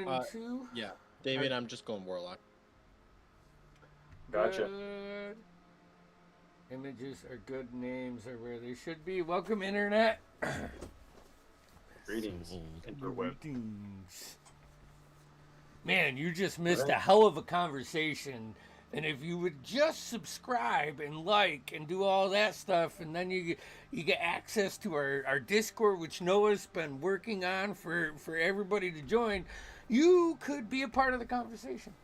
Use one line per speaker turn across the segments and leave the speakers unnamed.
Two.
Yeah. David, I'm just going Warlock.
Gotcha.
Good. Images are good. Names are where they should be. Welcome, Internet.
Greetings,
So old.
interweb.
Greetings. Man, you just missed
Right.
a hell of a conversation. And if you would just subscribe and like and do all that stuff, and then you get access to our Discord, which Noah's been working on for everybody to join, you could be a part of the conversation.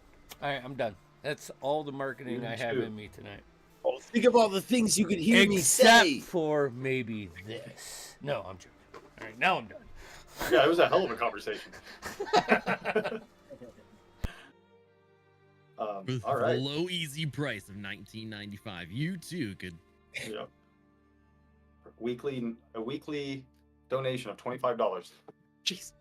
All right, I'm done. That's all the marketing
You
I have
too.
in me tonight.
Oh, think of all the things you could hear me
Except
say.
for maybe this. No, I'm joking. All right, now I'm done.
Yeah, it was a hell of a conversation.
With
All
the
right.
low, easy price of $19.95, you too could.
Yeah. A weekly donation of $25.
Jeez.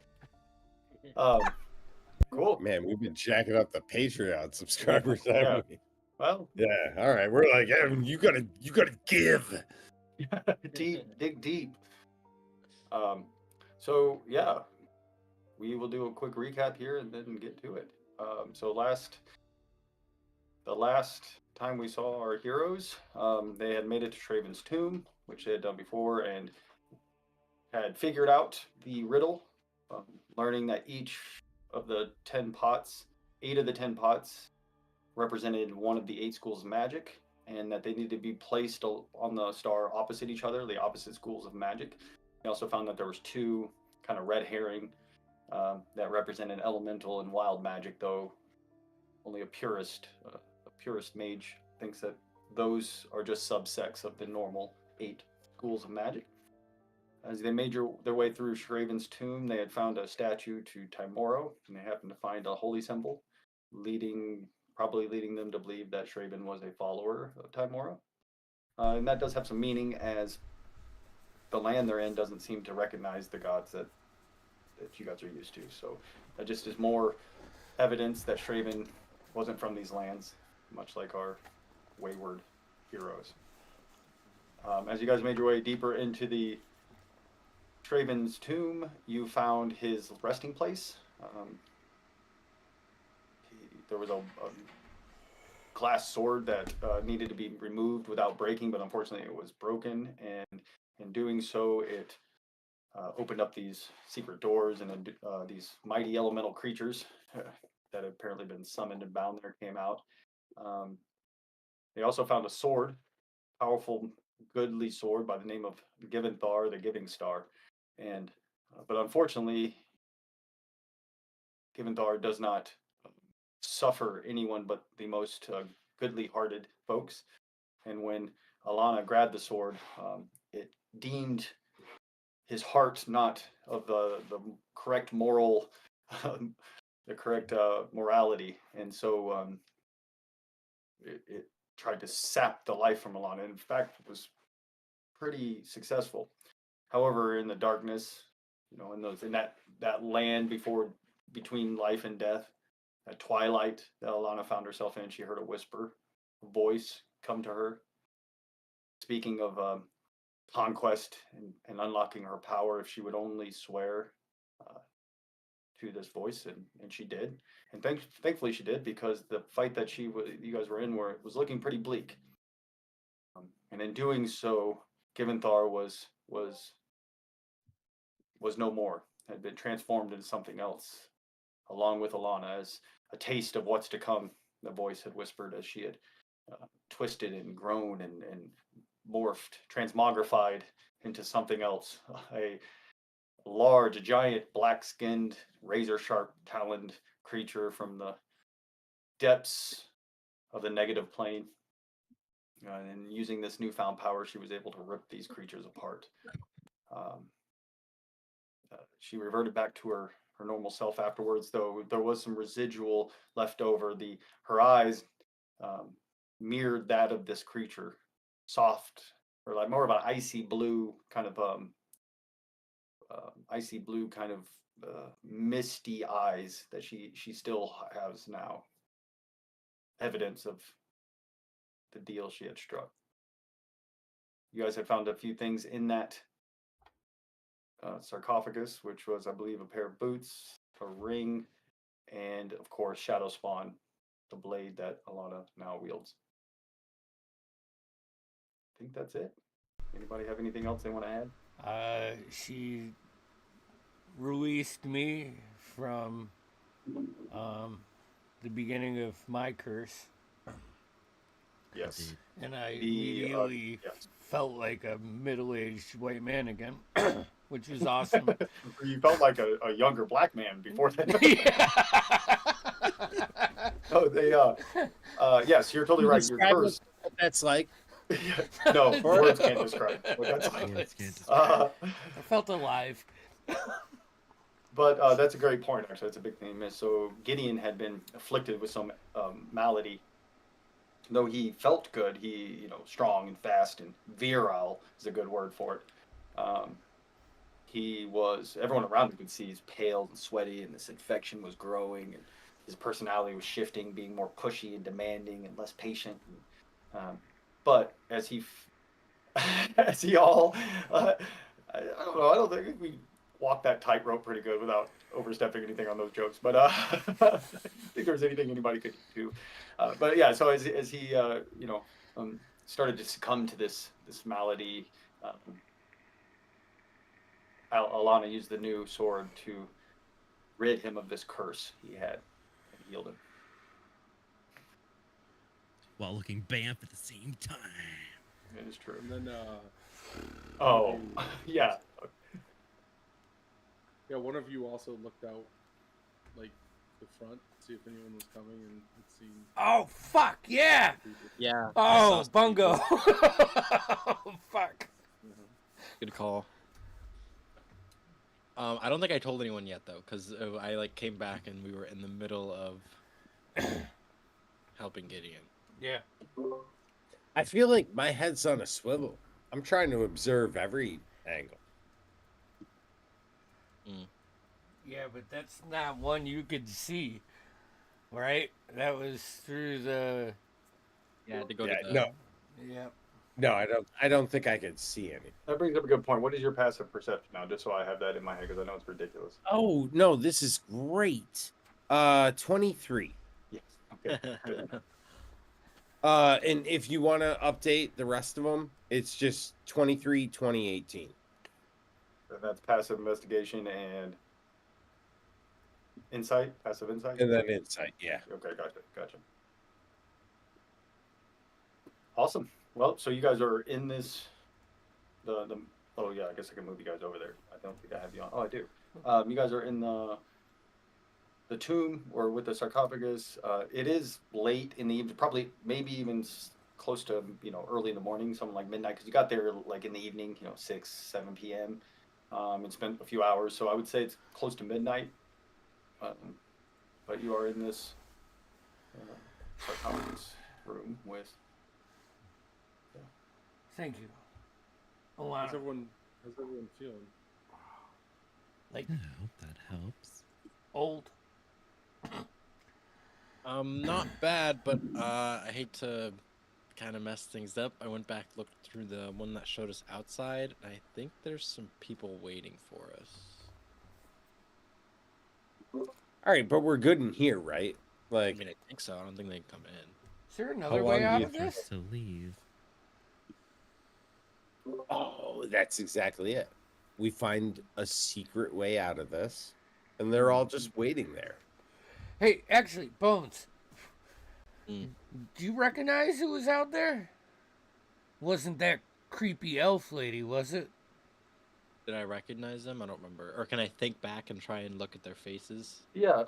Cool.
Man, we've been jacking up the Patreon subscribers,
Yeah.
haven't we?
Well,
Yeah. All right. We're like, yeah, you gotta give.
dig deep. So yeah, we will do a quick recap here and then get to it. So the last time we saw our heroes, they had made it to Shraven's tomb, which they had done before, and had figured out the riddle, learning that each of the 10 pots, 8 of the 10 pots, represented one of the 8 schools of magic, and that they needed to be placed on the star opposite each other, the opposite schools of magic. We also found that there was 2 kind of red herring that represented elemental and wild magic, though only a purist mage thinks that those are just subsects of the normal 8 schools of magic. As they made their way through Shraven's tomb, they had found a statue to Timoro, and they happened to find a holy symbol, probably leading them to believe that Shraven was a follower of Timoro. And that does have some meaning, as the land they're in doesn't seem to recognize the gods that you guys are used to. So that just is more evidence that Shraven wasn't from these lands, much like our wayward heroes. As you guys made your way deeper into the Shraven's tomb, you found his resting place. There was a glass sword that needed to be removed without breaking, but unfortunately it was broken, and in doing so, it opened up these secret doors, and these mighty elemental creatures that had apparently been summoned and bound there came out. They also found a sword, powerful, goodly sword by the name of Giventhar, the Giving Star, and but unfortunately, Giventhar does not suffer anyone but the most goodly-hearted folks. And when Alana grabbed the sword, it deemed his heart not of the correct moral, the correct morality, and so it tried to sap the life from Alana. In fact, it was pretty successful. However, in the darkness, in that land between life and death, that twilight that Alana found herself in, she heard a whisper, a voice come to her, speaking of conquest and unlocking her power if she would only swear to this voice, and she did. And thankfully she did, because the fight that you guys were in was looking pretty bleak. And in doing so, Giventhar was no more, had been transformed into something else, along with Alana, as a taste of what's to come, the voice had whispered as she had twisted and grown and morphed, transmogrified into something else. A large, giant, black-skinned, razor-sharp taloned creature from the depths of the negative plane. And using this newfound power, she was able to rip these creatures apart. She reverted back to her normal self afterwards, though there was some residual left over. Her eyes mirrored that of this creature, soft, or like more of an icy blue kind of misty eyes that she still has now, evidence of the deal she had struck. You guys had found a few things in that sarcophagus, which was, I believe, a pair of boots, a ring, and of course Shadow Spawn, the blade that Alana now wields. I think that's it. Anybody have anything else they want to add?
She released me from the beginning of my curse,
Yes.
and I
The
immediately
yes.
felt like a middle-aged white man again, which is awesome.
You felt like a younger black man before that.
Yeah.
Oh, they yes, you're totally right. Your
Describe
curse.
what that's like.
No, words can't describe what that's like.
Words can't describe.
I felt alive.
But that's a great point. Actually, that's a big thing. So Gideon had been afflicted with some malady. Though he felt good, he strong and fast and virile is a good word for it. Um, he was everyone around him could see he's pale and sweaty, and this infection was growing, and his personality was shifting, being more pushy and demanding and less patient. But as he as he all I don't know, I don't think we walked that tightrope pretty good without overstepping anything on those jokes, but I don't think there was anything anybody could do. But yeah, so as he started to succumb to this malady, Alana used the new sword to rid him of this curse he had and healed him.
While looking bamf at the same time.
It is true.
And then,
Oh, yeah.
yeah, one of you also looked out, like, the front, see if anyone was coming, and had seen
Oh fuck yeah!
people.
Yeah.
Oh bungo! Oh fuck!
Good call. I don't think I told anyone yet though, because I like came back and we were in the middle of helping Gideon.
Yeah.
I feel like my head's on a swivel. I'm trying to observe every angle.
Yeah, but that's not one you could see, right? That was through the.
Yeah, to go
Yeah,
to the.
no,
Yeah.
no, I don't think I could see any.
That brings up a good point. What is your passive perception now? Just so I have that in my head, because I know it's ridiculous.
Oh no, this is great. 23.
Yes. Okay. Good.
And if you want to update the rest of them, it's just 23, 2018.
And that's passive investigation and insight. Passive insight.
And then insight, yeah.
Okay, gotcha. Awesome. Well, so you guys are in this. The oh yeah, I guess I can move you guys over there. I don't think I have you on. Oh, I do. You guys are in the tomb or with the sarcophagus. It is late in the evening, probably maybe even close to early in the morning, something like midnight, because you got there like in the evening, 6, 7 p.m. And spent a few hours, so I would say it's close to midnight. But you are in this sarcophagus room with.
Thank you.
How's
Alana.
everyone feeling?
Like
I hope that helps.
old.
Not bad, but I hate to kind of mess things up. I went back, looked through the one that showed us outside. And I think there's some people waiting for us.
All right, but we're good in here, right?
I
Like,
mean, I think so. I don't think they can come in.
Is there another
long
way
do
out
you
of
think
this?
To leave.
oh, that's exactly it. We find a secret way out of this, and they're all just waiting there.
Hey, actually, Bones.
Mm.
Do you recognize who was out there? Wasn't that creepy elf lady, was it?
Did I recognize them? I don't remember. Or can I think back and try and look at their faces?
Yeah,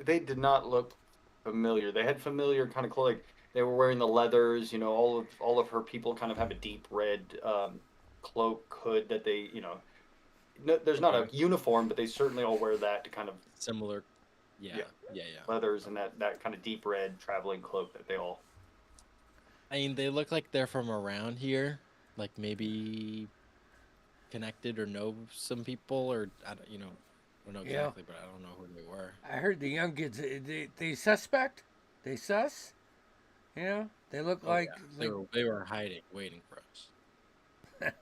they did not look familiar. They had familiar kind of clothing. They were wearing the leathers. All of her people kind of have a deep red cloak hood that they. No, there's not a
Okay.
uniform, but they certainly all wear that to kind of
Similar. Yeah.
Yeah.
Yeah.
leathers and that kind of deep red traveling cloak that they all.
I mean, they look like they're from around here. Like maybe connected or know some people, or I don't know
Yeah.
exactly, but I don't know who they were.
I heard the young kids. They suspect. They sus. They look
Oh,
like.
yeah.
like
They were hiding, waiting for us.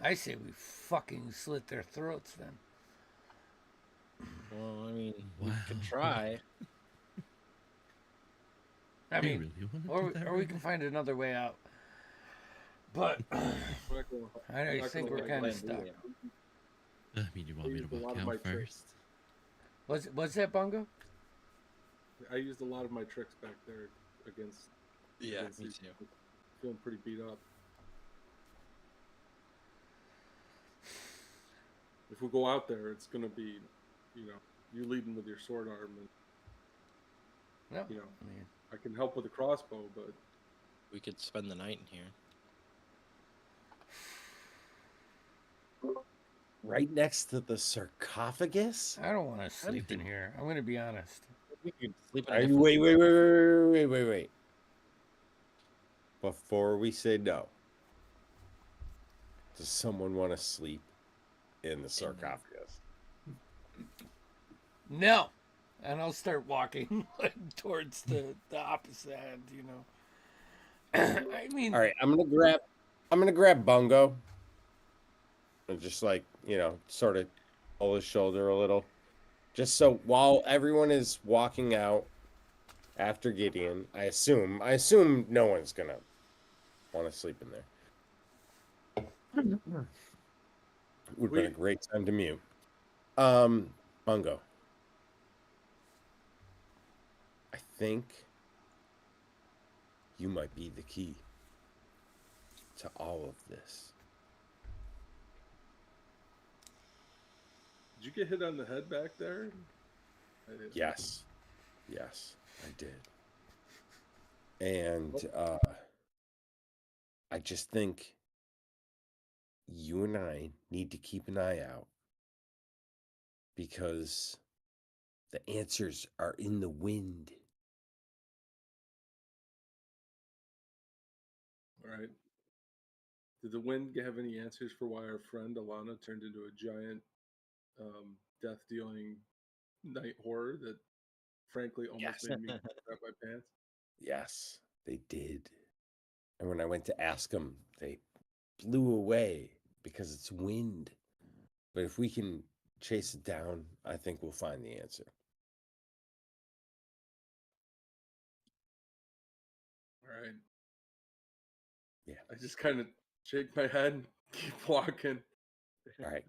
I say we fucking slit their throats then.
Well, I mean, we
Wow.
could try.
I
You
mean,
really want to
or
do that
or we
right
can
now?
find another way out. But
I'm not gonna,
I know
I'm
you
not
think
gonna
we're
lie,
kind of
guys.
stuck.
I mean, you want me to
used a lot
walk
of
out
my tricks.
first?
What's that, Bungo?
I used a lot of my tricks back there against.
Yeah,
against
me
these
too.
people. Feeling pretty beat up. If we go out there, it's gonna be, you leading with your sword arm, and
No,
you know,
I mean,
I can help with the crossbow, but
We could spend the night in here.
Right next to the sarcophagus?
I don't want to sleep in here. I'm gonna be honest.
We could sleep in a
Are you,
different
wait. Before we say no, does someone want to sleep in the sarcophagus?
No, and I'll start walking like, towards the opposite end. You know. I mean,
All right, I'm gonna grab Bungo and just like, sort of pull his shoulder a little. Just so while everyone is walking out after Gideon, I assume no one's gonna want to sleep in there. Would have been a great time to mute. Bungo. I think you might be the key to all of this.
did you get hit on the head back there? I did.
Yes, I did. And I just think you and I need to keep an eye out because the answers are in the wind.
All right. Did the wind have any answers for why our friend Alana turned into a giant, death-dealing night horror that, frankly, almost
Yes.
made me crap my pants?
Yes, they did. And when I went to ask them, they blew away because it's wind. But if we can chase it down, I think we'll find the answer.
All right.
Yeah.
I just kind of shake my head and keep walking.
All right,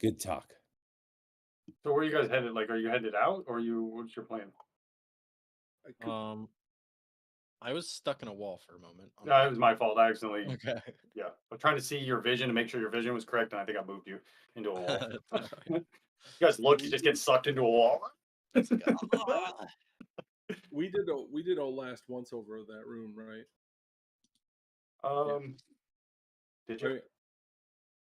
good talk.
So where are you guys headed? Like, are you headed out, or what's your plan?
I could,
I was stuck in a wall for a moment. on
No,
the-
it was my fault. I accidentally.
Okay.
Yeah, I'm trying to see your vision to make sure your vision was correct, and I think I moved you into a wall.
It's all right.
You guys look, you just get sucked into a wall.
we did a last once over of that room, right?
Did you?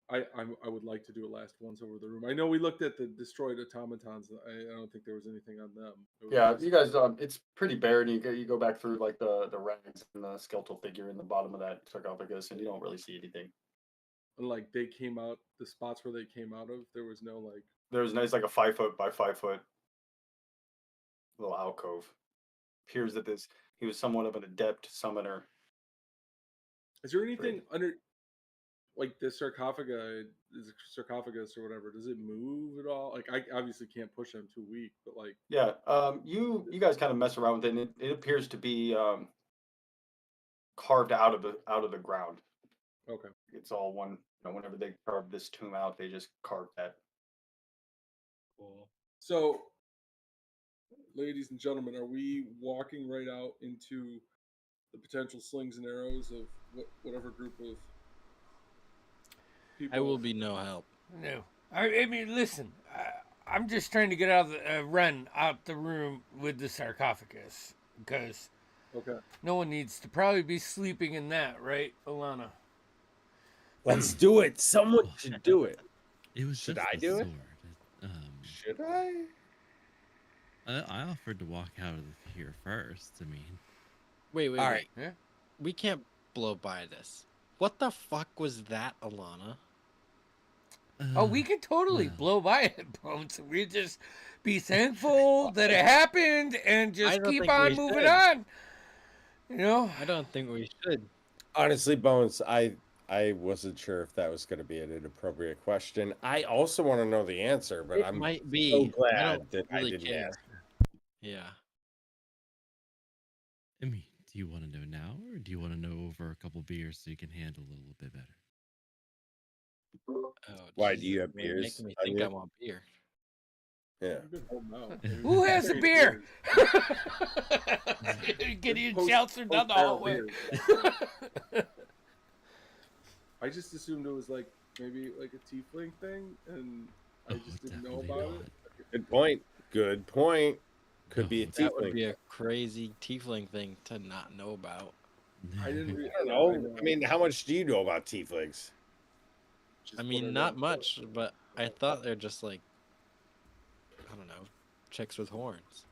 I would like to do a last once over the room. I know we looked at the destroyed automatons. I don't think there was anything on them. It was
Yeah,
just-
you guys. It's pretty barren. You go back through like the rags and the skeletal figure in the bottom of that sarcophagus, and you don't really see anything.
and like they came out, the spots where they came out of, there was no like.
There's nice like a 5 foot by 5 foot little alcove. Appears that he was somewhat of an adept summoner.
Is there anything under, like the sarcophagus or whatever? Does it move at all? Like I obviously can't push it, I'm too weak. But like,
Yeah, you guys kind of mess around with it, and it appears to be carved out of the ground.
okay,
It's all one. Whenever they carved this tomb out, they just carved that.
Cool.
so ladies and gentlemen, are we walking right out into the potential slings and arrows of whatever group of people?
I will be no help.
no. I mean, listen. I'm just trying to get out of Ren out the room with the sarcophagus because
Okay.
no one needs to probably be sleeping in that, right, Alana?
Let's do it. Someone should do it.
It was
Should
just
I
the
do it?
sword.
Should I?
I offered to walk out of here first. I mean,
Wait.
All right.
Yeah.
We can't blow by this. What the fuck was that, Alana?
Oh, we could totally
well.
blow by it, Bones. We just be thankful that it happened and just
don't
keep
think
on
we
moving
should.
on. You know?
I don't think we should.
Honestly, Bones, I I wasn't sure if that was going to be an inappropriate question. I also want to know the answer, but
It
I'm
might be.
so
I
glad
don't
that I
really
didn't
care.
ask.
Yeah.
I mean, do you want to know now, or do you want to know over a couple beers so you can handle it a little bit better?
Oh,
Why do
Jesus,
you have
you're
beers
making me
on
think
you?
I want beer.
Yeah.
You can hold 'em out.
Who has a
Trade
beer?
beers.
Gideon
Post-
shouts her down the
post-barrel
hallway.
beers. I just assumed it was like maybe like a tiefling thing, and I
Oh,
just didn't know
definitely
about
not.
it.
Good point. Good point. Could be a
No,
That would
tiefling.
be a crazy tiefling thing to not know about.
I didn't.
I don't know. I mean, how much do you know about tieflings?
Just
I
what
mean,
know.
not much, but I thought they're just like, I don't know, chicks with horns.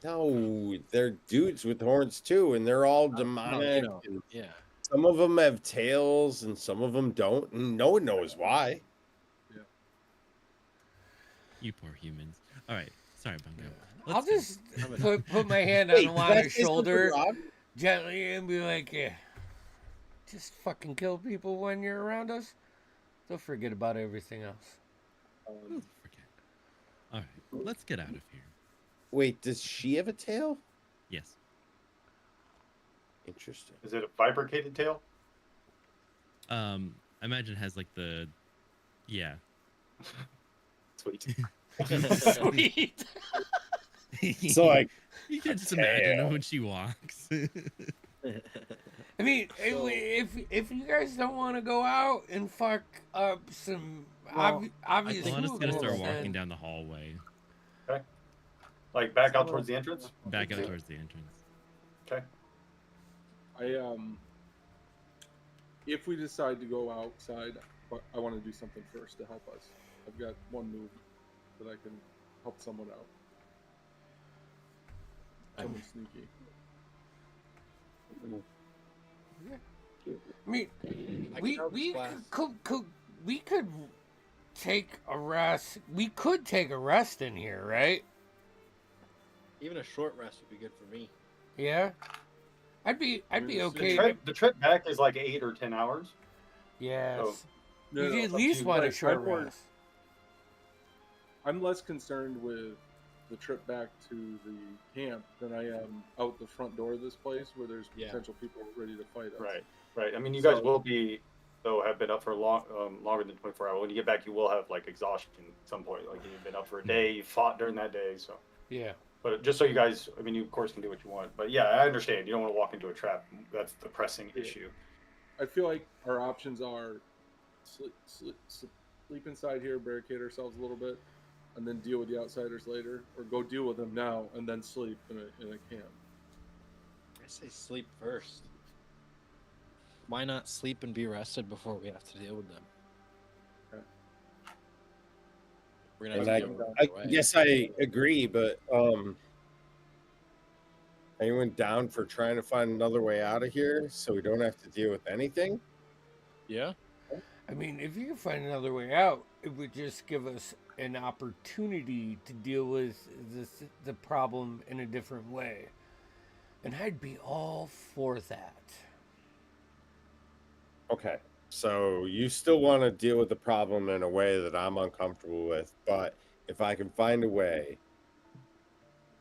No, they're dudes with horns too, and they're all
No,
demonic. And
yeah.
some of them have tails, and some of them don't. And no one knows why.
You poor humans. All right, sorry, Bungo.
I'll
Let's go.
just put my hand on
Wait, did I
Alana's
say something
shoulder
wrong?
gently and be like, yeah, just fucking kill people when you're around us. They'll forget about everything else.
We'll forget. All right, let's get out of here.
Wait, does she have a tail?
Yes.
Interesting.
Is it a bifurcated tail?
I imagine it has like the, yeah.
Sweet.
Sweet.
So like,
you can just
a
imagine
tail.
when she walks.
I mean, if you guys don't want to go out and fuck up some
Well,
obvious
think
Alana's gonna start
hooligans,
walking
then-
down the hallway,
Like back out towards the entrance?
back out towards the entrance.
Okay.
If we decide to go outside, but I want to do something first to help us. I've got one move that I can help someone out. Someone sneaky.
I mean,
I
we
can help
we
Splash.
could take a rest. We could take a rest in here, right?
Even a short rest would be good for me.
Yeah. I'd be okay.
The trip back is like 8 or 10 hours.
Yes.
Oh.
You
No,
at
up to
least
you
want a
guys.
short rest.
I'm less concerned with the trip back to the camp than I am out the front door of this place where there's
Yeah.
potential people ready to fight us.
Right. I mean, you guys
So-
will be, though, have been up for longer than 24 hours. When you get back, you will have like exhaustion at some point. Like you've been up for a day, you fought during that day. So,
Yeah.
but just so you guys, I mean, you of course can do what you want. But yeah, I understand. You don't want to walk into a trap. That's the pressing
Yeah.
issue.
I feel like our options are sleep inside here, barricade ourselves a little bit, and then deal with the outsiders later, or go deal with them now and then sleep in a camp.
I say sleep first. Why not sleep and be rested before we have to deal with them?
Okay.
We're gonna
And
have to deal with them
I
either way.
guess I agree, but anyone down for trying to find another way out of here so we don't have to deal with anything?
Yeah.
I mean, if you can find another way out, it would just give us an opportunity to deal with the problem in a different way. And I'd be all for that.
Okay. So you still want to deal with the problem in a way that I'm uncomfortable with, but if I can find a way,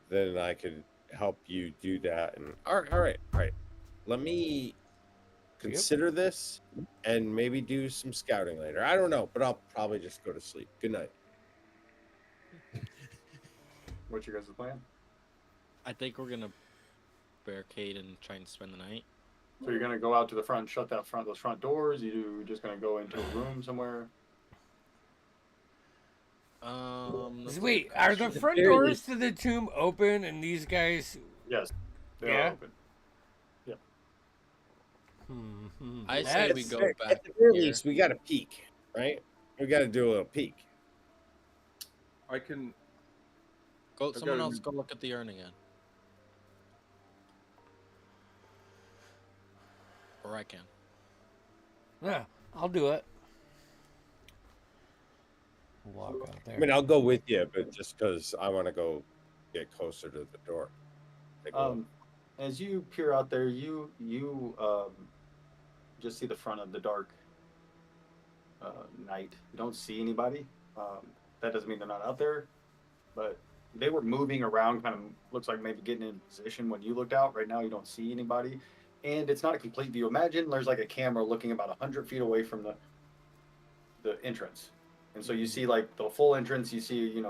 then I could help you do that. And all right. Let me consider this and maybe do some scouting later. I don't know, but I'll probably just go to sleep. Good night.
What's your guys' plan?
I think we're gonna barricade and try and spend the night.
So you're gonna go out to the front, shut those front doors. You just gonna go into a room somewhere.
That's a
Wait,
good
are the
question.
front
very
doors
least-
to the tomb open and these guys?
Yes, they
Yeah?
are open.
I say
That's-
we go
At
back
the very
here.
least, we got to peek, right? We got to do a little peek.
I can.
Go.
I've
Someone
gotta
else
do-
go look at the urn again. Or I can.
Yeah, I'll do it. Walk out there.
I mean, I'll go with you, but just because I want to go get closer to the door. Take a look.
As you peer out there, you just see the front of the dark night. You don't see anybody. That doesn't mean they're not out there, but they were moving around, kind of looks like maybe getting in position when you looked out. Right now, you don't see anybody, and it's not a complete view. Imagine there's like a camera looking about 100 feet away from the entrance, and so you see like the full entrance. You see,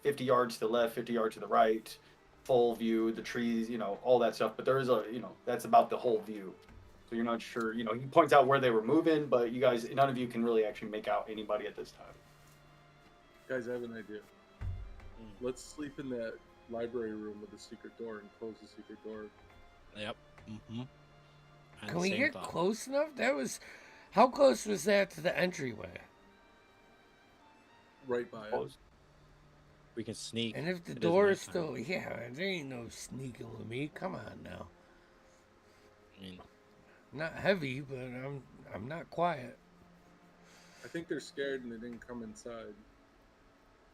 50 yards to the left, 50 yards to the right, full view, the trees, all that stuff. But there is that's about the whole view. So you're not sure, he points out where they were moving, but you guys, none of you can really actually make out anybody at this time.
Guys, I have an idea. Let's sleep in that library room with the secret door and close the secret door.
Yep. Mm-hmm.
Can we get close enough? How close was that to the entryway?
Right by it.
We can sneak.
And if the door is still, there ain't no sneaking with me. Come on now.
I mean,
not heavy, but I'm not quiet.
I think they're scared and they didn't come inside.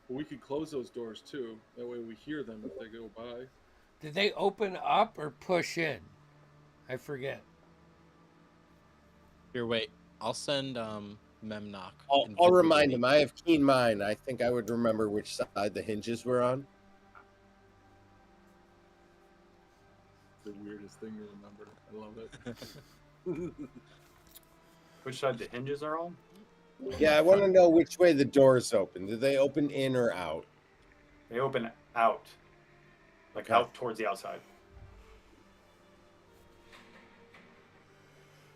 But we could close those doors too. That way we hear them if they go by.
Did they open up or push in? I forget.
Here, wait. I'll send Memnock.
I'll remind him. I have keen mind. I think I would remember which side the hinges were on.
The weirdest thing to remember. I love it.
Which side the hinges are on?
Yeah, I want to know which way the doors open. Do they open in or out?
They open out. Like out towards the outside.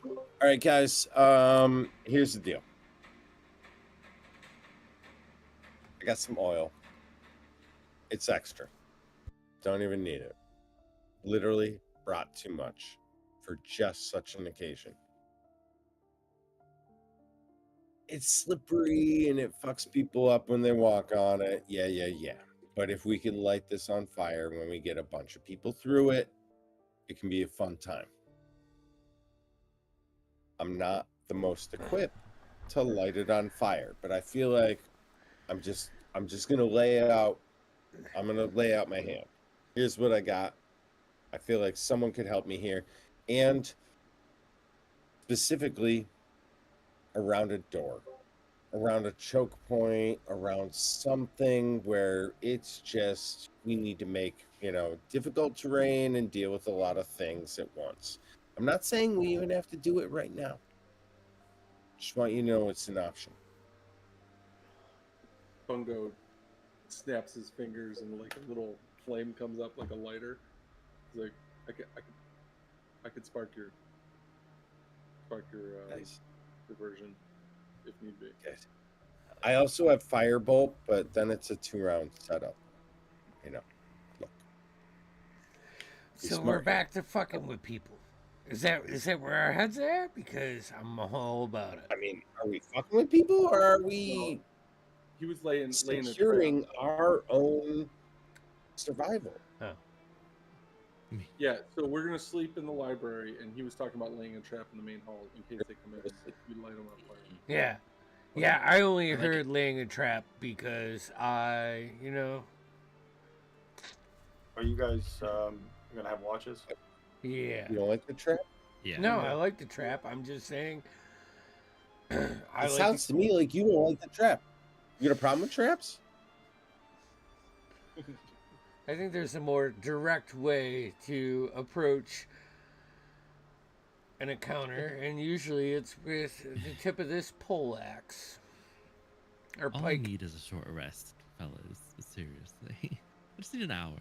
All right, guys. Here's the deal. I got some oil. It's extra. Don't even need it. Literally brought too much for just such an occasion. It's slippery and it fucks people up when they walk on it. Yeah. But if we can light this on fire when we get a bunch of people through it, it can be a fun time. I'm not the most equipped to light it on fire, but I feel like I'm just gonna lay out. I'm gonna lay out my hand. Here's what I got. I feel like someone could help me here, and specifically around a door, around a choke point, around something where it's just we need to make difficult terrain and deal with a lot of things at once. I'm not saying we even have to do it right now. Just want you to know it's an option.
Bungo snaps his fingers and like a little flame comes up like a lighter. He's like, I could spark your
Nice.
diversion if need be.
Okay. I also have firebolt, but then it's a 2-round setup. Look.
So we're back to fucking with people. Is that where our heads are? Because I'm all about it.
I mean, are we fucking with people or are we
He was laying
securing our own survival?
Oh.
Yeah, so we're gonna sleep in the library, and he was talking about laying a trap in the main hall in case they come in. We light them on fire.
Yeah. I only heard laying a trap because
Are you guys gonna have watches?
Yeah.
You don't like the trap?
Yeah.
No, I like the trap. I'm just saying.
It sounds to me like you don't like the trap. You got a problem with traps?
I think there's a more direct way to approach an encounter, and usually it's with the tip of this pole axe or
All I
pike.
need is a short rest, fellas. Seriously. I just need an hour.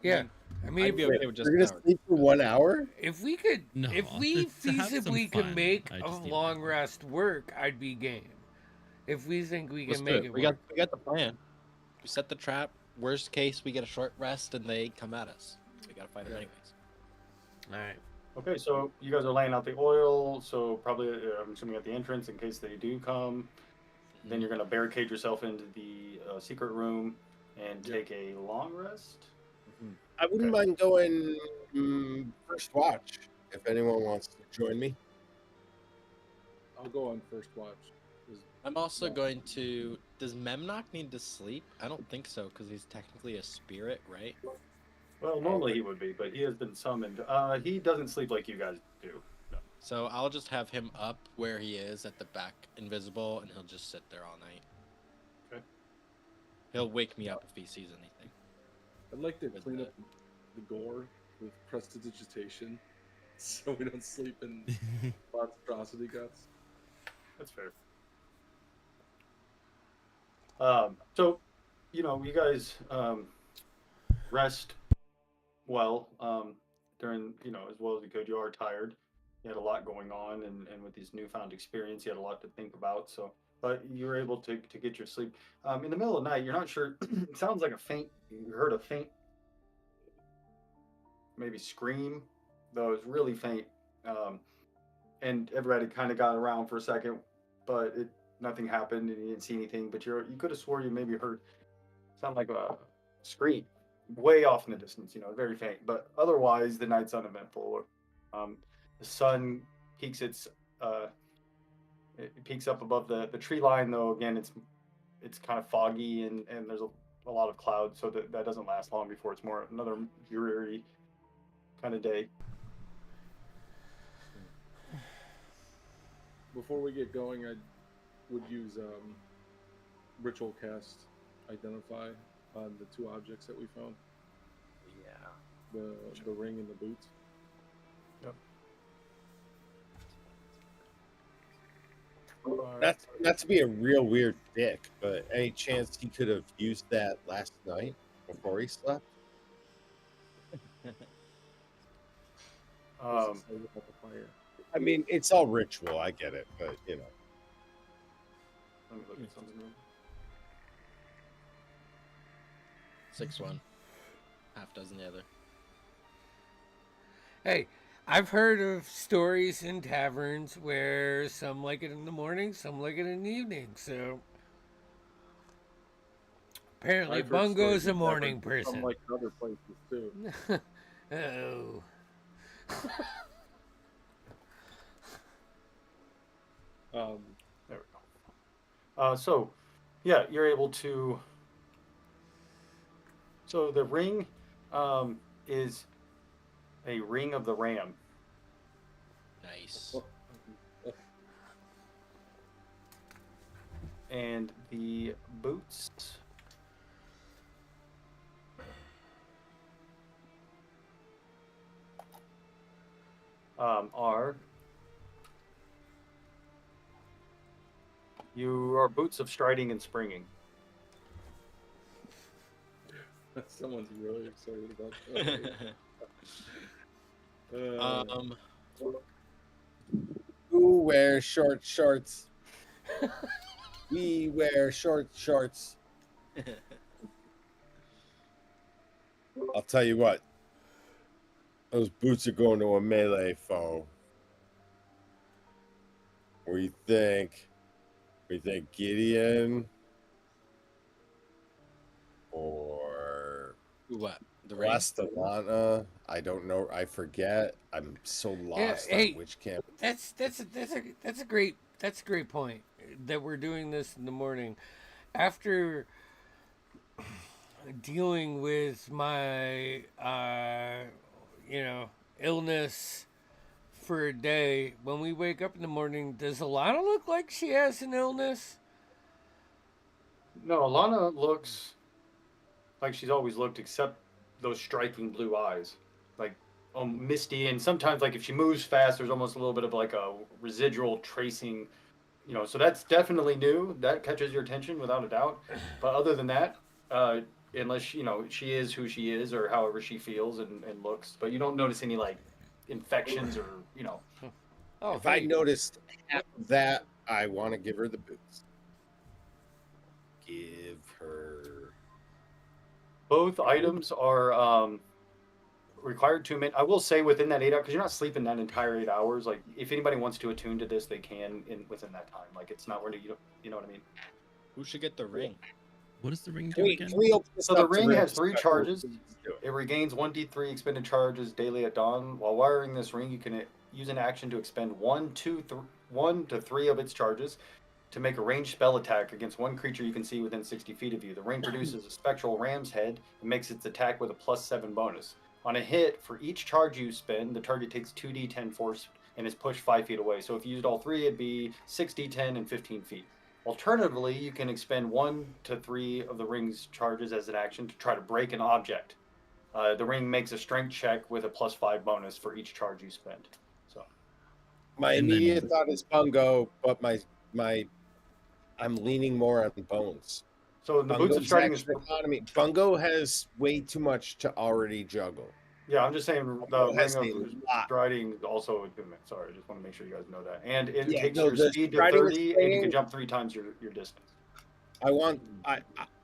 Yeah, I mean,
I'd be okay with just
You're
an
gonna
hour.
sleep for 1 hour?
if we could,
No,
if we
to have some
feasibly could
fun,
make
I
a
just need
long
an hour.
rest work, I'd be game. If we think we
Let's
can
do
make
it.
it
We
work.
got the plan. We set the trap. Worst case, we get a short rest and they come at us. We gotta fight them anyways.
All right.
Okay, so you guys are laying out the oil, so probably I'm assuming at the entrance in case they do come. Then you're gonna barricade yourself into the secret room and take a long rest.
I wouldn't mind going first watch if anyone wants to join me.
I'll go on first watch. 'Cause
I'm also going to. Does Memnock need to sleep? I don't think so, because he's technically a spirit, right?
Well, normally he would be, but he has been summoned. He doesn't sleep like you guys do. No.
So I'll just have him up where he is at the back, invisible, and he'll just sit there all night.
Okay.
He'll wake me up if he sees anything.
I'd like to
With
clean
that.
up the gore with prestidigitation, so we don't sleep in monstrosity guts.
That's fair. So, you know, you guys rest well during, you know, as well as you could. You are tired. You had a lot going on, and with this newfound experience, you had a lot to think about. So, but you were able to get your sleep. In the middle of the night, you're not sure. It sounds like a faint. You heard a faint, maybe scream, though it's really faint. And everybody kind of got around for a second, but nothing happened, and you didn't see anything. But you could have swore you maybe heard sound like a scream way off in the distance, you know, very faint. But otherwise, the night's uneventful. The sun peaks it peaks up above the tree line, though. Again, it's kind of foggy, and there's a lot of clouds, so that doesn't last long before it's more another dreary kind of day.
Before we get going, I would use ritual cast identify on the two objects that we found,
Yeah.
the ring and the boots.
Yep.
That's not to be a real weird dick, but any chance he could have used that last night before he slept?
Does it say about the fire?
I mean, it's all ritual. I get it, but you know.
Let me look at something.
6-1. Half dozen the other.
Hey, I've heard of stories in taverns where some like it in the morning, some like it in the evening. So apparently,
I've heard
Bungo's
stories
a
of
morning
taverns, some
person.
like other places too.
Oh.
There we go. So, yeah, you're able to. So the ring is a ring of the ram.
Nice.
And the boots are boots of striding and springing.
Someone's really excited about that.
Who wears short shorts? We wear short shorts. I'll tell you what. Those boots are going to a melee foe. We think Gideon or
What? The ring?
Lastalana. I don't know. I forget. I'm so lost
hey,
on which camp.
That's a great point that we're doing this in the morning after dealing with my illness for a day. When we wake up in the morning, does Alana look like she has an illness?
No, Alana looks like she's always looked, except those striking blue eyes, like misty, and sometimes like if she moves fast, there's almost a little bit of like a residual tracing, you know. So that's definitely new. That catches your attention without a doubt. But other than that, unless you know she is who she is or however she feels and looks, but you don't notice any like infections or you know.
Oh,
If I
hey,
noticed half of that, I want to give her the boots. Give her.
Both items are required 2 minutes. I will say within that 8 hours, because you're not sleeping that entire 8 hours. Like if anybody wants to attune to this, they can within that time. Like it's not really you know what I mean.
Who should get the ring?
What does the ring do
Can we,
again?
can we open this
So the
up to
ring
real
has 3
discussion?
charges.
Let's do it.
It regains 1d3 expended charges daily at dawn. While wiring this ring, you can use an action to expend 1 to 3 of its charges. to make a ranged spell attack against one creature you can see within 60 feet of you. The ring produces a spectral ram's head and makes its attack with a +7 bonus. On a hit, for each charge you spend, the target takes 2d10 force and is pushed 5 feet away. So if you used all three, it'd be 6d10 and 15 feet. Alternatively, you can expend 1 to 3 of the ring's charges as an action to try to break an object. The ring makes a strength check with a +5 bonus for each charge you spend. So
My
And then-
immediate thought is Bungo, but I'm leaning more on Bones.
So the boots of
Bungo's
striding is.
action economy. Bungo has way too much to already juggle.
Yeah, I'm just saying the
Bungo
ring
has
of
a lot.
striding is also attunement. Sorry, I just want to make sure you guys know that. And it
Yeah,
takes
no,
your
the
speed to
striding is
30, and you can
staying-
jump 3 times your distance.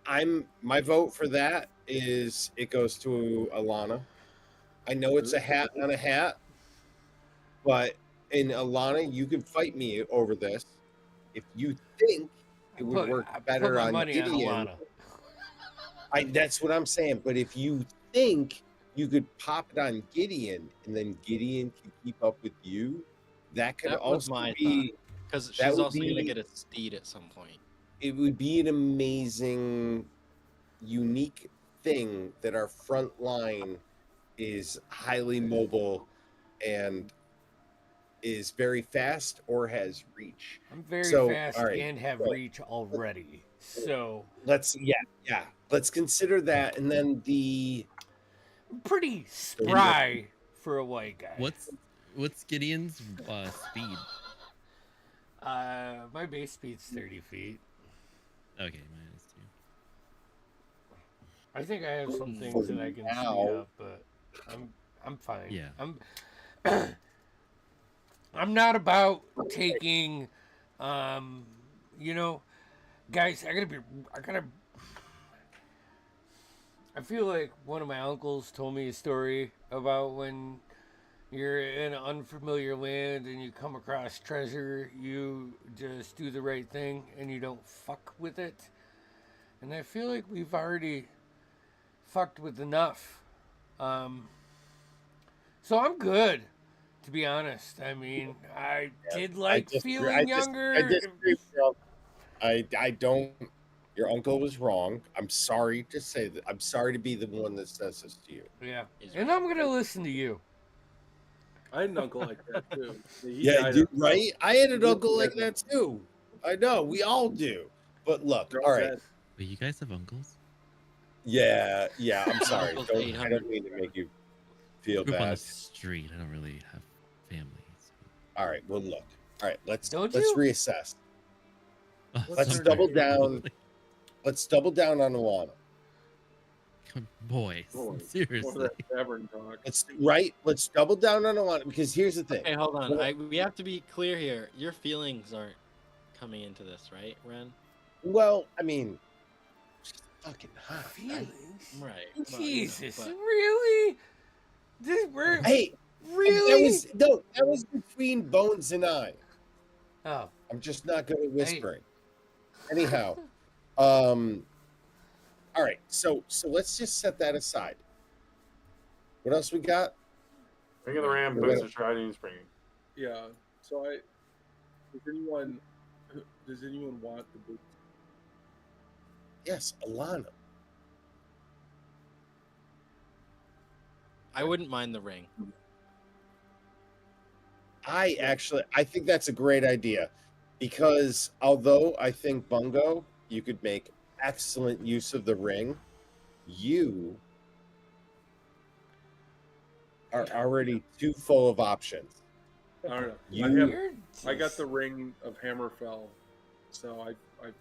I'm my vote for that is it goes to Alana. I know it's a hat on a hat, but in Alana, you can fight me over this if you think it would work
I put
better
my
on
money on
Gideon.
Alana.
That's what I'm saying. But if you think you could pop it on Gideon and then Gideon can keep up with you, that could
That was
also
my
be.
Because
That
she's
would
also going to
be-
get a steed at some point.
It would be an amazing, unique thing that our front line is highly mobile and is very fast or has reach.
I'm very
So,
fast
all right,
and have
so-
reach already. So
Let's let's consider that, and then
I'm pretty spry for a white guy.
What's Gideon's speed?
My base speed's 30 feet.
Okay, mine is 2.
I think I have some things that I can speed
now.
up, but I'm fine.
Yeah.
I'm not about taking guys, I feel like one of my uncles told me a story about when you're in an unfamiliar land and you come across treasure, you just do the right thing and you don't fuck with it. And I feel like we've already fucked with enough. So I'm good, to be honest. I mean, I did like feeling younger.
I disagree, bro. I don't. Your uncle was wrong. I'm sorry to say that. I'm sorry to be the one that says this to you.
Yeah.
He's
And
right.
I'm going to listen to you.
I had an uncle like that too. He
Yeah,
died
dude,
of-
right? I had an
He
uncle like
died
that too. I know. We all do. But look,
they're
all right.
dead.
Wait, you guys have uncles?
Yeah. I'm sorry.
Uncle's
I
800.
don't mean to make you feel
Grew up on
bad.
the street. I don't really have family.
All right. Well, look. All right. Let's
Don't
let's
you?
reassess.
Oh,
Let's
sorry.
double down. Let's double down on Alana.
Boys,
Boy,
seriously.
Or that tavern talk.
Let's double down on Alana because here's the thing.
Okay, hold on.
Well-
We have to be clear here. Your feelings aren't coming into this, right, Ren?
Well, I mean, she's fucking hot.
Feelings?
Right. well, you know,
Jesus,
but-
really? We're
Hey,
really?
that was between Bones and I.
Oh,
I'm just not good at whispering. Anyhow, all right. So let's just set that aside. What else we got?
Ring of the Ram,
We're
boots
gonna-
of striding and springing.
Yeah. So does anyone want the boots?
Yes, Alana.
I wouldn't mind the ring.
I think that's a great idea because although I think Bungo, you could make excellent use of the ring, you are already too full of options.
I don't know.
You-
I got the ring of Hammerfell, so I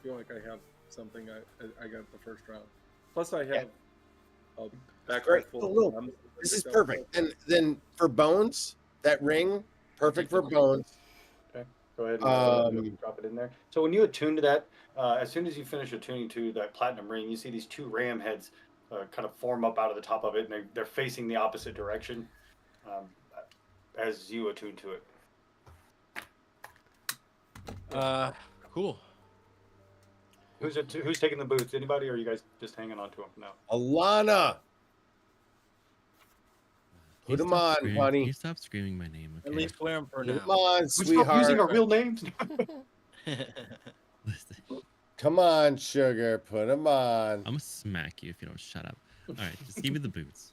feel like I have something I got the first round. Plus I have a backpack
Great.
full
Oh,
of
look,
gems.
This is perfect. And then for Bones, that ring, perfect for Bones.
Go ahead
Um,
and drop it in there. So when you attune to that, as soon as you finish attuning to that platinum ring, you see these two ram heads kind of form up out of the top of it, and they're facing the opposite direction as you attune to it.
Cool.
Who's taking the boots? Anybody, or are you guys just hanging on to them? No.
Alana,
Can you
Put 'em
stop
on,
screaming-
honey.
Can you stop screaming my name?
At
Okay.
least wear them for
come
now.
on,
We stop using
sweetheart.
our real names.
Come on, sugar, put them on.
I'm gonna smack you if you don't shut up. All right, just give me the boots.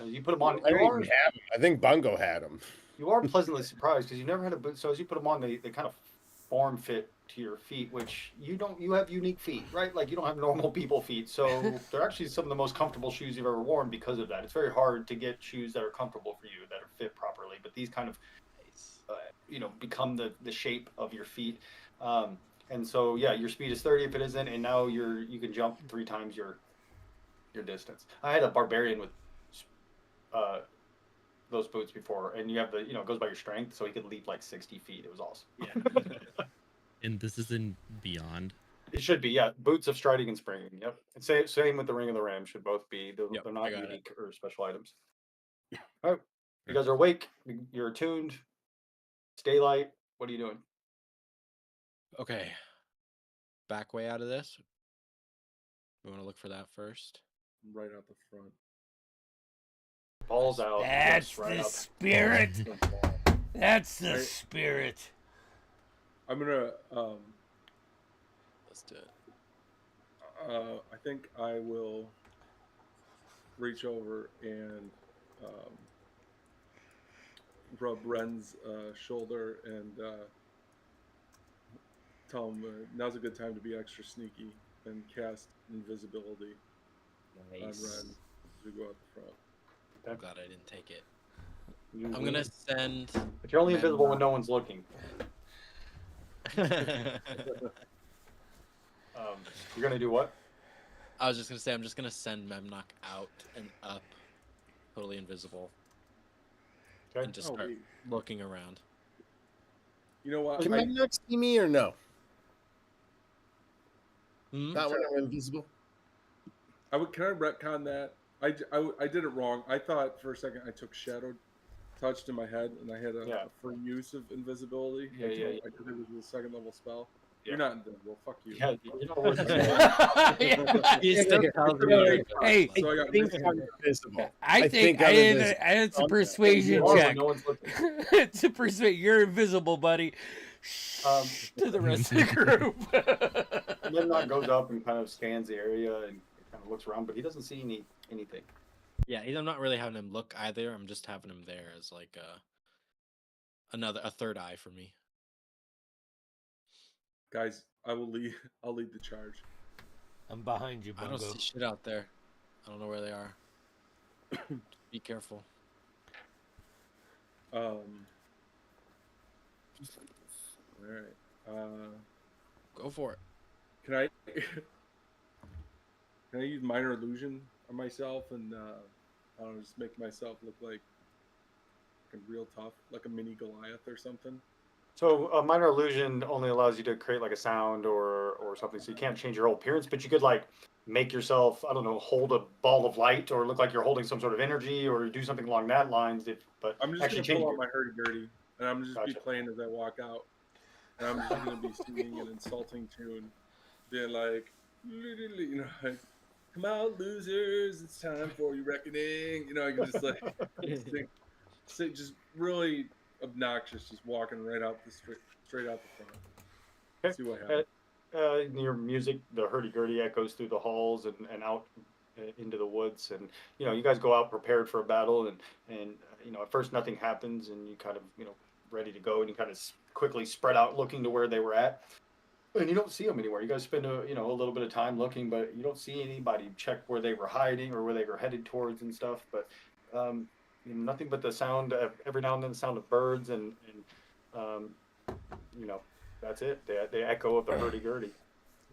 You put them on.
I didn't even have 'em. I think Bungo had them.
You are pleasantly surprised because you never had a boot. So as you put them on, they kind of form fit to your feet, which you don't. You have unique feet, right? Like you don't have normal people feet. So they're actually some of the most comfortable shoes you've ever worn because of that. It's very hard to get shoes that are comfortable for you, that are fit properly. But these kind of, become the shape of your feet. And so yeah, your speed is 30 if it isn't, and now you can jump 3 times your distance. I had a barbarian with those boots before, and you have it goes by your strength, so he could leap like 60 feet. It was awesome.
Yeah.
And this is in Beyond.
It should be, yeah. Boots of striding and springing. Yep. And same with the ring of the ram. Should both be. They're,
Yep,
they're
I
not
got
unique or special items. All right. You guys are awake. You're attuned. It's daylight. What are you doing?
Okay. Back way out of this. We want to look for that first.
Right out the front.
Balls out.
That's
yes, right
the
out.
spirit. That's the
Right.
spirit.
I'm gonna.
Let's do it.
I think I will reach over and rub Ren's shoulder and tell him now's a good time to be extra sneaky and cast invisibility on Ren as we go out the front.
I'm glad I didn't take it.
You
I'm
win.
gonna send.
But you're only invisible when
Memnock.
no one's looking. You're gonna do what?
I was just gonna say I'm just gonna send Memnock out and up, totally invisible,
Okay.
and just
Oh,
start
wait.
looking around.
You know what?
Can Memnock see me or no?
Hmm?
Not when I'm invisible.
Can I retcon that? I did it wrong. I thought for a second I took Shadow Touched in my head and I had a free use of invisibility.
Yeah,
I
yeah,
did it with a second level spell.
Yeah.
You're not invisible. Fuck you.
Yeah, you know what?
He still tells me you're
Hey,
So I got
think
missing
I'm
there.
invisible.
I think
I'm
it's
invisible.
a persuasion
You are when
check.
no one's looking.
It's a persuade. You're invisible, buddy. To the rest of the group.
Memnock goes up and kind of scans the area and kind of looks around, but he doesn't see anything.
Yeah, I'm not really having him look either. I'm just having him there as like a third eye for me.
Guys, I'll lead the charge.
I'm behind you,
I
Bungo.
don't see shit out there. I don't know where they are. Be careful.
All right.
Go for it.
Can I can I use minor illusion on myself and I don't know, just make myself look like real tough, like a mini Goliath or something?
So a minor illusion only allows you to create like a sound or something, so you can't change your whole appearance, but you could like make yourself, I don't know, hold a ball of light or look like you're holding some sort of energy or do something along that lines. But
I'm just
actually
gonna
change
pull
your,
out my hurdy-gurdy and I'm just be
Gotcha.
playing as I walk out, and I'm just gonna be singing an insulting tune, being like, you know, like, come out, losers! It's time for your reckoning. You know, I can just like sing, just really obnoxious, just walking right out straight out the front.
Okay.
See what happens.
in your music, the hurdy-gurdy echoes through the halls and out into the woods, and you guys go out prepared for a battle, and at first nothing happens, and you kind of ready to go, and you kind of quickly spread out looking to where they were at, and you don't see them anywhere. You guys spend a little bit of time looking, but you don't see anybody. Check where they were hiding or where they were headed towards and stuff, but nothing but the sound of, every now and then, the sound of birds, and that's it. The echo of the hurdy-gurdy.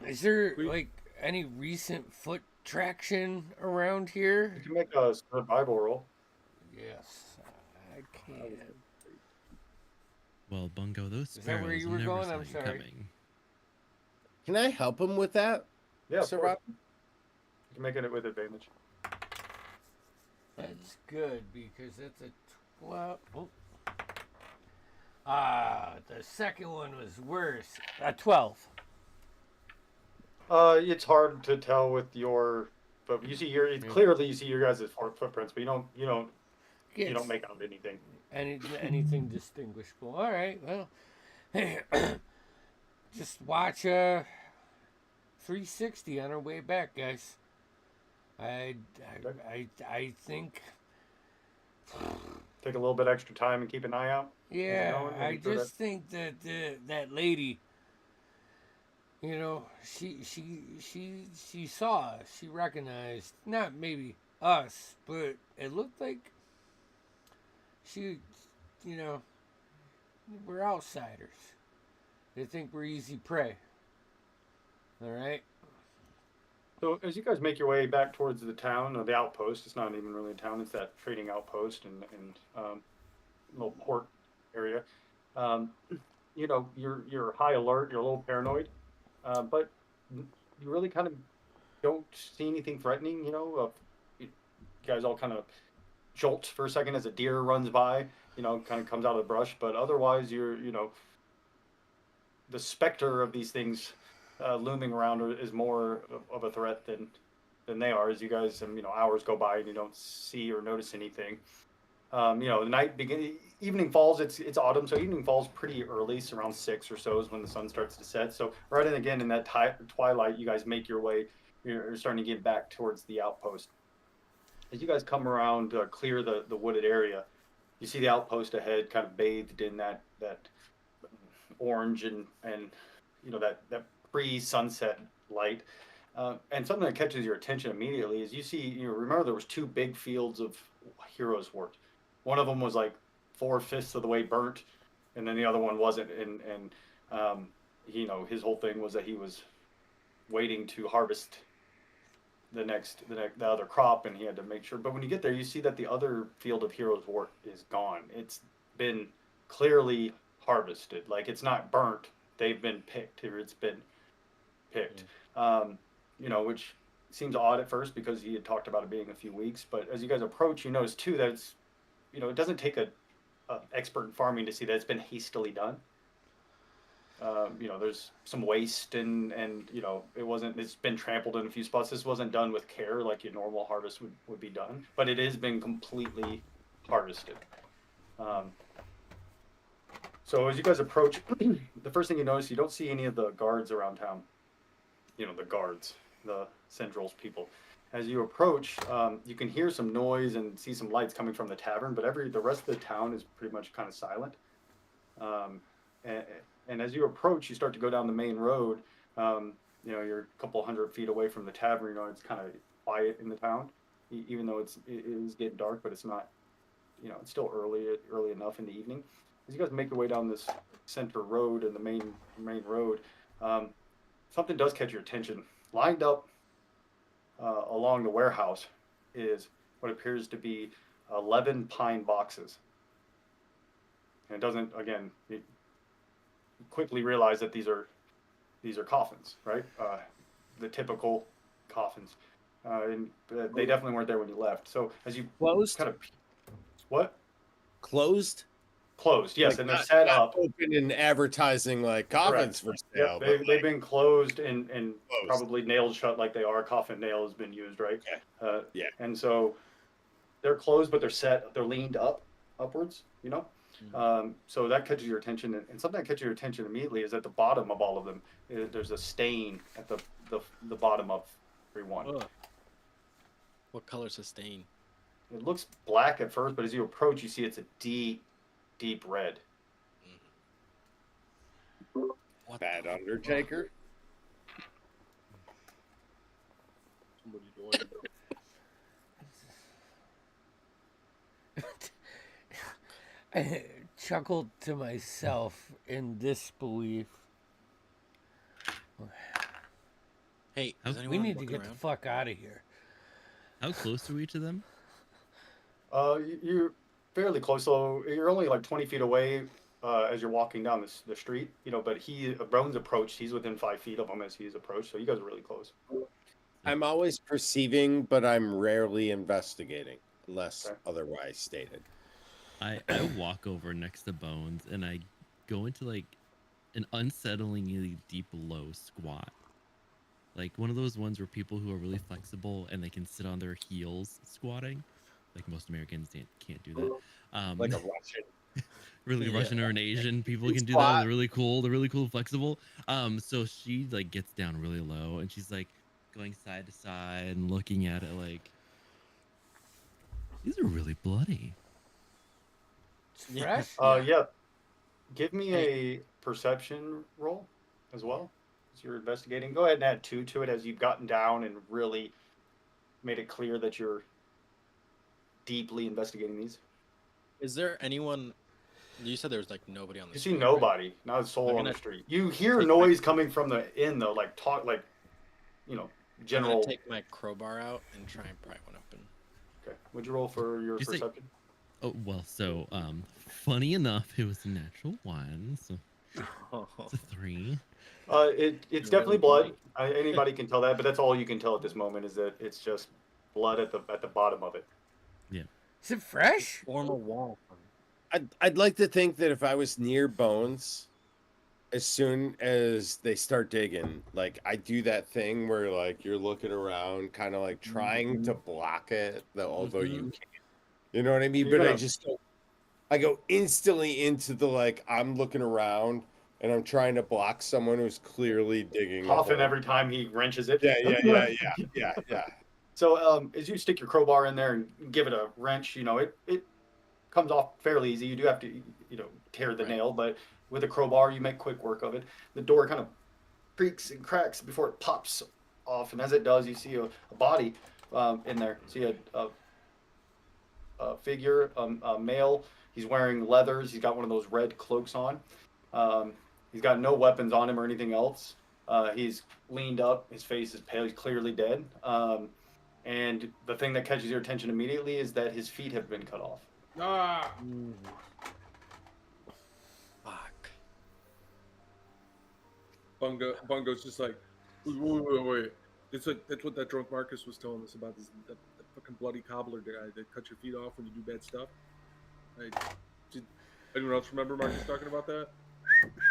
Is there like any recent foot traction around
You
here?
can make a survival roll.
Yes, I can.
Well, Bungo, those
Is that where
sparrows
you were
never
going?
saw
I'm
you
sorry.
coming.
Can I help him with that?
Yeah, of course.
Survival?
You can make it with advantage.
That's good because that's a 12. Oh. The second one was worse. 12.
It's hard to tell with your, but you see clearly you see your guys' footprints, but you don't make out anything.
Anything distinguishable. All right. Well, just watch 360 on our way back, guys. I think,
Take a little bit extra time and keep an eye out. As you're
yeah,
going,
I
making sure
just think that that lady, you know, she saw us. She recognized not maybe us, but it looked like she, you know, we're outsiders. They think we're easy prey. All right.
So as you guys make your way back towards the town or the outpost, it's not even really a town; it's that trading outpost and little port area. Um, you know, you're high alert, you're a little paranoid, but you really kind of don't see anything threatening. You know, you guys all kind of jolt for a second as a deer runs by. You know, kind of comes out of the brush, but otherwise, you know, the specter of these things looming around is more of a threat than they are. As you guys, you know, hours go by and you don't see or notice anything. You know, the night begin, evening falls. It's autumn, so evening falls pretty early, so around 6 or so is when the sun starts to set. So right in again in that twilight, you guys make your way. You're starting to get back towards the outpost. As you guys come around, clear the wooded area, you see the outpost ahead, kind of bathed in that orange and you know that pre-sunset light. And something that catches your attention immediately is you know, remember there was two big fields of heroes work. One of them was like 4/5 of the way burnt, and then the other one wasn't. And you know, his whole thing was that he was waiting to harvest the other crop, and he had to make sure. But when you get there, you see that the other field of heroes work is gone. It's been clearly harvested. Like it's not burnt. They've been picked, or it's been picked. You know, which seems odd at first because he had talked about it being a few weeks. But as you guys approach, you notice too that it's, you know, it doesn't take a expert in farming to see that it's been hastily done. You know, there's some waste and you know, it's been trampled in a few spots. This wasn't done with care like your normal harvest would be done, but it has been completely harvested. Um, so as you guys approach, the first thing you notice, you don't see any of the guards around town. You know, the guards, the Central's people. As you approach, you can hear some noise and see some lights coming from the tavern, but the rest of the town is pretty much kind of silent. Um, and, and as you approach, you start to go down the main road. You know, you're a couple 100 feet away from the tavern. You know, it's kind of quiet in the town, even though it is getting dark, but it's not. You know, it's still early enough in the evening. As you guys make your way down this center road and the main road, um, something does catch your attention. Lined up along the warehouse is what appears to be 11 pine boxes. And it doesn't, again, you quickly realize that these are coffins, right? The typical coffins. And they definitely weren't there when you left. So as you
Closed?
kind of, what?
Closed?
Closed, yes,
Like
and they're
not,
set
not
up.
open and advertising like coffins for sale.
Yep,
But
they've been closed and
closed.
probably nailed shut like they are. Coffin nail has been used, right?
Okay. Yeah.
And so they're closed, but they're leaned upwards, you know? So that catches your attention. And something that catches your attention immediately is at the bottom of all of them, there's a stain at the bottom of every one.
Ugh. What color's the stain?
It looks black at first, but as you approach, you see it's a deep red.
What
Bad
the
Undertaker.
Somebody doing
I chuckled to myself in disbelief.
Hey, is
We
We
anyone
need to
looking
get the
around?
fuck out of here.
How close are we to them?
You're fairly close, so you're only like 20 feet away as you're walking down the street, you know, but Brown's approached, he's within 5 feet of him as he's approached, so you guys are really close.
I'm always perceiving, but I'm rarely investigating, unless
Okay.
otherwise stated.
I walk over next to Bones and I go into like an unsettlingly deep low squat. Like one of those ones where people who are really flexible and they can sit on their heels squatting. Like most Americans can't do that.
Like a Russian.
really
Yeah.
Russian or an Asian people can do that.
Squat.
They're really cool. They're really cool, and flexible. So she like gets down really low, and she's like going side to side and looking at it like these are really bloody.
It's
Yeah.
fresh.
Yeah. Give me
Hey.
a perception roll as well as you're investigating. Go ahead and add 2 to it as you've gotten down and really made it clear that you're deeply investigating these.
Is there anyone? You said there was like nobody on the
You see
street. Right?
nobody, not a soul
I'm
on the
gonna
street. You hear
take my-
noise coming from the inn though, like talk, like
I'm gonna
general.
take my crowbar out and try and pry one open.
Okay, what'd you roll for your
Did you say-
perception?
Oh well, so funny enough, it was a natural 1, so it's a 3.
It's
You're
definitely
really
blood. Anybody can tell that, but that's all you can tell at this moment is that it's just blood at the bottom of it.
Is it fresh?
Form a wall.
I'd like to think that if I was near bones, as soon as they start digging, like I do that thing where like you're looking around, kind of like trying to block it, although you can't. You know what I mean?
You're
But
gonna-
I go instantly into the like I'm looking around and I'm trying to block someone who's clearly digging. a
Coughing
hole.
every time he wrenches it.
Yeah.
So as you stick your crowbar in there and give it a wrench, it comes off fairly easy. You do have to, tear the
Right.
nail, but with a crowbar, you make quick work of it. The door kind of creaks and cracks before it pops off, and as it does, you see a body in there. See a figure, a male. He's wearing leathers. He's got one of those red cloaks on. He's got no weapons on him or anything else. He's leaned up. His face is pale. He's clearly dead. And the thing that catches your attention immediately is that his feet have been cut off.
Ah,
Fuck.
Bungo's just like, wait. It's like that's what that drunk Marcus was telling us about. That fucking bloody cobbler guy that cut your feet off when you do bad stuff. Like, did anyone else remember Marcus talking about that?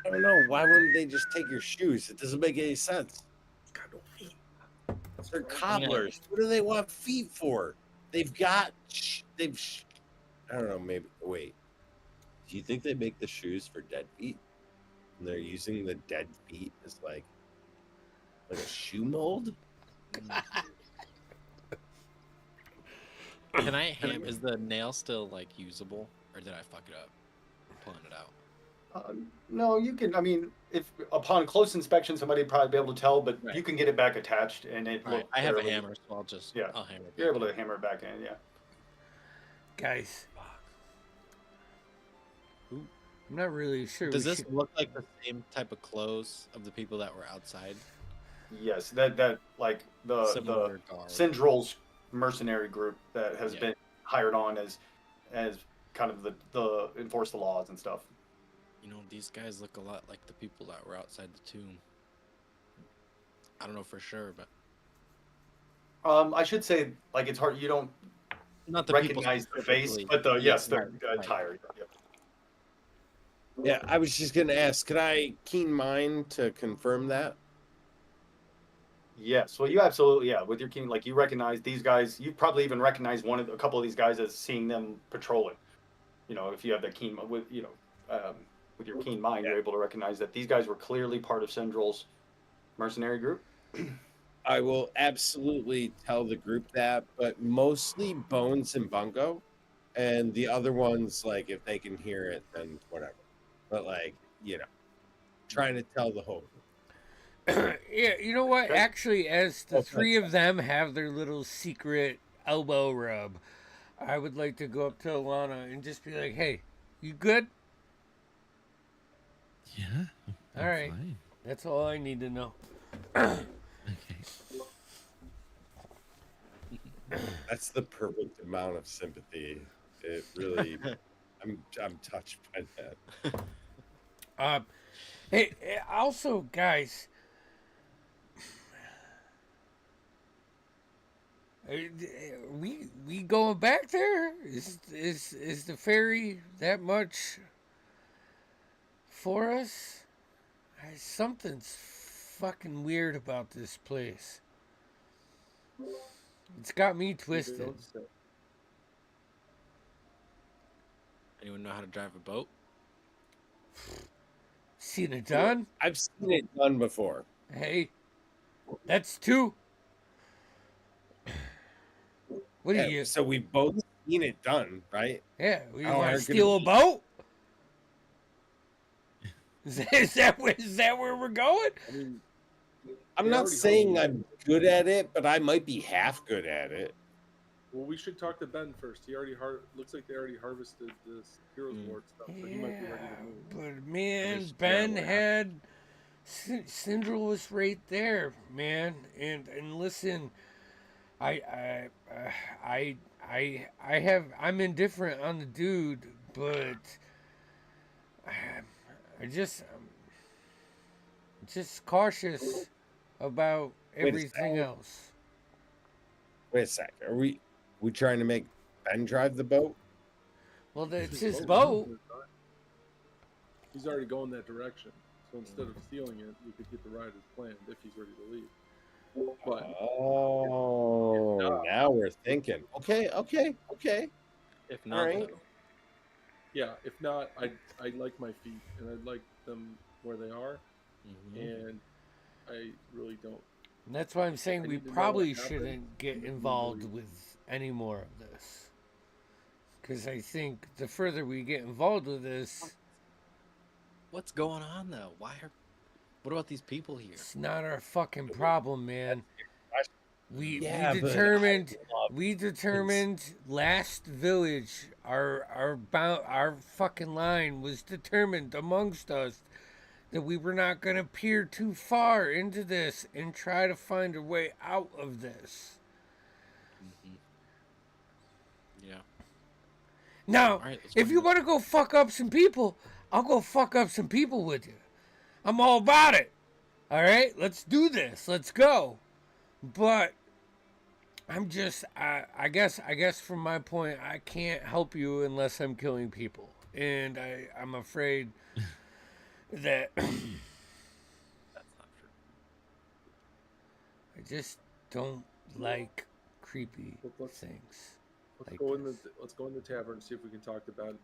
I don't know. Why wouldn't they just take your shoes? It doesn't make any sense.
He's got no feet.
They're cobblers. What do they want feet for? I don't know. Maybe. Wait. Do you think they make the shoes for dead feet? And they're using the dead feet as like a shoe mold?
Can I is the nail still like usable, or did I fuck it up pulling it out?
No, you can. I mean, if upon close inspection, somebody would probably be able to tell, but
Right.
you can get it back attached, and it.
All right,
look
I have a
fairly-
hammer, so I'll hammer it.
You're
back
able
in.
to hammer it back in, yeah.
Guys, I'm not really sure.
Does
we
this
should-
look like the same type of clothes of the people that were outside?
Yes, that like the
Similar garb.
Syndrol's mercenary group that has
Yeah.
been hired on as kind of the enforce the laws and stuff.
You know, these guys look a lot like the people that were outside the tomb. I don't know for sure, but
I should say, like, it's hard. You don't
not the
recognize the
people
face,
specifically.
but the
Yeah,
yes, the
right.
attire. Yep.
Yeah, I was just gonna ask. Could I keen mind to confirm that?
Yes, well, you absolutely, yeah. With your keen, like, you recognize these guys. You probably even recognize a couple of these guys as seeing them patrolling. If you have that keen with with your keen mind, you're able to recognize that these guys were clearly part of Syndrol's mercenary group.
I will absolutely tell the group that, but mostly Bones and Bungo, and the other ones, like, if they can hear it, then whatever. But like, trying to tell the whole group.
Yeah, you know what?
Okay.
Actually, as the
Oh,
three of them have their little secret elbow rub, I would like to go up to Alana and just be like, "Hey, you good?"
Yeah.
All
I'm
right.
fine.
That's all I need to know.
Okay.
That's the perfect amount of sympathy. It really, I'm touched by that.
Hey, also, guys, we going back there? Is the ferry that much for us? Something's fucking weird about this place. It's got me twisted.
Anyone know how to drive a boat?
Seen it done?
I've seen it done before.
Hey, that's two. What are
Yeah,
you?
so we've both seen it done, right?
Yeah, you
How
want to
hard could it
steal a
be?
boat? Is that where we're going?
I mean,
I'm
they
not
already
saying
harvested.
I'm good at it, but I might be half good at it.
Well, we should talk to Ben first. He already looks like they already harvested this Heroes Ward stuff, so he might be ready to move.
But man,
just-
Ben
yeah,
had Syndrel was right there, man. And listen, I I'm indifferent on the dude, but I'm just cautious about
Wait a
everything
second.
else.
Wait a sec. Are we trying to make Ben drive the boat?
Well, that's
His
his
boat.
boat.
He's already going that direction. So instead of stealing it, we could get the ride as planned if he's ready to leave. But
Oh, now we're thinking. Okay.
If
All
not,
right.
though.
yeah, if not, I like my feet and I like them where they are,
Mhm.
and I really don't.
And that's why I'm saying
I
we
need to know
probably
what happened
shouldn't get
before we
involved
leave.
with any more of this. Because I think the further we get involved with this,
What's going on though? What about these people here?
it's not our fucking problem, man. We
Yeah, but
determined
I love
we determined last village our fucking line was determined amongst us that we were not going to peer too far into this and try to find a way out of this.
Mhm. Yeah.
Now,
All right, let's
if
find
you
out.
want to go fuck up some people, I'll go fuck up some people with you. I'm all about it. All right, let's do this. Let's go. But I'm just, I guess from my point, I can't help you unless I'm killing people, and I'm afraid that
That's not true.
I just don't like creepy
Let's
things.
let's
Like
go in
this.
let's go in the tavern, see if we can talk to Ben,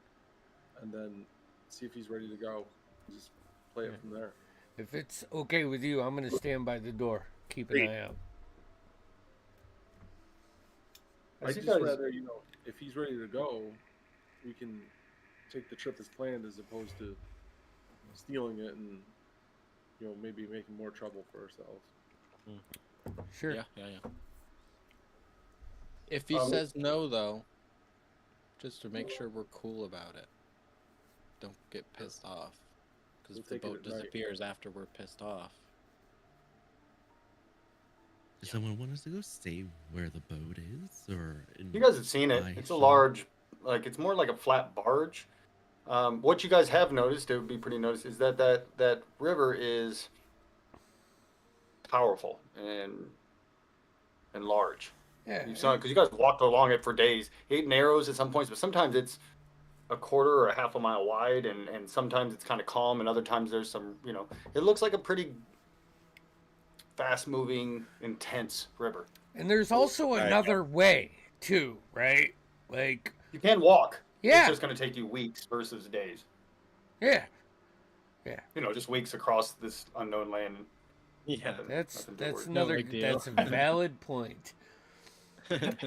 and then see if he's ready to go. Just play it from there.
If it's okay with you, I'm gonna stand by the door, keep an
Great.
eye out.
I
As you
just
guys,
rather, if he's ready to go, we can take the trip as planned as opposed to stealing it and maybe making more trouble for ourselves.
Sure.
Yeah. If he
Um,
says no, though, just to make sure we're cool about it, don't get pissed off. Because
We'll
if the
take it
boat
at night.
disappears after we're pissed off,
Does someone want us to go say where the boat is, or
you guys have seen it.
I
It's a
should-
large, it's more like a flat barge. What you guys have noticed, it would be pretty noticed, is that river is powerful and large.
Yeah.
You saw it because you guys walked along it for days. It narrows at some points, but sometimes it's a quarter or a half a mile wide, and sometimes it's kind of calm, and other times there's some, it looks like a pretty fast moving, intense river.
And there's also
Right.
another way too, right? Like,
You can walk.
yeah,
It's just going to take you weeks versus days.
yeah.
Just weeks across this unknown land.
yeah,
That's
Nothing to worry.
another.
big deal.
That's a valid point.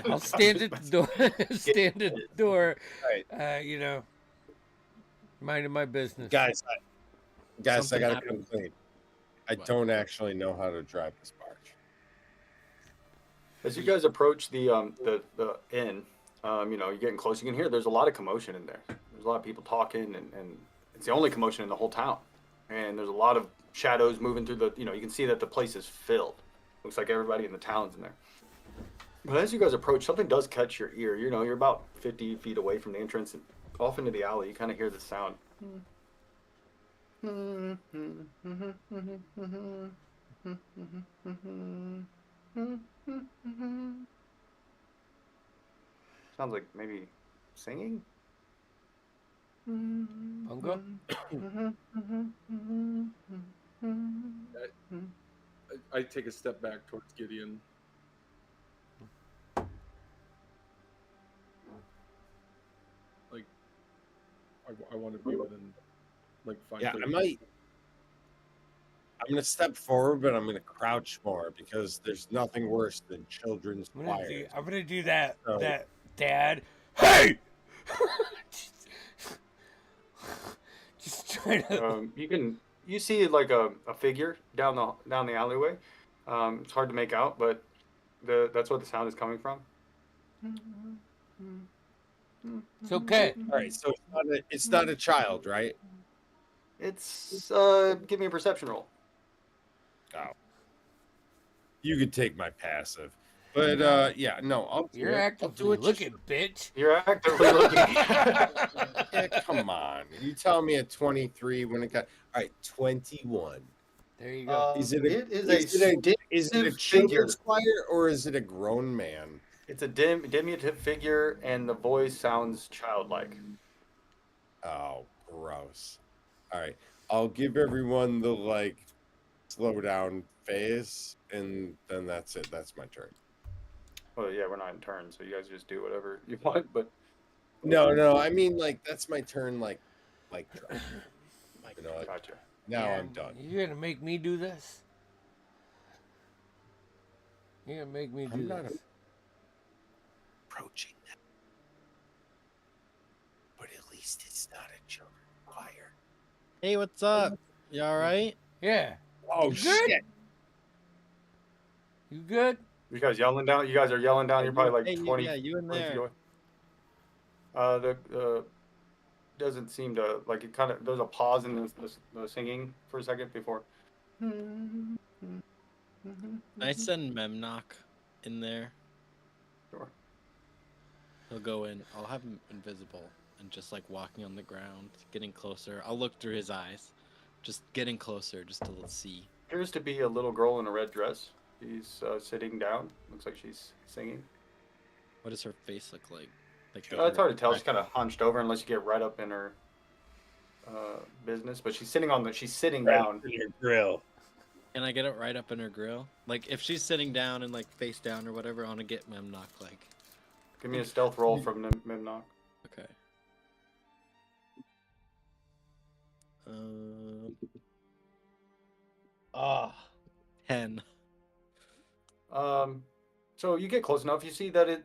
I'll stand at the door. Stand at the door.
Right.
Minding my business.
Guys, I got
Something
to
happened.
complain. I
What?
don't actually know how to drive this barge.
As you guys approach the inn, you're getting close. You can hear there's a lot of commotion in there. There's a lot of people talking, and it's the only commotion in the whole town. And there's a lot of shadows moving through the. You can see that the place is filled. Looks like everybody in the town's in there. But as you guys approach, something does catch your ear. You're about 50 feet away from the entrance, and off into the alley. You kind of hear the sound. Sounds like maybe singing.
Bungo?
I take a step back towards Gideon. Like, I want to be within like 5
Yeah,
feet.
I might. I'm gonna step forward, but I'm gonna crouch more because there's nothing worse than children's choirs.
I'm gonna do that.
So-
That dad. Hey. Just trying to.
You see like a figure down the alleyway. It's hard to make out, but that's what the sound is coming from.
It's okay.
All right, so it's not a child, right?
It's give me a perception roll.
Oh, you could take my passive, but yeah, no, I'll do
You're
it. I'll
actively
do it.
looking, bitch.
You're actively looking.
Yeah, come on. You tell me a 23 when it got all right, 21.
There you go.
Is it
It is a
is it a
figure.
children's choir or is it a grown man?
It's a diminutive figure, and the voice sounds childlike.
Oh, gross. All right, I'll give everyone the like slow down phase, and then that's it. That's my turn.
Well, yeah, we're not in turn, so you guys just do whatever you want. But
No, I mean like that's my turn. Like, you know, like,
gotcha.
now
Yeah,
I'm done.
You're gonna make me do this? You're gonna make me do
I'm not
this?
approaching them, but at least it's not a children's choir.
Hey, what's up? You all right?
Yeah.
Oh
Good?
shit!
You good?
You guys yelling down? You guys are yelling down. You're probably like
Hey,
20.
yeah, you in
20 feet
there?
away. The doesn't seem to like it. Kind of there's a pause in the singing for a second before.
I send Memnock in there.
Sure.
He'll go in. I'll have him invisible and just like walking on the ground, getting closer. I'll look through his eyes, just getting closer, just to see.
Appears to be a little girl in a red dress. She's sitting down. Looks like she's singing.
What does her face look like? Like
It's hard to tell. She's kind of hunched over unless you get right up in her business. But she's sitting down.
In your grill.
Can I get it right up in her grill? Like if she's sitting down and like face down or whatever, I want to get Memnock like.
Give me a stealth roll from Mimnock.
Okay. Ah, 10.
So you get close enough. You see that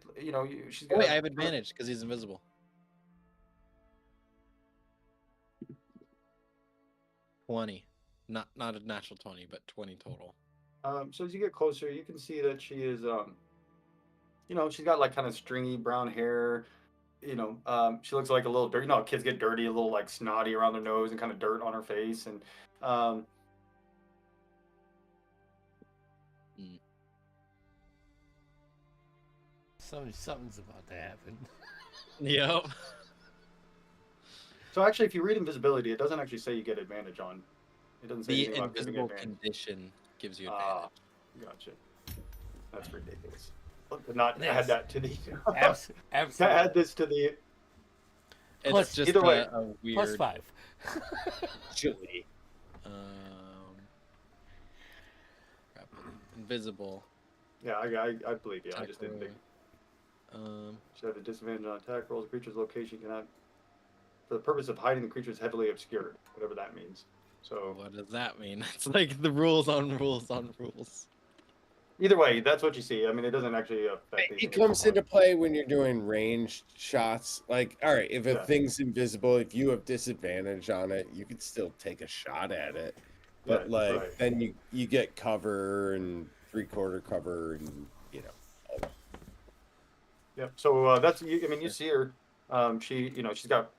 she's got.
Wait, I have advantage because he's invisible. 20. Not a natural 20, but 20 total.
So as you get closer, you can see that she is, she's got like kind of stringy brown hair. She looks like a little dirty. Kids get dirty, a little like snotty around their nose and kind of dirt on her face. And
Something's about to happen.
Yep.
so actually, if you read invisibility, it doesn't actually say you get advantage on. It doesn't say
The
anything about giving
invisible
advantage.
condition gives you advantage.
Gotcha. That's ridiculous. But not
Yes.
add that to the.
Absolutely.
To add this to the.
It's
Plus-
just
either way,
a weird.
Plus 5.
Chili.
Crap. Invisible.
Yeah, I believe you. I just didn't think.
Um,
Should have a disadvantage on attack rolls. The creature's location cannot, for the purpose of hiding the creature's heavily obscured, whatever that means. So
what does that mean? It's like the rules on rules on rules.
either way, that's what you see. I mean, it doesn't actually affect.
It comes into play when you're doing ranged shots. Like, all right, if a
Yeah.
thing's invisible, if you have disadvantage on it, you can still take a shot at it. But
Right.
then you get cover and 3/4 cover and all that.
Yep. So you see her. She's got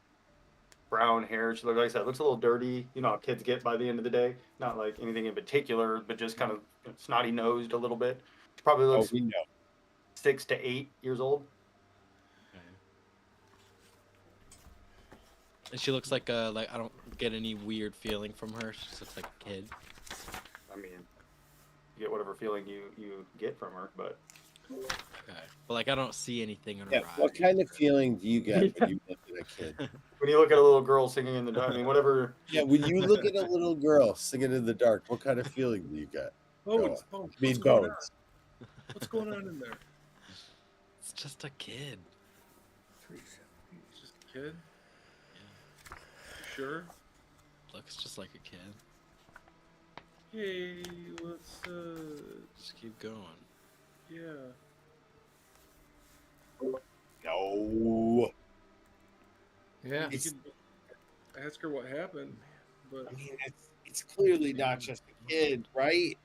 brown hair. She looks, like I said, looks a little dirty. You know how kids get by the end of the day. Not like anything in particular, but just kind of snotty nosed a little bit. She probably looks
we know.
6 to 8 years old.
And she looks like I don't get any weird feeling from her. She just looks like a kid.
I mean, you get whatever feeling you get from her, but.
Okay. But like I don't see anything on her
Yeah,
eyes.
what kind of feeling do you get when you look at a kid?
When you look at a little girl singing in the dark, I mean, whatever.
Yeah, when you look at a little girl singing in the dark, what kind of feeling do you get?
Bones.
Mean bones.
What's going on in there?
It's just a kid.
It's just a kid. sure?
Looks just like a kid.
Hey, let's
Just keep going.
yeah.
No.
Yeah.
You can ask her what happened, but
I mean, it's clearly not just a kid, right?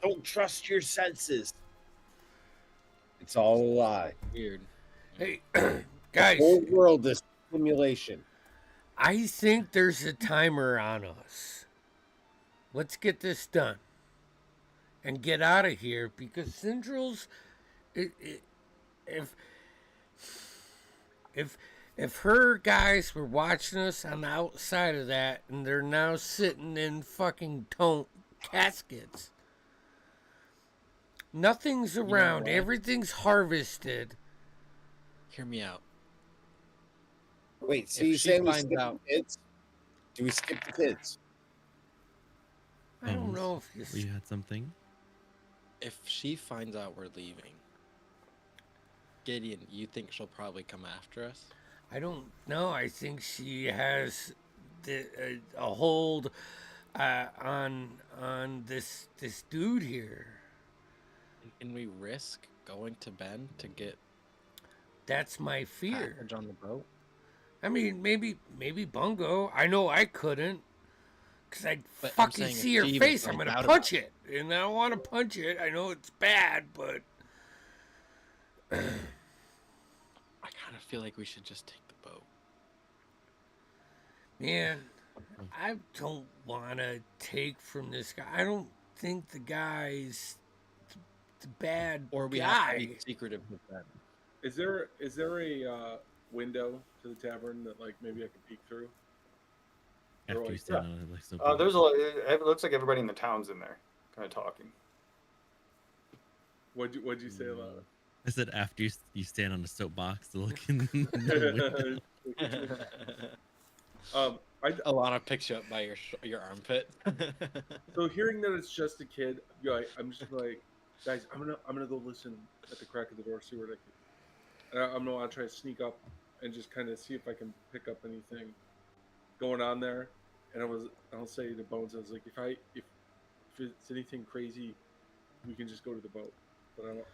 Don't trust your senses. It's all a lie.
Weird.
Hey,
The
guys,
whole world is simulation.
I think there's a timer on us. Let's get this done and get out of here because Syndrill's. If if if her guys were watching us on the outside of that and they're now sitting in fucking caskets, nothing's
know
around,
what?
everything's harvested.
Hear me out.
Wait, so
If
you
she
saying we
finds
skip
out-
the kids? Do we skip the kids?
I don't
Bones,
know if
you had something.
If she finds out we're leaving, Gideon, you think she'll probably come after us?
I don't know. I think she has a hold on this dude here.
Can we risk going to Ben to get
That's my fear.
package on the boat?
I mean, maybe Bungo. I know I couldn't, cause I'd
But I'm
fucking
saying if
see her
she even
face. I'm
finds
gonna
out
punch
about
it, and I don't want to punch it. I know it's bad, but
I kind of feel like we should just take the boat.
man, I don't want to take from this guy. I don't think the guy's the bad
Or we
guy.
have to be secretive with Ben.
is there a window to the tavern that like maybe I can peek through?
After you
like,
stand on it, like so.
There's it looks like everybody in the town's in there, kind of talking.
What'd you say about it?
I said after you stand on a soapbox to look in the window.
Alana picks you up by your armpit.
So hearing that it's just a kid, I'm just like, guys, I'm gonna go listen at the crack of the door, see what I can. I'm gonna try to sneak up and just kind of see if I can pick up anything going on there. And I'll say to Bones, I was like, if it's anything crazy, we can just go to the boat. But I don't know.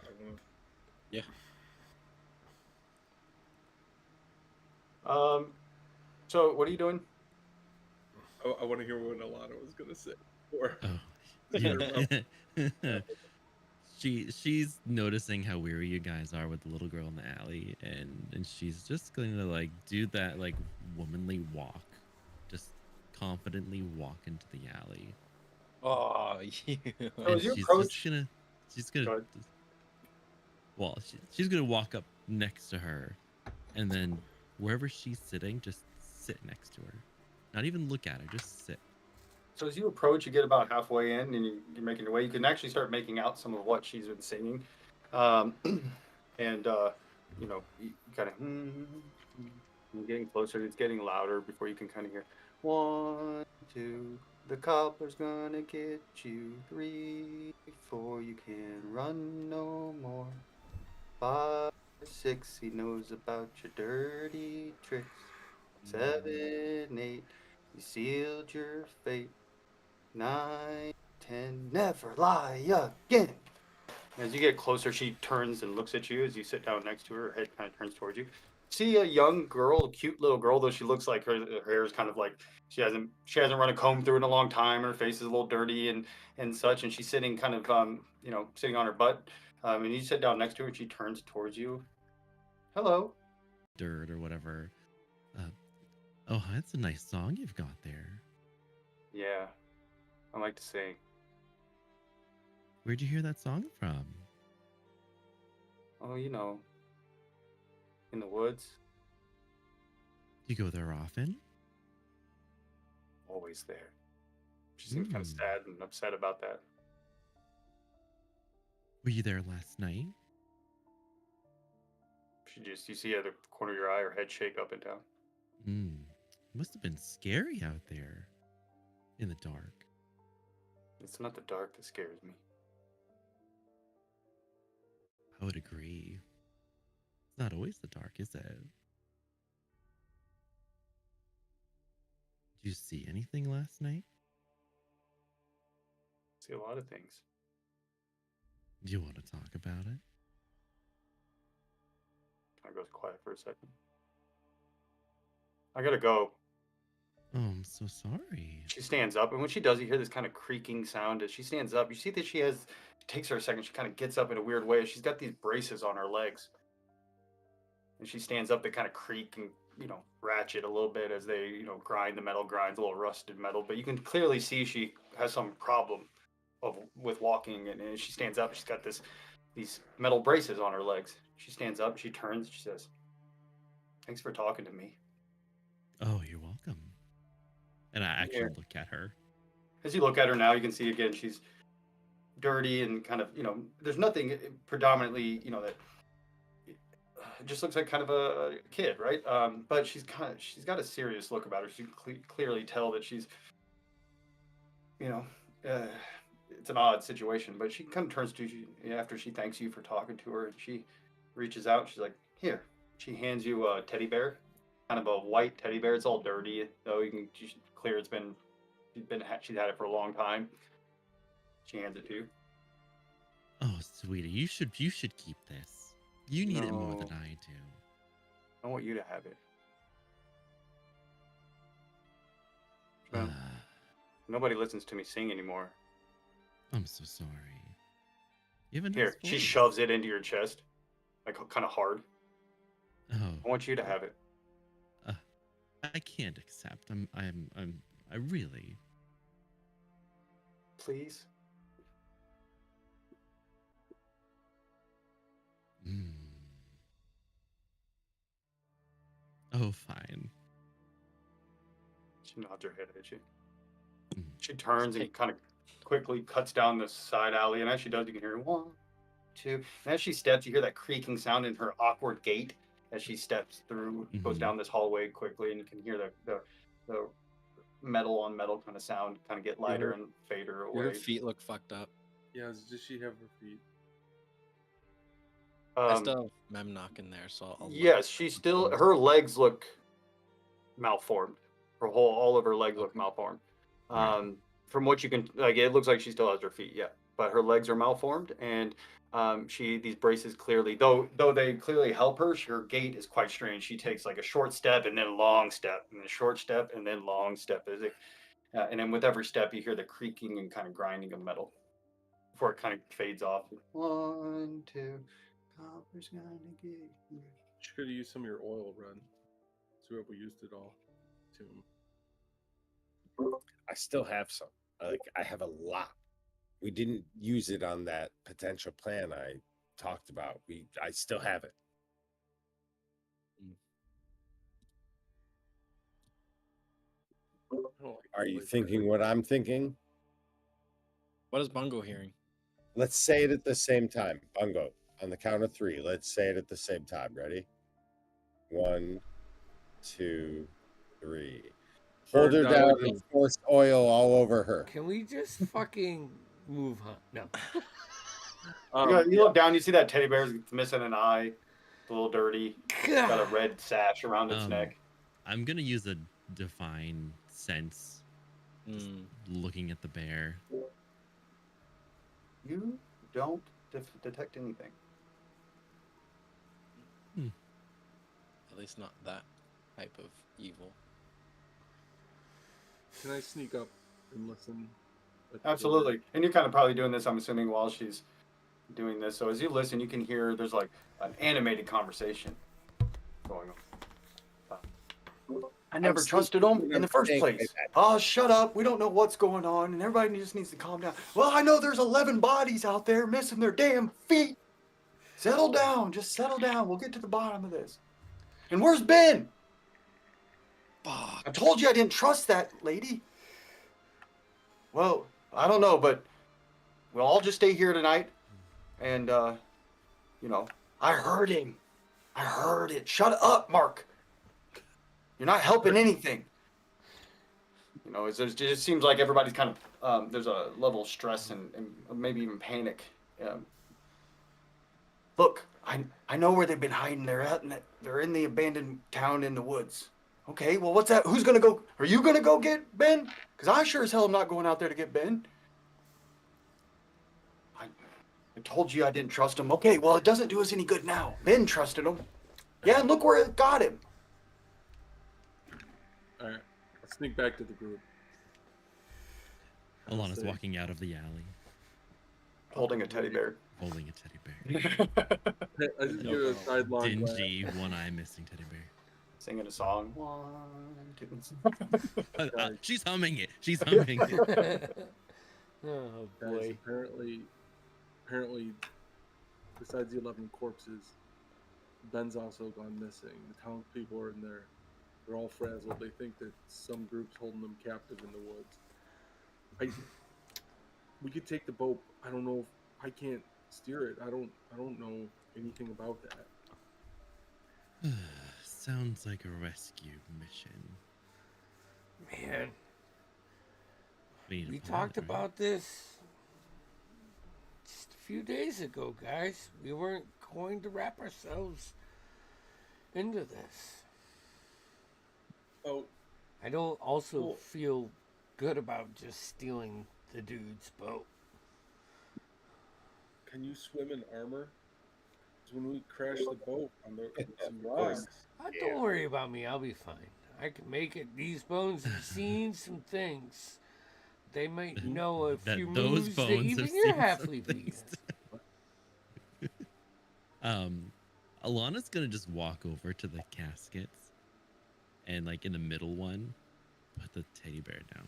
Yeah.
So what are you doing?
I want to hear what Alana was gonna say. Or
Oh, yeah. She's noticing how weary you guys are with the little girl in the alley, and she's just going to like do that like womanly walk, just confidently walk into the alley.
Oh, you.
So as you approach,
she's gonna
Go ahead.
well, she's gonna walk up next to her, and then wherever she's sitting, just sit next to her. Not even look at her, just sit.
So as you approach, you get about halfway in, and you're making your way. You can actually start making out some of what she's been singing, and you kind of you're getting closer. It's getting louder before you can kind of hear 1, 2. The cobbler's gonna get you 3, 4. You can run no more. 5, 6. He knows about your dirty tricks. 7, 8. You sealed your fate. 9, 10. Never lie again. As you get closer, she turns and looks at you as you sit down next to her. Her head kind of turns towards you. See a young girl, a cute little girl, though she looks like her hair is kind of like she hasn't run a comb through it in a long time. Her face is a little dirty and such, and she's sitting kind of sitting on her butt. And you sit down next to her, and she turns towards you. Hello.
Dirt or whatever. Oh, that's a nice song you've got there.
Yeah, I like to sing.
Where'd you hear that song from?
Oh, in the woods.
Do you go there often?
Always there. She seems kind of
Mm.
sad and upset about that.
Were you there last night?
You see at the corner of your eye, her head shake up and down.
Must have been scary out there in the dark.
It's not the dark that scares me.
I would agree. It's not always the dark, is it? Did you see anything last night?
See a lot of things.
Do you want to talk about it?
Kind of goes quiet for a second. I gotta go.
Oh, I'm so sorry.
She stands up, and when she does, you hear this kind of creaking sound as she stands up. You see that it takes her a second. She kind of gets up in a weird way. She's got these braces on her legs. And she stands up, they kind of creak and, ratchet a little bit as they, grind. The metal grinds, a little rusted metal. But you can clearly see she has some problem with walking. And as she stands up, she's got these metal braces on her legs. She stands up, she turns, she says, "Thanks for talking to me."
Oh, you're welcome. And I actually
Here.
look at her.
As you look at her now, you can see again she's dirty and kind of, there's nothing predominantly, that it just looks like kind of a kid, right? But she's got a serious look about her. So you can clearly tell that she's, it's an odd situation. But she kind of turns to you after she thanks you for talking to her, and she reaches out. She's like, "Here." She hands you a teddy bear, kind of a white teddy bear. It's all dirty, though. She's clear she's had it for a long time. She hands it to you.
Oh, sweetie, you should keep this. You need it more than
No.
I do.
I want you to have it.
Uh,
Nobody listens to me sing anymore.
I'm so sorry. You have a nice
Here, she
voice.
shoves it into your chest, like kind of hard.
Oh,
I want you to have it.
I can't accept. I really.
Please?
Mm. Oh, fine.
She nods her head at you.
Mm.
She turns and kind of quickly cuts down the side alley, and as she does, you can hear 1, 2. And as she steps, you hear that creaking sound in her awkward gait as she steps through, goes
Mhm.
down this hallway quickly, and you can hear the metal on metal kind of sound kind of get lighter and fader away.
Her feet look fucked up.
Yeah, does she have her feet?
I still have Memnock in there, so I'll
Yes, her legs look malformed. All of her legs look malformed.
Right.
From what you can, it looks like she still has her feet, yeah, but her legs are malformed, and these braces clearly, though they clearly help her, her gait is quite strange. She takes like a short step and then a long step, and a short step and then long step, and then with every step you hear the creaking and kind of grinding of metal before it kind of fades off. 1, 2, copper's gonna get you.
She could have used some of your oil, Run. So we used it all to him.
I still have some. I have a lot. We didn't use it on that potential plan I talked about. I still have it. Are you thinking what I'm thinking?
What is Bungo hearing?
Let's say it at the same time. Bungo, on the count of 3. Let's say it at the same time. Ready? 1, 2, 3. Hold her down and force oil all over her.
Can we just fucking move on? No.
You look down, you see that teddy bear's missing an eye. It's a little dirty. It's got a red sash around its neck.
I'm gonna use a divine sense. Just looking at the bear.
You don't detect anything.
At least not that type of evil.
Can I sneak up and listen?
Absolutely. And you're kind of probably doing this, I'm assuming, while she's doing this. So as you listen, you can hear there's like an animated conversation going on. I never trusted them in the first place. Oh, shut up. We don't know what's going on, and everybody just needs to calm down. Well, I know there's 11 bodies out there missing their damn feet. Settle down. Just settle down. We'll get to the bottom of this. And where's Ben?
Fuck.
I told you I didn't trust that lady. Well, I don't know, but we'll all just stay here tonight. And, I heard him. I heard it. Shut up, Mark. You're not helping anything. It just seems like everybody's kind of, there's a level of stress and maybe even panic. Look, I know where they've been hiding. They're in the abandoned town in the woods. Okay, well, what's that? Who's gonna go? Are you gonna go get Ben? Because I sure as hell am not going out there to get Ben. I told you I didn't trust him. Okay, well, it doesn't do us any good now. Ben trusted him. Yeah, and look where it got him.
All right, let's sneak back to the group.
Alana's
see.
walking out of the alley,
Holding a teddy bear.
holding a teddy bear.
I just give a sidelong glance.
Dingy, one eye missing teddy bear.
Singing a song. 1, 2.
She's humming it. She's humming it.
Oh
Guys,
boy.
apparently, besides the 11 corpses, Ben's also gone missing. The townspeople are in there. They're all frazzled. They think that some group's holding them captive in the woods. We could take the boat. I don't know if I can't steer it. I don't know anything about that.
Sounds like a rescue mission.
Man,
need a
we
pilot,
talked
right?
about this just a few days ago, guys. We weren't going to wrap ourselves into this.
Oh,
I don't also
Cool.
feel good about just stealing the dude's boat.
can you swim in armor? 'Cause when we crashed the boat on some rocks,
Don't worry about me. I'll be fine. I can make it. These bones have seen some things. They might know a
That
few
those
moves that
bones
even
have
your
seen
half
some
leaf
things. Alana's gonna just walk over to the caskets and, like, in the middle one, put the teddy bear down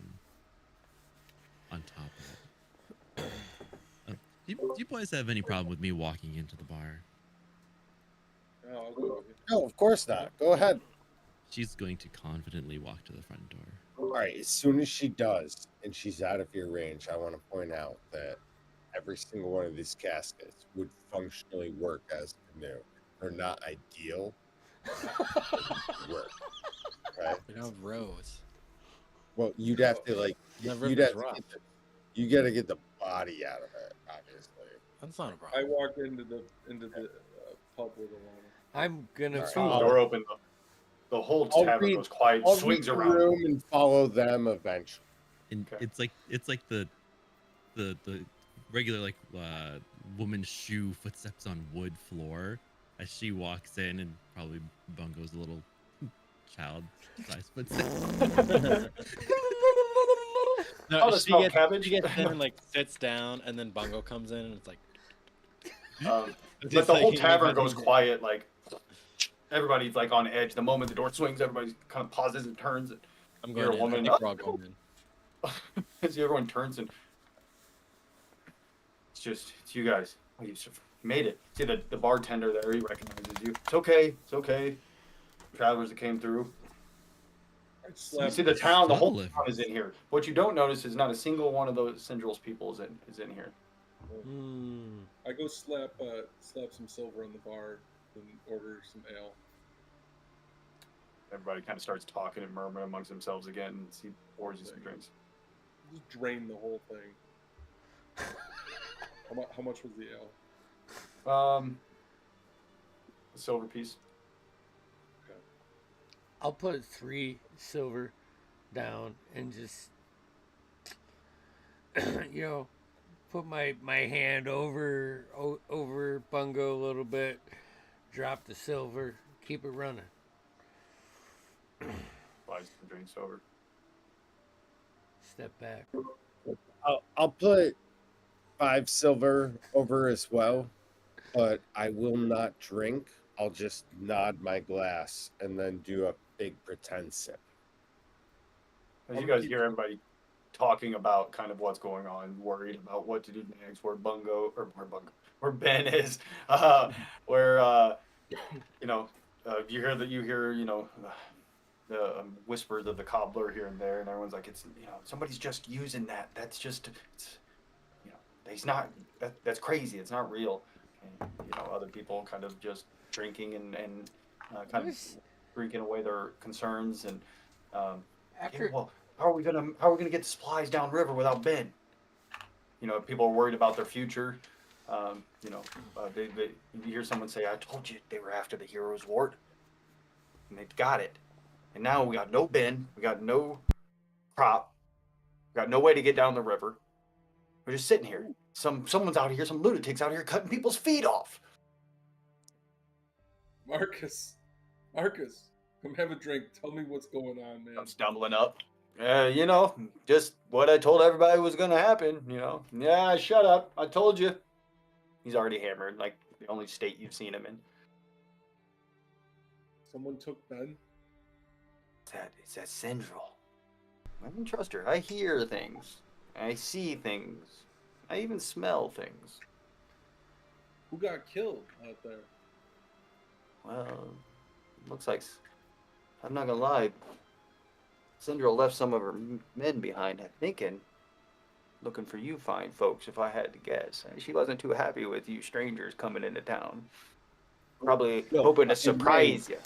on top of it. Do you boys have any problem with me walking into the bar?
oh, I'll go with you.
No, of course not. Go ahead.
She's going to confidently walk to the front door.
All right. As soon as she does, and she's out of your range, I want to point out that every single one of these caskets would functionally work as a canoe. They're not ideal. Work. Right.
We don't have rows.
Well, you'd have to like.
The
You'd
river's
have to
rough.
get you got to get the body out of it, obviously.
That's not a
I
problem.
walked into the pub with Alana.
I'm gonna.
All
As soon as
right.
the door opened, the whole
I'll
tavern
read-
goes quiet,
I'll
swings
read the
around.
room and follow them eventually.
And
Okay.
it's like the regular, like, woman's shoe footsteps on wood floor as she walks in, and probably Bungo's a little child-sized footsteps.
No,
Oh, the smell of cabbage?
She gets in and, like, sits down, and then Bungo comes in, and it's like.
But
Just
the
like,
whole
you know,
tavern
but
goes
he's-
quiet. Like everybody's like on edge. The moment the door swings, everybody kind of pauses and turns.
I'm
You're a
going in. I
woman.
think we're all going in.
As everyone turns and it's you guys. Oh, you made it. See the bartender there. He recognizes you. It's okay. It's okay. Travelers that came through.
I
You
slapped
see the town. The whole
Travelers.
town is in here. What you don't notice is not a single one of those Syndrils people is in here.
Hmm.
I go slap some silver on the bar and order some ale.
Everybody kind of starts talking and murmuring amongst themselves again. And he pours you some drinks.
Just drain the whole thing. How much was the ale?
A silver piece.
I'll put 3 silver down and just, put my hand over Bungo a little bit, drop the silver, keep it running.
Buys the drinks over.
Step back.
I'll put 5 silver over as well, but I will not drink. I'll just nod my glass and then do a big pretend sip.
As you guys hear everybody talking about kind of what's going on, worried about what to do next, where Ben is, you hear the whispers of the cobbler here and there, and everyone's like, it's somebody's just using that. That's just he's not. That's crazy. It's not real. And, other people kind of just drinking and kind of drinking away their concerns and.
After
Well, how are we gonna get the supplies downriver without Ben? People are worried about their future. You hear someone say, "I told you they were after the hero's ward," and they got it. and now we got no bin, we got no crop, we got no way to get down the river. We're just sitting here. Someone's out here, some lunatics out here cutting people's feet off.
Marcus, come have a drink. Tell me what's going on, man.
I'm stumbling up. Just what I told everybody was gonna happen. Yeah, shut up. I told you. He's already hammered, like the only state you've seen him in.
Someone took Ben.
It's that Central. I don't trust her. I hear things. I see things. I even smell things.
Who got killed out there?
Well, looks like, I'm not gonna lie, Syndra left some of her men behind, I think, and looking for you fine folks, if I had to guess. She wasn't too happy with you strangers coming into town. Probably hoping to surprise you.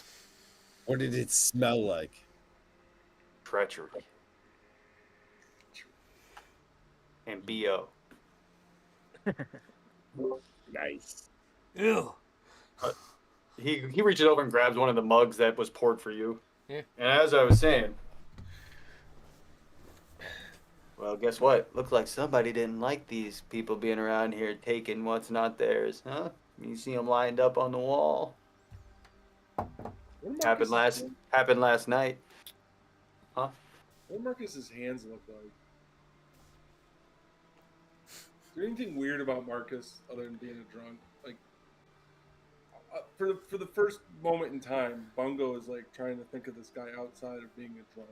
What did it smell like?
Treachery. And B.O.
Nice.
Ew.
He reaches over and grabs one of the mugs that was poured for you.
Yeah.
And as I was saying, well, guess what? Looks like somebody didn't like these people being around here taking what's not theirs, huh? You see them lined up on the wall.
What
Happened last night. Huh?
What Marcus's hands look like? Is there anything weird about Marcus other than being a drunk? Like, for the first moment in time, Bungo is like trying to think of this guy outside of being a drunk.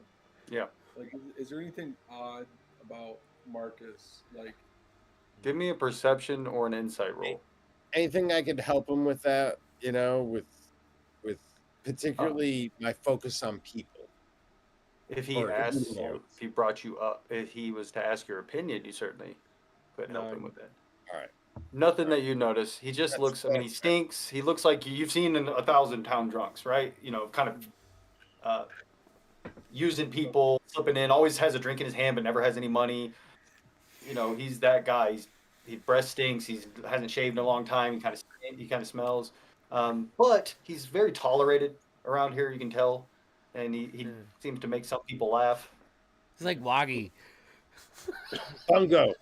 Yeah.
Like, is there anything odd about Marcus? Like,
Give me a perception or an insight roll.
Anything I could help him with that, with particularly my focus on people.
If he
Or
asked
anyone.
you, if he brought you up, if he was to ask your opinion, you certainly could help him with that.
All right.
Nothing that you notice. He just looks, he stinks. He looks like you've seen 1,000-pound drunks, right? Kind of using people, slipping in, always has a drink in his hand but never has any money. He's that guy. His breath stinks. He hasn't shaved in a long time. He kind of smells. But he's very tolerated around here, you can tell. And he seems to make some people laugh.
It's like Waggy.
Bungo,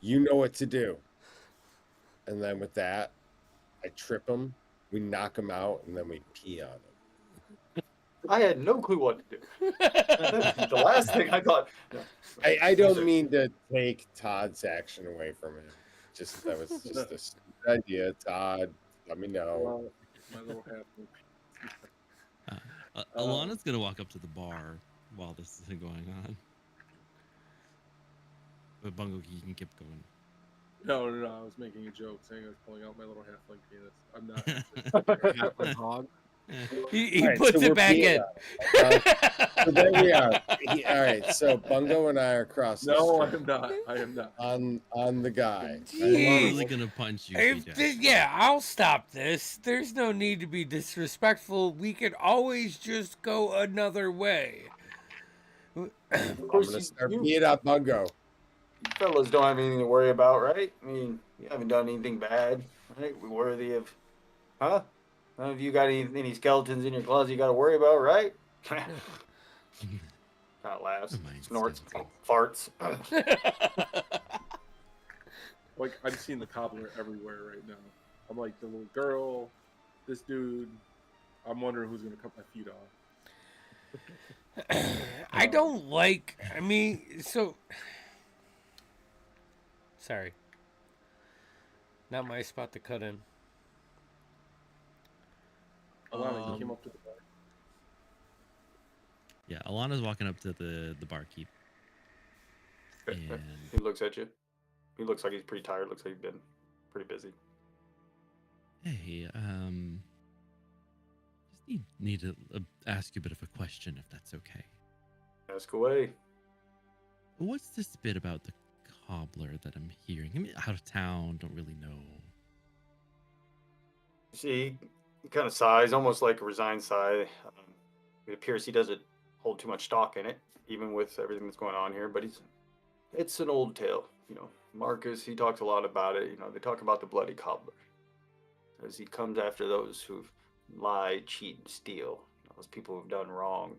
you know what to do. And then with that, I trip him, we knock him out, and then we pee on him.
I had no clue what to do. The last thing I thought. No.
I don't mean to take Todd's action away from him. That was just a stupid idea. Todd, let me know.
my little half.
Alana's gonna walk up to the bar while this is going on. But Bungo, you can keep going.
No. I was making a joke saying I was pulling out my little halfling penis. I'm not.
Halfling hog.
He
All right,
puts
so
it
we're
back
peeing
in.
on it. So there we are. All right, so Bungo and I are across the
No, I
street
am not. I am not.
on the guy.
I'm
Jeez.
really gonna punch you. if you don't.
Yeah, I'll stop this. There's no need to be disrespectful. We could always just go another way.
Of
I'm
course,
gonna
you
start being up Bungo.
fellas don't have anything to worry about, right? I mean, you haven't done anything bad, right? We're worthy of, huh? None of you got any skeletons in your closet you got to worry about, right? Kind of laughs,
Mind
snorts,
skeletons.
farts.
Like, I'm seeing the cobbler everywhere right now. I'm like the little girl, this dude. I'm wondering who's gonna cut my feet off.
I don't like. I mean, so. Sorry. Not my spot to cut in.
Alana, you came up to the bar.
Yeah, Alana's walking up to the barkeep. And
He looks at you. He looks like he's pretty tired. Looks like he's been pretty busy.
hey, just need to ask you a bit of a question, if that's okay.
Ask away.
What's this bit about the cobbler that I'm hearing? I'm out of town, don't really know.
See, he kind of sighs, almost like a resigned sigh. It appears he doesn't hold too much stock in it, even with everything that's going on here. But it's an old tale, Marcus, he talks a lot about it. They talk about the bloody cobbler, as he comes after those who lie, cheat, and steal. those people who've done wrong.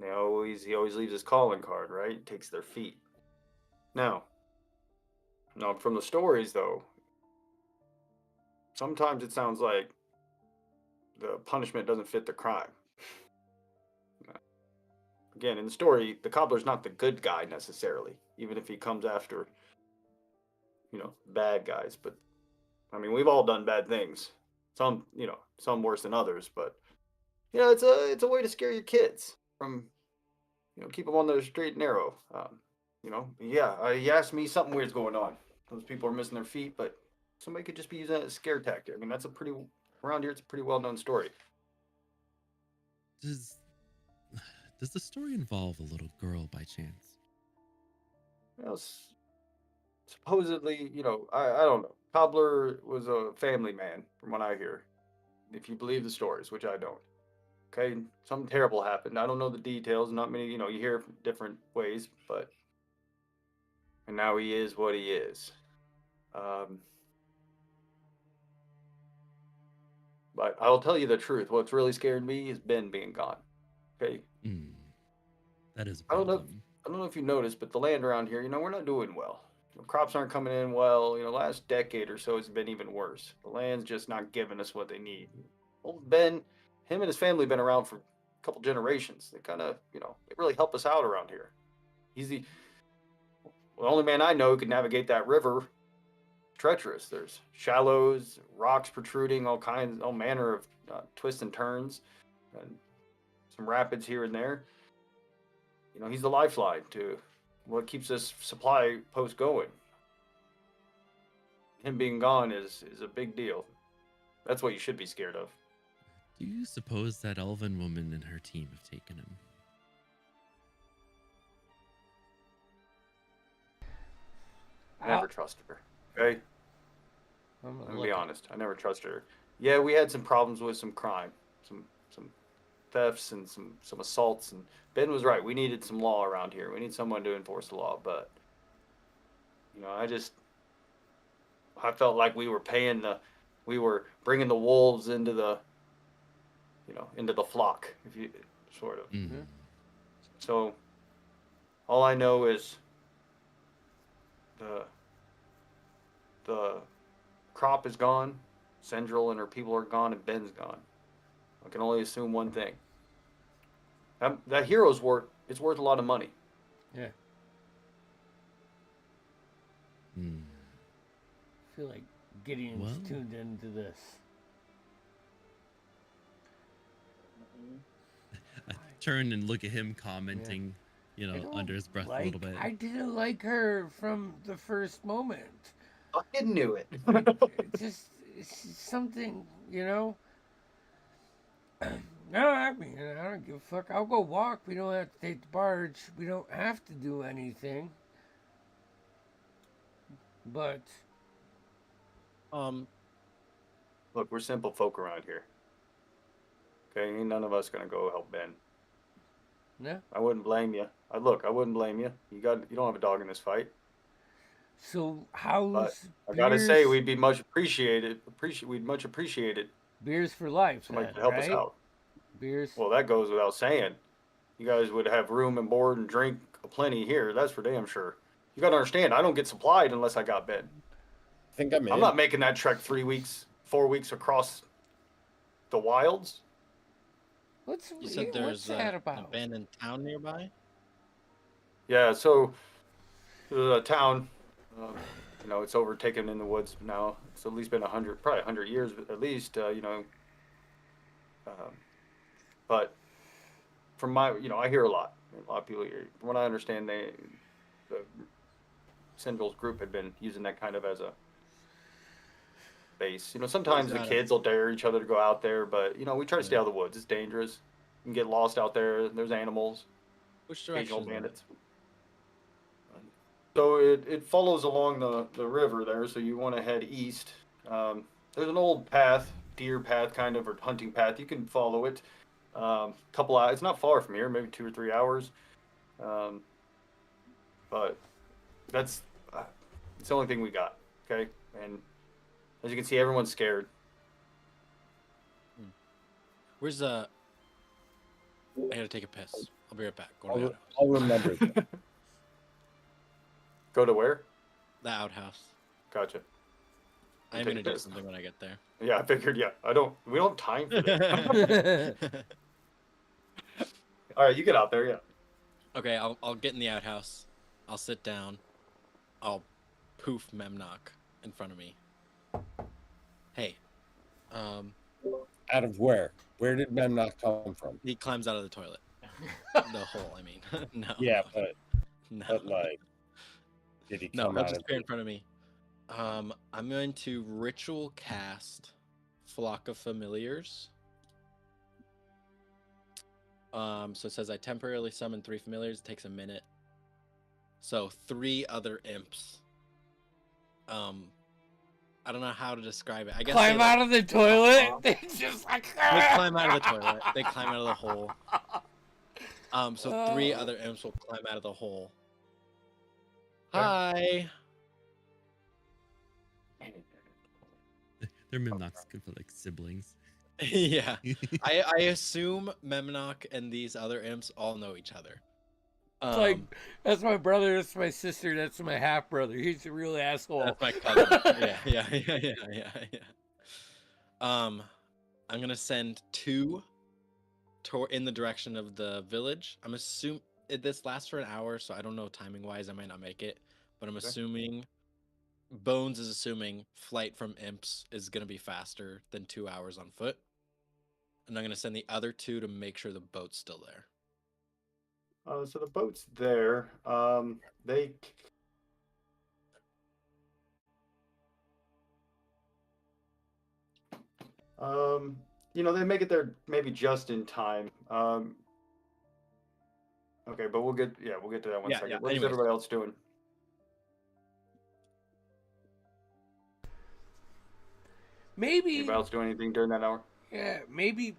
He always leaves his calling card, right? Takes their feet. Now, from the stories though, sometimes it sounds like the punishment doesn't fit the crime. Again, in the story, the cobbler's not the good guy necessarily, even if he comes after, bad guys. But I mean, we've all done bad things. Some, some worse than others. But it's a way to scare your kids from, keep them on the straight and narrow. Yeah, he asked me something weird's going on. Those people are missing their feet, but somebody could just be using that as a scare tactic. I mean, around here, it's a pretty well known story.
Does the story involve a little girl by chance?
Supposedly, I don't know. Cobbler was a family man, from what I hear. If you believe the stories, which I don't. Okay, something terrible happened. I don't know the details. Not many, you hear different ways, and now he is what he is. But I'll tell you the truth. What's really scared me is Ben being gone. Okay.
That is a
I don't
problem.
know if you noticed, but the land around here, we're not doing well. Crops aren't coming in well. Last decade or so, it's been even worse. The land's just not giving us what they need. Old Ben, him and his family have been around for a couple generations. They kind of, they really help us out around here. He's the only man I know who can navigate that river. Treacherous. There's shallows, rocks protruding, all manner of twists and turns, and some rapids here and there. He's the lifeline to what keeps this supply post going. Him being gone is a big deal. That's what you should be scared of.
Do you suppose that elven woman and her team have taken him?
I never trusted her. Okay? Let me be honest. I never trusted her. Yeah, we had some problems with some crime, some thefts and some assaults, and Ben was right. We needed some law around here. We need someone to enforce the law, but I felt like we were bringing the wolves into the flock, if you sort of.
Mm.
So all I know is the crop is gone, Central and her people are gone, and Ben's gone. I can only assume one thing. That hero's worth a lot of money.
Yeah.
Mm.
I feel like Gideon's tuned into this.
I turn and look at him commenting, under his breath a little bit.
I didn't like her from the first moment.
I knew it.
It's something, No, I mean, I don't give a fuck. I'll go walk. We don't have to take the barge. We don't have to do anything. But
Look, we're simple folk around here. Okay, ain't none of us gonna go help Ben.
no.
I wouldn't blame you. I wouldn't blame you. You don't have a dog in this fight.
So
But
how's
I gotta say, we'd be much appreciated. We'd much appreciate it.
beers for life?
Somebody
Then,
could help
right?
us out.
Beers.
Well, that goes without saying. You guys would have room and board and drink aplenty here. That's for damn sure. You gotta understand, I don't get supplied unless I got Ben.
I think I'm in.
I'm not making that trek 3 weeks, 4 weeks across the wilds.
You said
what's
there's
that
an
about?
abandoned town nearby?
Yeah, so there's a town. It's overtaken in the woods now. It's at least been probably 100 years at least. But from my, I hear a lot. A lot of people hear. From what I understand, the Central's group had been using that kind of as a base. Sometimes the kids will dare each other to go out there, but we try to stay out of the woods. It's dangerous. You can get lost out there. There's animals.
Which
Occasional
direction?
bandits. So it follows along the river there. So you want to head east. There's an old path, deer path kind of, or hunting path. You can follow it. Couple hours. It's not far from here, maybe 2 or 3 hours. But that's it's the only thing we got. Okay, and as you can see, everyone's scared.
Where's I gotta take a piss. I'll be right back. Going to the
I'll,
outhouse.
I'll remember that.
Go to where?
The outhouse.
Gotcha.
I'm
take
gonna
a
do
piss.
something when I get there.
Yeah, I figured. Yeah, we don't have time for this. All right, you get out there. Yeah.
Okay, I'll get in the outhouse. I'll sit down. I'll poof Memnock in front of me. Hey,
Out of where? Where did Memnock come from?
he climbs out of the toilet. The hole, I mean. No.
Yeah,
no,
but
no.
like, did he
No,
come
he'll
out
just
of?
appear in front of me. I'm going to ritual cast Flock of Familiars. So it says I temporarily summon 3 familiars. It takes a minute. So 3 other imps. I don't know how to describe it. I guess
Climb
they,
out of the toilet. They just like
they climb out of the toilet. They climb out of the hole. So 3 other imps will climb out of the hole. Hi.
They're Mimnock's good for like siblings.
Yeah. I assume Memnock and these other imps all know each other.
It's like, that's my brother, that's my sister, that's my half brother. He's a real asshole.
That's my cousin. Yeah. I'm gonna send 2 in the direction of the village. I'm assuming this lasts for an hour, so I don't know timing wise. I might not make it, but I'm assuming Bones is assuming flight from imps is gonna be faster than 2 hours on foot, and I'm gonna send the other 2 to make sure the boat's still there.
So the boat's there. They. They make it there maybe just in time. Okay, but we'll get to that one
Yeah,
second.
yeah,
What is
anyways.
everybody else doing?
Maybe,
Anybody else doing anything during that hour?
yeah, maybe,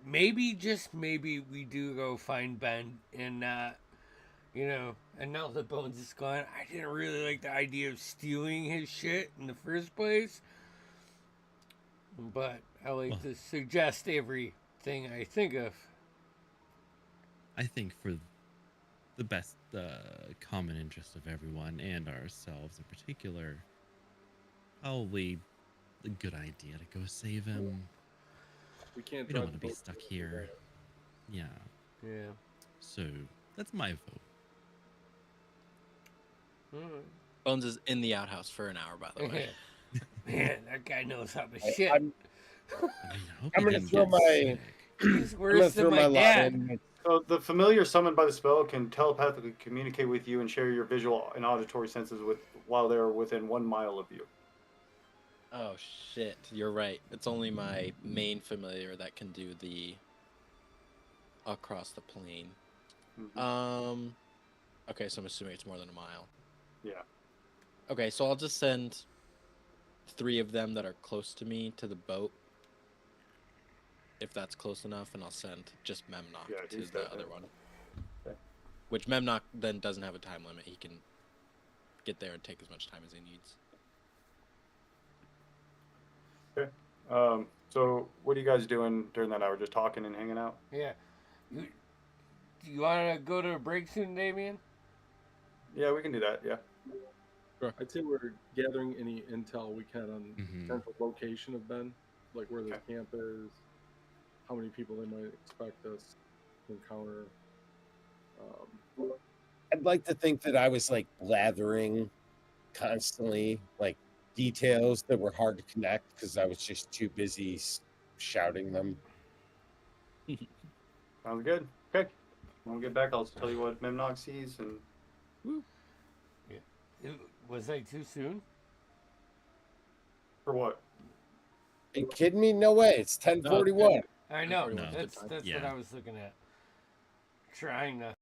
just maybe we do go find Ben and, and now that Bones is gone, I didn't really like the idea of stealing his shit in the first place. But I like to suggest everything I think of.
I think for the best common interest of everyone and ourselves in particular, probably a good idea to go save him.
We can't.
We don't
drive
want to
the
be
boat
stuck
through
here. Yeah.
Yeah.
So that's my vote.
Bones is in the outhouse for an hour, by the way.
Man, that guy knows how to shit.
I mean, I hope
I'm
he
gonna
didn't
throw
get
my.
sick.
He's
I'm gonna
worse
throw
than my
my
dad.
line.
So the familiar summoned by the spell can telepathically communicate with you and share your visual and auditory senses while they're within 1 mile of you.
Oh shit, you're right. It's only my main familiar that can do the across the plane.
Mhm.
Okay, so I'm assuming it's more than a mile.
Yeah.
Okay, so I'll just send 3 of them that are close to me to the boat. If that's close enough, and I'll send just Memnock
Yeah,
to
he's
the
dead
other
there.
one.
Okay.
Which Memnock then doesn't have a time limit. He can get there and take as much time as he needs.
Okay. So what are you guys doing during that hour? Just talking and hanging out?
Yeah. Do you want to go to a break soon, Damien?
Yeah, we can do that. Yeah.
I'd say we're gathering any intel we can on
Mhm.
potential location of Ben, like where their camp is, how many people they might expect us to encounter.
I'd like to think that I was like blathering constantly, like details that were hard to connect because I was just too busy shouting them.
Sounds good. Okay. When we get back, I'll tell you what Memnog sees and.
Was I too soon?
For what?
Are you kidding me? No way. It's 10:41.
I know.
10:41
is
good
That's
time.
what
Yeah.
I was looking at. Trying to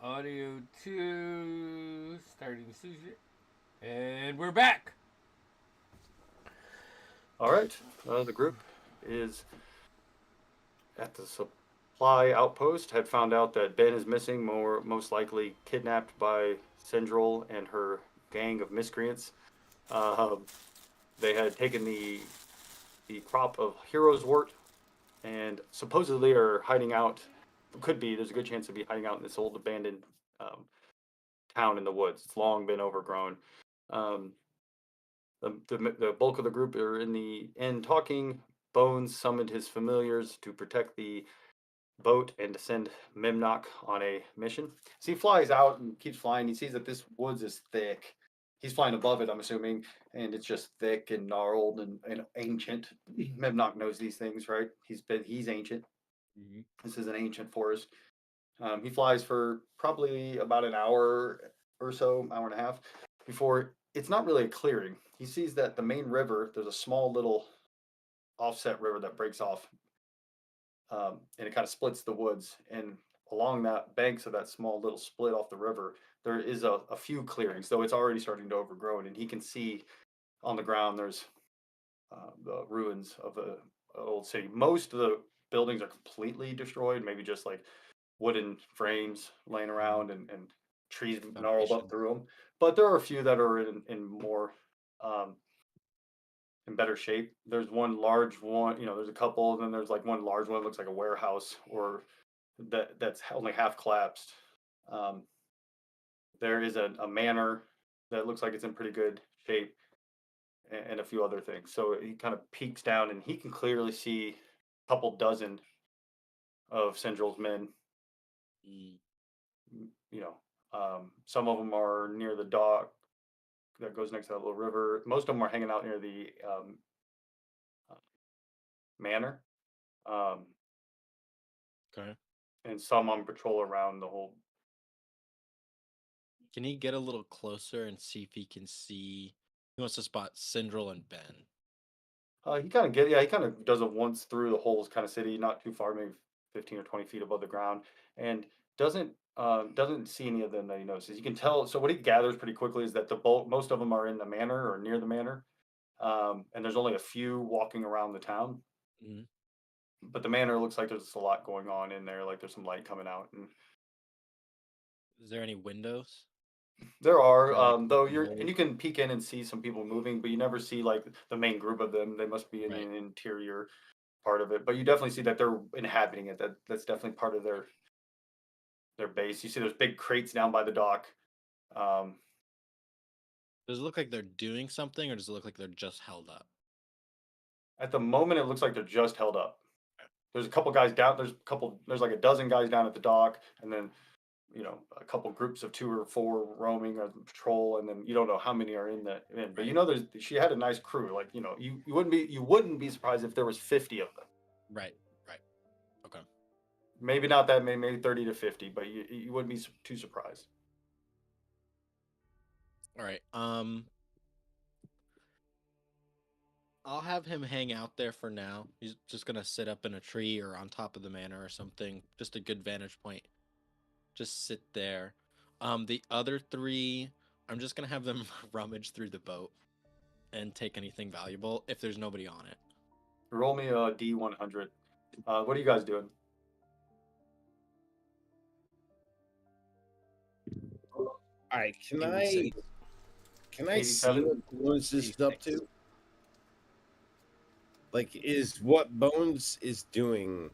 Audio 2. Starting Sushi. And we're back.
All right. The group is at the supply outpost. Had found out that Ben is missing, most likely kidnapped by Sindrel and her gang of miscreants. They had taken the crop of heroes wort and supposedly are hiding out. Could be. There's a good chance to be hiding out in this old abandoned town in the woods. It's long been overgrown. Um, the bulk of the group are in the inn talking. Bones summoned his familiars to protect the boat and to send Memnock on a mission. So he flies out and keeps flying. He sees that this woods is thick. He's flying above it, I'm assuming, and it's just thick and gnarled and ancient. Memnock knows these things, right? He's ancient.
Mhm.
This is an ancient forest. He flies for probably about an hour or so, hour and a half, before it's not really a clearing. He sees that the main river, there's a small little offset river that breaks off, and it kind of splits the woods. And along that banks of that small little split off the river, there is a few clearings, though it's already starting to overgrow. And he can see on the ground there's the ruins of an old city. Most of the buildings are completely destroyed, maybe just like wooden frames laying around and trees gnarled up
Foundation.
through them. But there are a few that are in more um, in better shape. There's one large one, there's a couple, and then there's like one large one that looks like a warehouse or that's only half collapsed. Um, there is a manor that looks like it's in pretty good shape and a few other things. So he kind of peeks down and he can clearly see a couple dozen of Central's men.
Mm.
Some of them are near the dock that goes next to that little river. Most of them are hanging out near the uh, manor, um,
Okay.
and some on patrol around the whole.
Can he get a little closer and see if he can see? He wants to spot Syndrel and Ben.
He kind of does it once through the whole kind of city, not too far, maybe 15 or 20 feet above the ground, and doesn't see any of them that he notices. You can tell. So what he gathers pretty quickly is that most of them are in the manor or near the manor, and there's only a few walking around the town.
Mhm.
But the manor looks like there's a lot going on in there. Like there's some light coming out, and
Is there any windows?
there are,
Or, like,
though
people
you can peek in and see some people moving, but you never see like the main group of them. They must be in
Right.
an interior part of it, but you definitely see that they're inhabiting it. That's definitely part of their base. You see those big crates down by the dock. Um,
Does it look like they're doing something, or does it look like they're just held up?
at the moment, it looks like they're just held up. There's a couple guys down. There's like a dozen guys down at the dock, and then a couple groups of 2 or 4 roaming or patrol, and then you don't know how many are in the in. But
Right.
she had a nice crew. Like you wouldn't be surprised if there was 50 of them.
Right. Right. Okay.
Maybe not that many, maybe 30 to 50, but you wouldn't be too surprised.
All right. I'll have him hang out there for now. He's just gonna sit up in a tree or on top of the manor or something. Just a good vantage point. Just sit there. The other 3, I'm just gonna have them rummage through the boat and take anything valuable if there's nobody on it.
Roll me a D100. What are you guys doing?
All right, can
86.
I see
87?
what Bones is up to? Like, is what Bones is doing,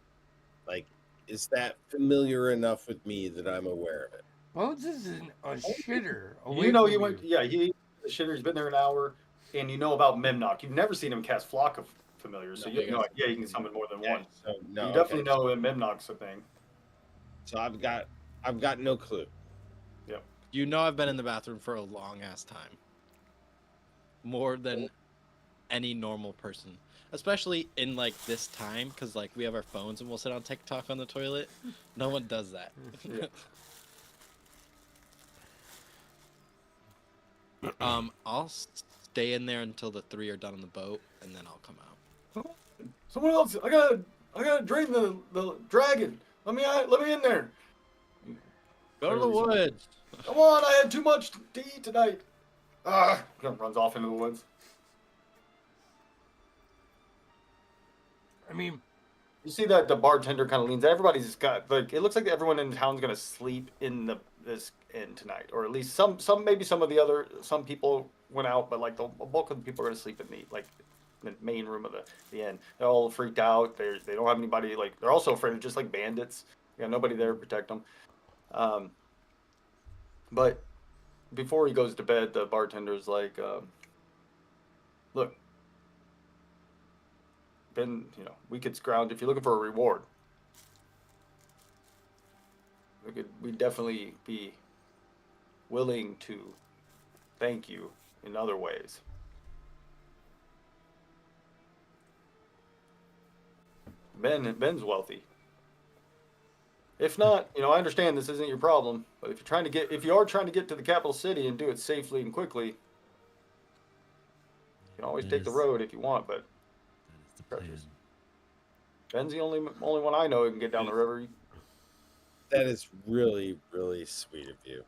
like, is that familiar enough with me that I'm aware of it?
Bones is a shitter.
You know he went. Yeah, the shitter's been there an hour, and you know about Memnock. You've never seen him cast Flock of Familiars, so
No,
you have
you
no
guys-
idea he can summon more than
Okay,
one.
so no,
You definitely
okay.
know that Memnock's a thing.
So I've got no clue.
Yep.
You know I've been in the bathroom for a long ass time. More than any normal person. Especially in like this time, because like we have our phones and we'll sit on TikTok on the toilet. No one does that.
Yeah.
I'll stay in there until the 3 are done on the boat, and then I'll come out.
Someone else. I gotta drain the dragon. Let me in there.
Go to the woods.
Come on, I had too much to eat tonight. Runs off into the woods.
I mean,
You see that the bartender kind of leans. Everybody's just got like it looks like everyone in town's gonna sleep in this inn tonight, or at least maybe some of the other some people went out, but like the bulk of the people are gonna sleep in the main room of the inn. They're all freaked out. They don't have anybody like they're also afraid of just like bandits. You got nobody there to protect them. But before he goes to bed, the bartender's like, "Look, Ben, we could scrounge if you're looking for a reward. We'd definitely be willing to thank you in other ways." Ben's wealthy. If not, I understand this isn't your problem, but if you are trying to get to the capital city and do it safely and quickly, you can always
That
take the
is-
road if you want. But
That is the plan.
Precious. Ben's the only one I know who can get down the river.
That is really, really sweet of you.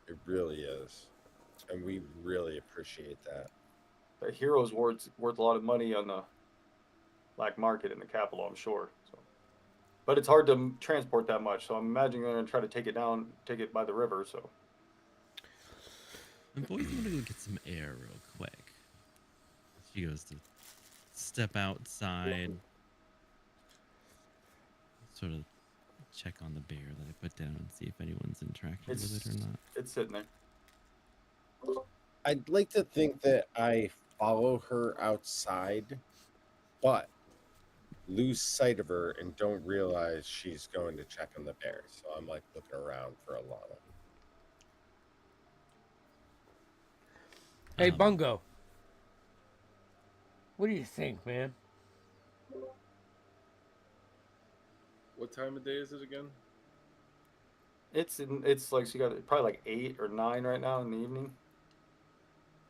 It really is. And we really appreciate that.
The hero's worth a lot of money on the black market in the capital, I'm sure. So, but it's hard to transport that much, so I'm imagining they're gonna try to take it by the river. So
And boys, I'm gonna go get some air real quick. She goes to step outside, sort of check on the bear that I put down and see if anyone's interacted with it or not.
it's sitting there.
I'd like to think that I follow her outside, but lose sight of her and don't realize she's going to check on the bear. So I'm like looking around for Alana.
hey,
Um,
Bungo. What do you think, man?
What time of day is it again?
It's like she got probably like 8 or 9 right now in the evening.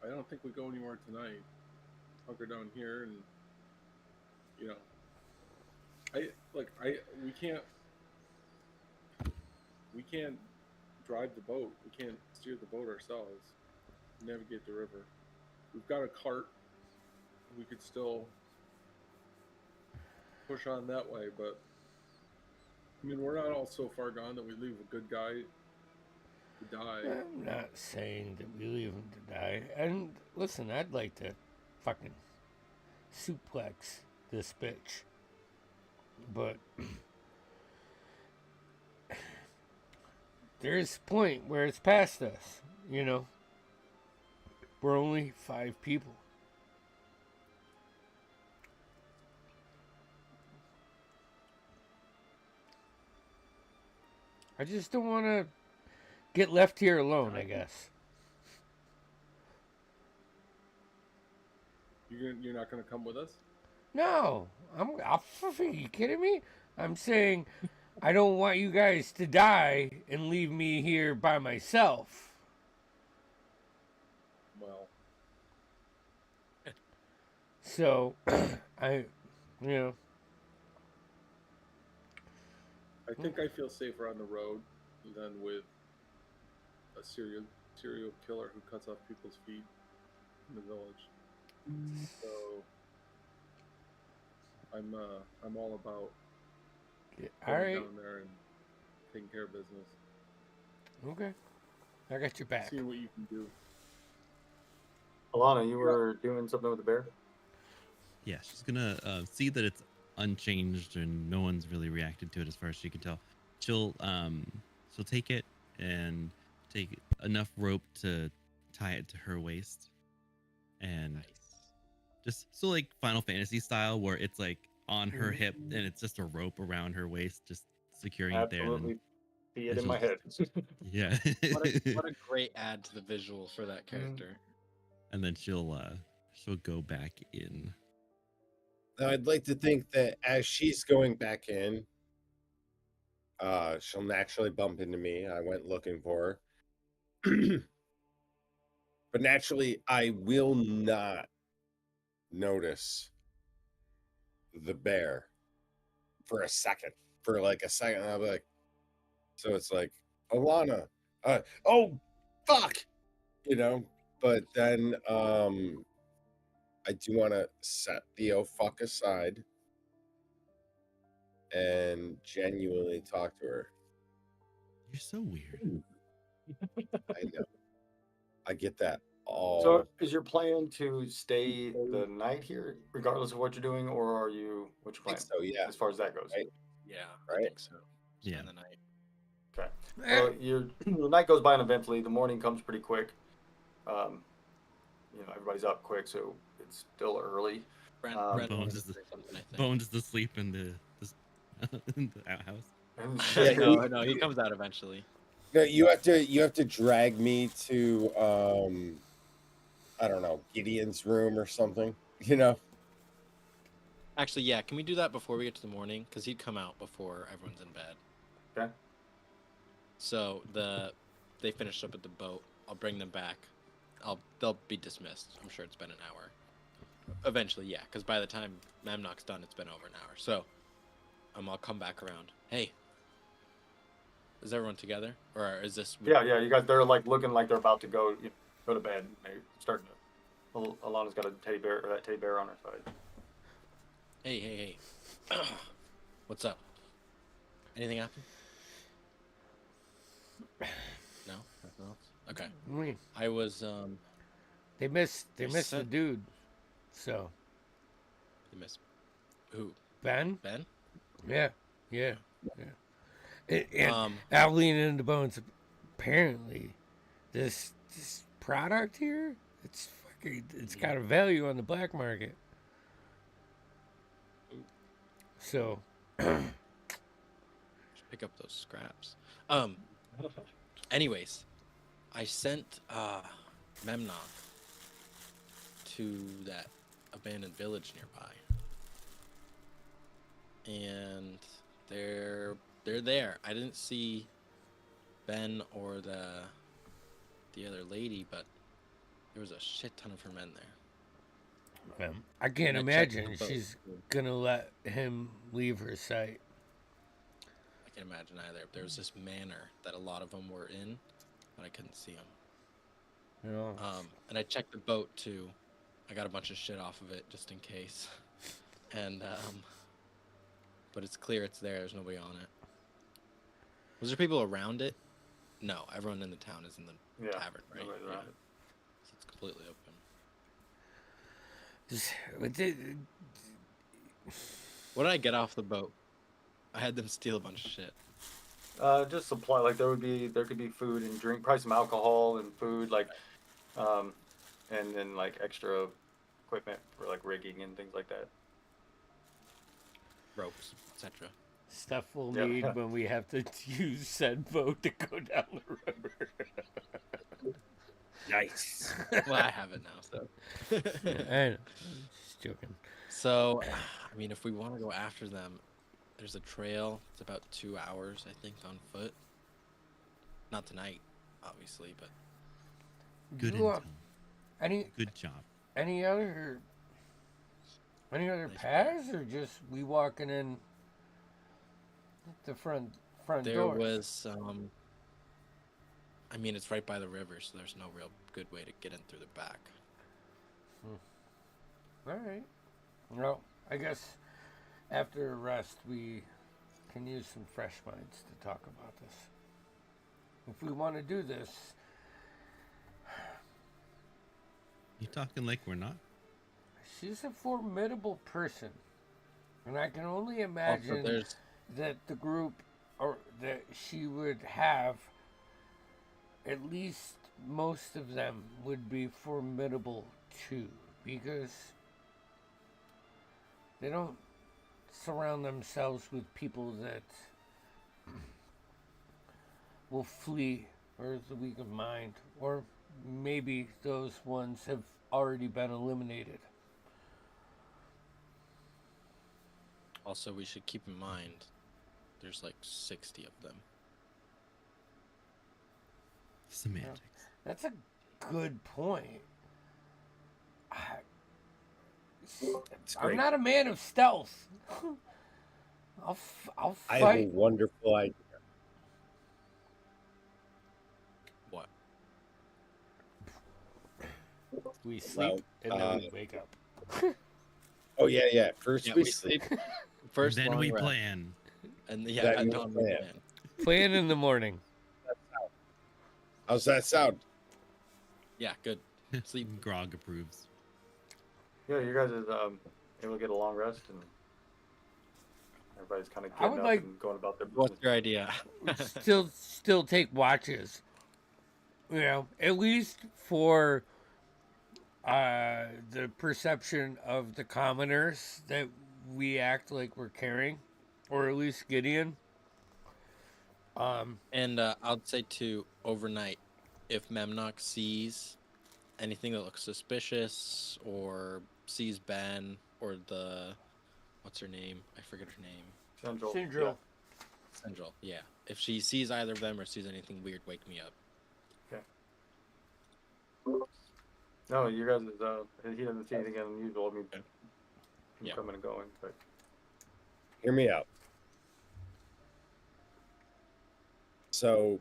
I don't think we go anywhere tonight. Hunker down here, and we can't drive the boat. We can't steer the boat ourselves. Navigate the river. We've got a cart. We could still push on that way, but I mean, we're not all so far gone that we leave a good guy to die.
I'm not saying that we leave him to die. And listen, I'd like to fucking suplex this bitch. But there's a point where it's past us, We're only 5 people. I just don't want to get left here alone, I guess.
You're not going to come with us?
No, are you kidding me? I'm saying I don't want you guys to die and leave me here by myself.
Well,
So, I, you know,
I think I feel safer on the road than with a serial killer who cuts off people's feet in the village. So I'm all about
all
going
right,
down there and taking care of business.
okay, I got your back.
Seeing what you can do.
Alana, you were doing something with the bear?
Yeah, she's gonna see that it's unchanged and no one's really reacted to it as far as she can tell. She'll take it and take enough rope to tie it to her waist, and just so like Final Fantasy style, where it's like on her hip and it's just a rope around her waist, just securing it there.
Absolutely. See it
and
in my head.
Yeah.
What a great add to the visual for that character.
And then she'll go back in.
Now, I'd like to think that as she's going back in, she'll naturally bump into me. I went looking for her. But naturally, I will not notice the bear for a second. For like a second, I'll be like, so it's like, Alana, oh, fuck, you know. But then I do want to set the oh fuck aside and genuinely talk to her.
You're so weird.
I know. I get that all.
So, is your plan to stay the night here, regardless of what you're doing, or are you? What's your
I
plan
think so, yeah.
as far as that goes?
Right.
Yeah, I
Right?
think so.
Yeah.
Spend the night.
Okay.
Eh,
So your night goes by uneventfully. The morning comes pretty quick. Everybody's up quick, so it's still early.
Brent
Bones
wanted
Bones
to
is the
say something, I think.
Bones is asleep in in the outhouse.
Yeah,
No, he comes out eventually.
No, you have to drag me to I don't know, Gideon's room or something. You know?
Actually, yeah. Can we do that before we get to the morning? Because he'd come out before everyone's in bed.
Okay.
So they finished up at the boat. I'll bring them back. They'll be dismissed. I'm sure it's been an hour. Eventually, yeah. Because by the time Memnock's done, it's been over an hour. So, I'll come back around. Hey, is everyone together, or is this?
Yeah. You guys, they're like looking like they're about to go to bed. They're starting to. Alana's got a teddy bear on her side.
Hey. What's up? Anything happen? No, nothing else. Okay.
we-
I was
They missed the
said-
dude. So
You miss who?
Ben,
Ben?
yeah. And
Um,
I'll lean into Bones. Apparently, this product here, it's got a value on the black market. So
Should pick up those scraps. Anyways, I sent Memnon to that abandoned village nearby, and they're there. I didn't see Ben or the other lady, but there was a shit ton of her men there.
I can't
And I checked the
imagine
boat.
she's gonna let him leave her sight.
I can't imagine either. There was this manor that a lot of them were in, but I couldn't see them.
You know,
And I checked the boat too. I got a bunch of shit off of it just in case. And but it's clear it's there. There's nobody on it. Was there people around it? No, everyone in the town is in the tavern, right?
nobody's around it.
So it's completely open. What did I get off the boat? I had them steal a bunch of shit.
Just supply, like there could be food and drink, probably some alcohol and food, like, and then like extra equipment for like rigging and things like that.
Ropes, etc.
Stuff we'll
Yeah.
need when we have to use said boat to go down the river.
Nice.
Well, I have it now, so.
I know. I'm just joking.
So, I mean, if we want to go after them, there's a trail. It's about 2 hours, I think, on foot. Not tonight, obviously, but
Good
You,
intel.
Any
Good job.
other
Nice
paths, or just we walking in the front
there
door?
was. I mean, it's right by the river, so there's no real good way to get in through the back.
All right. Well, I guess after a rest we can use some fresh minds to talk about this. If we want to do this,
You talking like we're not?
she's a formidable person, and I can only
Also,
imagine
there's
that the group, or that she would have, at least most of them would be formidable too, because they don't surround themselves with people that will flee or is weak of mind, or maybe those ones have already been eliminated.
also we should keep in mind there's like 60 of them.
Semantics.
That's a good point.
It's
I'm
great.
not a man of stealth. I'll
I have a
fight.
wonderful idea.
We sleep
Well,
and then we wake up.
Oh yeah. First
Yeah,
we
we
sleep.
sleep. First
then
long
we
rest,
plan.
and yeah,
Then
at
we
dawn we
plan.
plan.
Plan in the morning.
How's that sound?
Yeah, good. Sleep.
Grog approves.
Yeah, you guys is able to get a long rest, and everybody's kind of
I
getting
would
up
like-
and going about their
What's
business.
your idea?
Still take watches. You know, at least for the perception of the commoners that we act like we're carrying, or at least Gideon.
And I'd say too, overnight, if Memnock sees anything that looks suspicious, or sees Ben, or what's her name? I forget her name.
Syndrome.
Central. Yeah. If she sees either of them or sees anything weird, wake me up.
No, you guys is he doesn't see anything unusual. I mean,
Okay.
him
Yeah.
coming and going, but
Hear me out. So,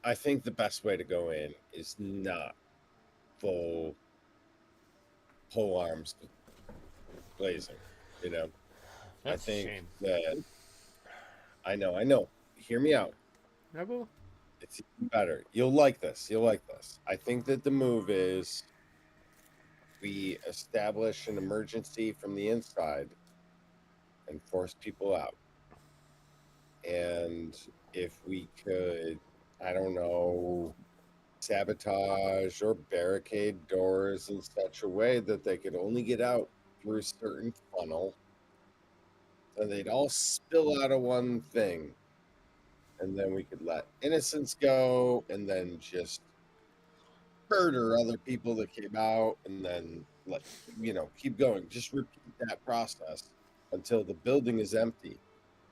I think the best way to go in is not full arms blazing. You know,
That's
I
a
think
shame.
that I know. Hear me out.
Never.
It's even better. You'll like this. I think that the move is we establish an emergency from the inside and force people out. And if we could, I don't know, sabotage or barricade doors in such a way that they could only get out through a certain funnel, and they'd all spill out of one thing. And then we could let innocents go and then just murder other people that came out and then keep going. Just repeat that process until the building is empty.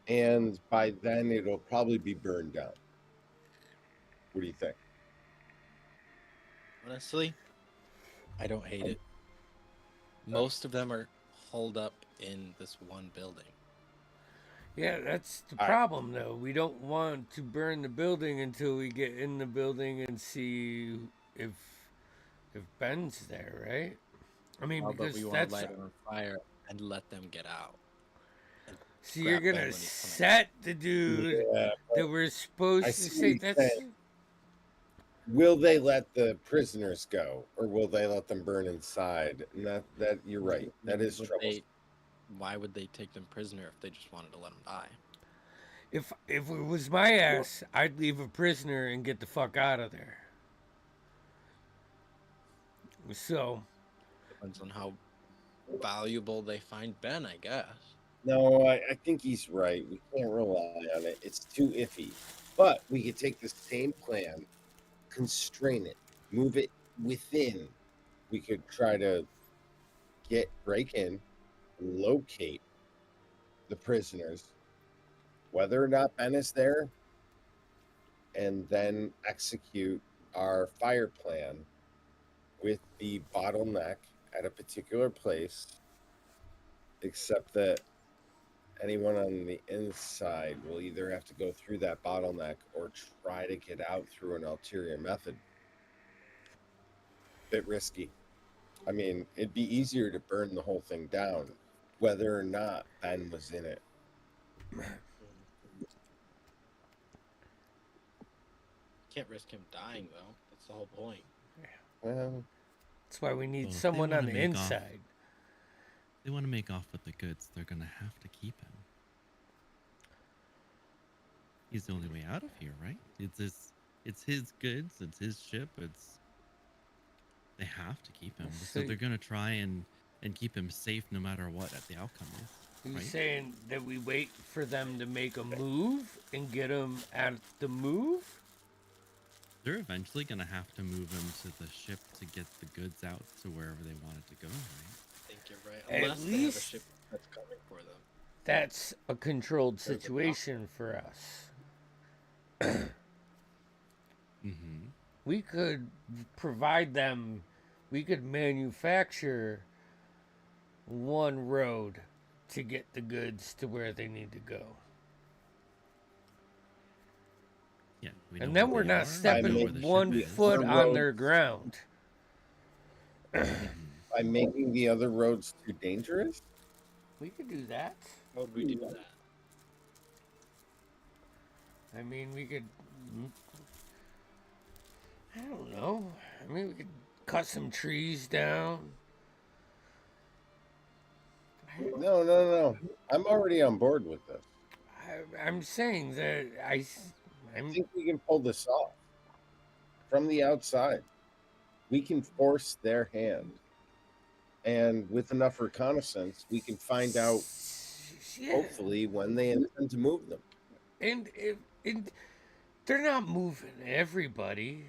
And by then it'll probably be burned down. What do you think?
Honestly, I don't hate it. Most of them are holed up in this one building.
Yeah, that's the
All right.
problem, though. We don't want to burn the building until we get in the building and see if Ben's there, right? I mean,
But
because
we want
that's
to light it on fire and let them get out.
so you're
grab Ben
gonna
when he's coming.
set the dude
Yeah,
that we're supposed
I
to
see
say.
what you're
That's
saying. Will they let the prisoners go, or will they let them burn inside? And that you're right. That is troublesome.
Why would they take them prisoner if they just wanted to let them die?
if it was my ass, I'd leave a prisoner and get the fuck out of there. So
Depends on how valuable they find Ben, I guess.
No, I think he's right. We can't rely on it. It's too iffy. But we could take the same plan, constrain it, move it within. We could try to break in, locate the prisoners, whether or not Ben is there, and then execute our fire plan with the bottleneck at a particular place, except that anyone on the inside will either have to go through that bottleneck or try to get out through an ulterior method. Bit risky. I mean, it'd be easier to burn the whole thing down, whether or not Ben was in it.
Can't risk him dying though. That's the whole point.
Well,
that's why we need
Well, if they
someone on
wanna
the
make off-
inside.
If they want to make off with the goods, they're gonna have to keep him. He's the only way out of here, right? It's his goods, it's his ship, they have to keep him. So
So-
they're gonna try and keep him safe no matter what the outcome is.
Are you
Right.
saying that we wait for them to make a move and get him at the move?
They're eventually gonna have to move him to the ship to get the goods out to wherever they want it to go, right?
I think you're right.
At
Unless they have a
least-
ship that's coming for them.
That's a controlled
There's a
situation for us.
Mm-hmm.
We could provide them, we could manufacture one road to get the goods to where they need to go.
Yeah. We
And
know
then
where
we're
they
not
are, we know
stepping
where the ship
one
is.
foot
The
on
road-
their ground.
By making the other roads too dangerous?
We could do that.
How would we do that?
I mean, we could. I don't know. I mean, we could cut some trees down.
No. I'm already on board with this.
I'm saying that
I
I'm.
think we can pull this off from the outside. We can force their hand. And with enough reconnaissance, we can find out,
Yeah.
hopefully, when they intend to move them.
And they're not moving everybody.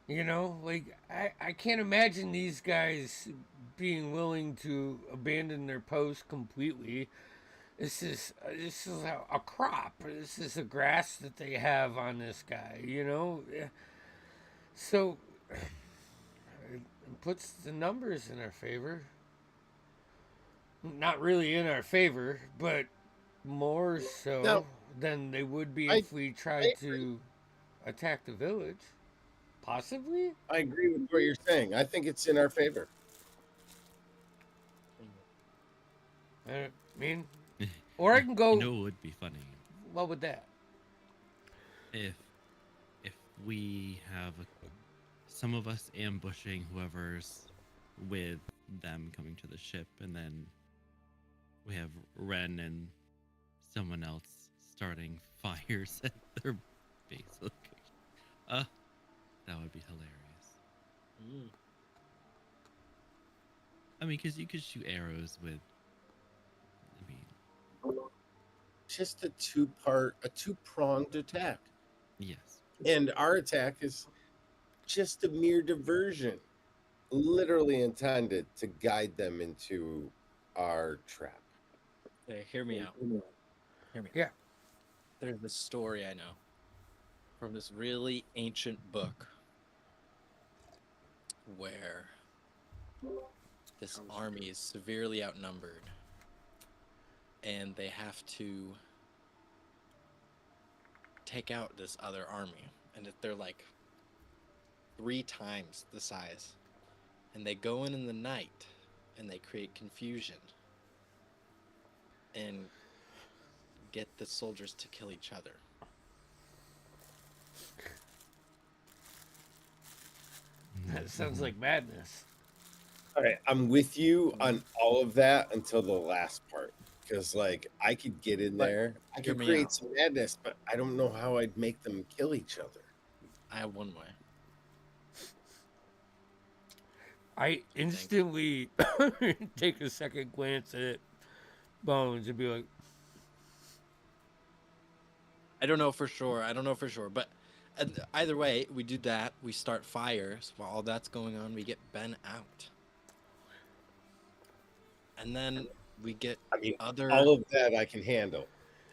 You know, like I can't imagine these guys being willing to abandon their post completely. This is a crop. This is a grass that they have on this guy. You know, so it puts the numbers in our favor. Not really in our favor, but more so
No.
than they would be
I-
if we tried to attack the village. Possibly.
I agree with what you're saying. I think it's in our favor.
I mean, or I can go.
You know, it would be funny
What would that?
if we have some of us ambushing whoever's with them coming to the ship, and then we have Ren and someone else starting fires at their base location. That would be hilarious.
Mm.
I mean, because you could shoot arrows with. I mean,
Just a two-pronged attack.
yes.
And our attack is just a mere diversion, literally intended to guide them into our trap.
Okay, hear me out. Hear me.
Yeah.
There's this story I know from this really ancient book where this army is severely outnumbered and they have to take out this other army, and they're like 3 times the size, and they go in the night and they create confusion and get the soldiers to kill each other.
That sounds like madness.
All right, I'm with you on all of that until the last part. Because, like, I could get in
But
there, I
hear
could
me
create
out.
some madness, but I don't know how I'd make them kill each other.
I have one way.
I instantly take a second glance at Bones and be like,
I don't know for sure. But either way, we do that. We start fires. While all that's going on, we get Ben out. And then we get
I mean,
other
all of that I can handle.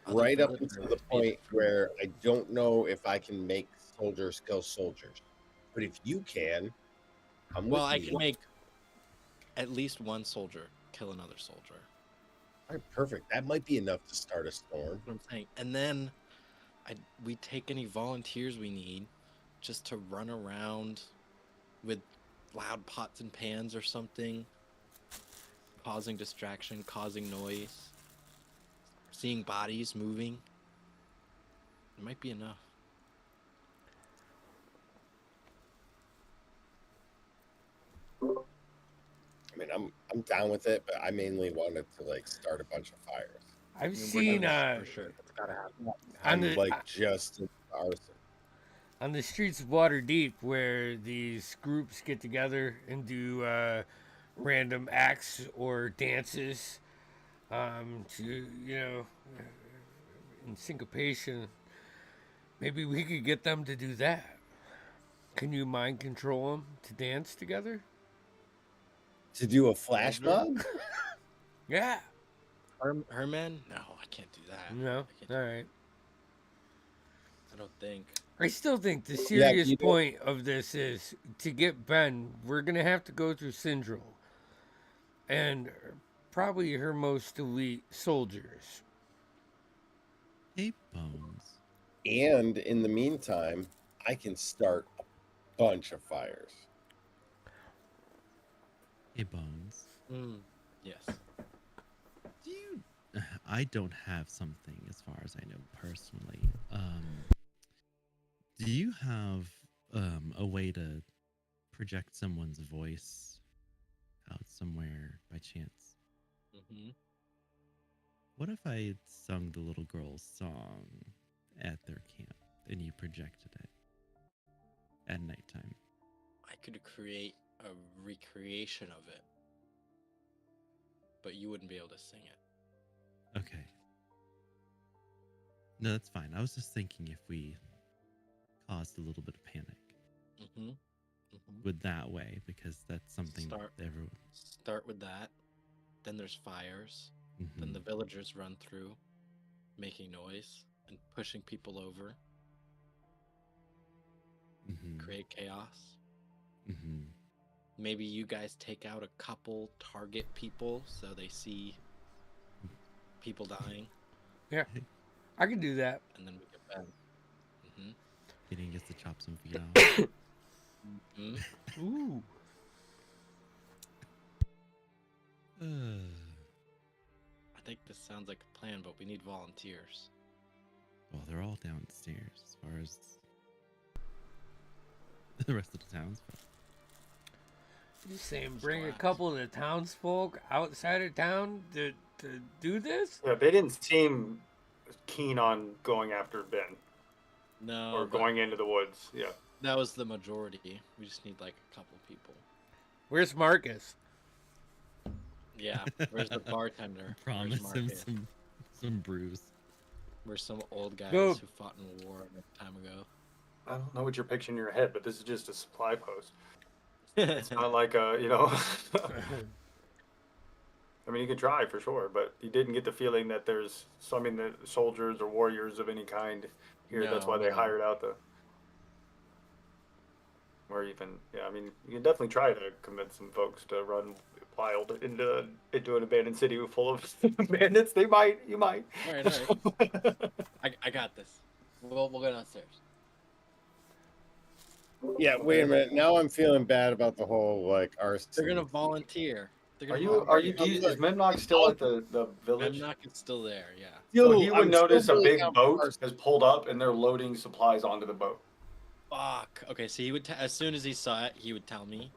other
Right up
villagers
until the
to be
point where I don't know if I can make soldiers kill soldiers. But if you can, I'm
Well,
with
I
you.
can make at least one soldier kill another soldier.
All right, perfect. That might be enough to start a storm.
That's what I'm saying. And then we take any volunteers we need just to run around with loud pots and pans or something, causing distraction, causing noise, seeing bodies moving. It might be enough.
I mean, I'm down with it, but I mainly wanted to like start a bunch of fires.
I've
I mean, we're
seen
done for sure. It's gotta happen.
on
I'm
the
like just into arson.
on the streets of Waterdeep where these groups get together and do random acts or dances to, you know, in syncopation. Maybe we could get them to do that. Can you mind control them to dance together?
To do a flash mob?
Yeah.
Herman? No, I can't do that.
No.
I, can't,
All right.
I don't think.
I still think the
Yeah,
serious
you know-
point of this is to get Ben, we're going to have to go through Syndrome and probably her most elite soldiers.
Hey, Bones.
And in the meantime, I can start a bunch of fires.
Hey, Bones.
Yes.
Do you? I don't have something as far as I know personally. Do you have a way to project someone's voice out somewhere by chance?
Mm-hmm.
What if I had sung the little girl's song at their camp and you projected it at nighttime?
I could create a recreation of it, but you wouldn't be able to sing it.
Okay. No, that's fine. I was just thinking if we caused a little bit of panic
Mm-hmm. Mm-hmm.
with that way, because that's something
Start-
everyone.
Start with that. Then there's fires. Then
Mhm.
the villagers run through, making noise and pushing people over,
Mhm.
create chaos.
Mhm.
Maybe you guys take out a couple target people so they see people dying,
Yeah, I can do that.
and then we get back. Mm-hmm.
Gideon gets to chop some feet off.
Mm-hmm.
Ooh.
I think this sounds like a plan, but we need volunteers.
Well, they're all downstairs as far as the rest of the townsfolk.
You saying bring a
Relax.
couple of the townsfolk outside of town to do this?
Yeah, they didn't seem keen on going after Ben
No,
or
but
going into the woods. Yeah.
that was the majority. We just need like a couple people.
Where's Marcus?
Yeah, where's the bartender?
Promise
Where's
him
Marcus?
some brews.
Where's some old guys
Go.
who fought in war a time ago?
I don't know what you're picturing in your head, but this is just a supply post. It's not like a, I mean, you could try for sure, but you didn't get the feeling that there's the soldiers or warriors of any kind here. That's why they
No.
hired out or even, yeah, I mean, you can definitely try to convince some folks to run wild into an abandoned city full of bandits. You might.
All right. I got this. We'll go downstairs.
Yeah, wait a minute. Now I'm feeling bad about the whole like arson.
They're gonna volunteer.
Are you? Is Memnock still at the village?
Memnock is still there. Yeah.
So he would
I'm still
notice a
really
big
down for
boat
arson.
has pulled up and they're loading supplies onto the boat.
Fuck. Okay, so he would as soon as he saw it, he would tell me.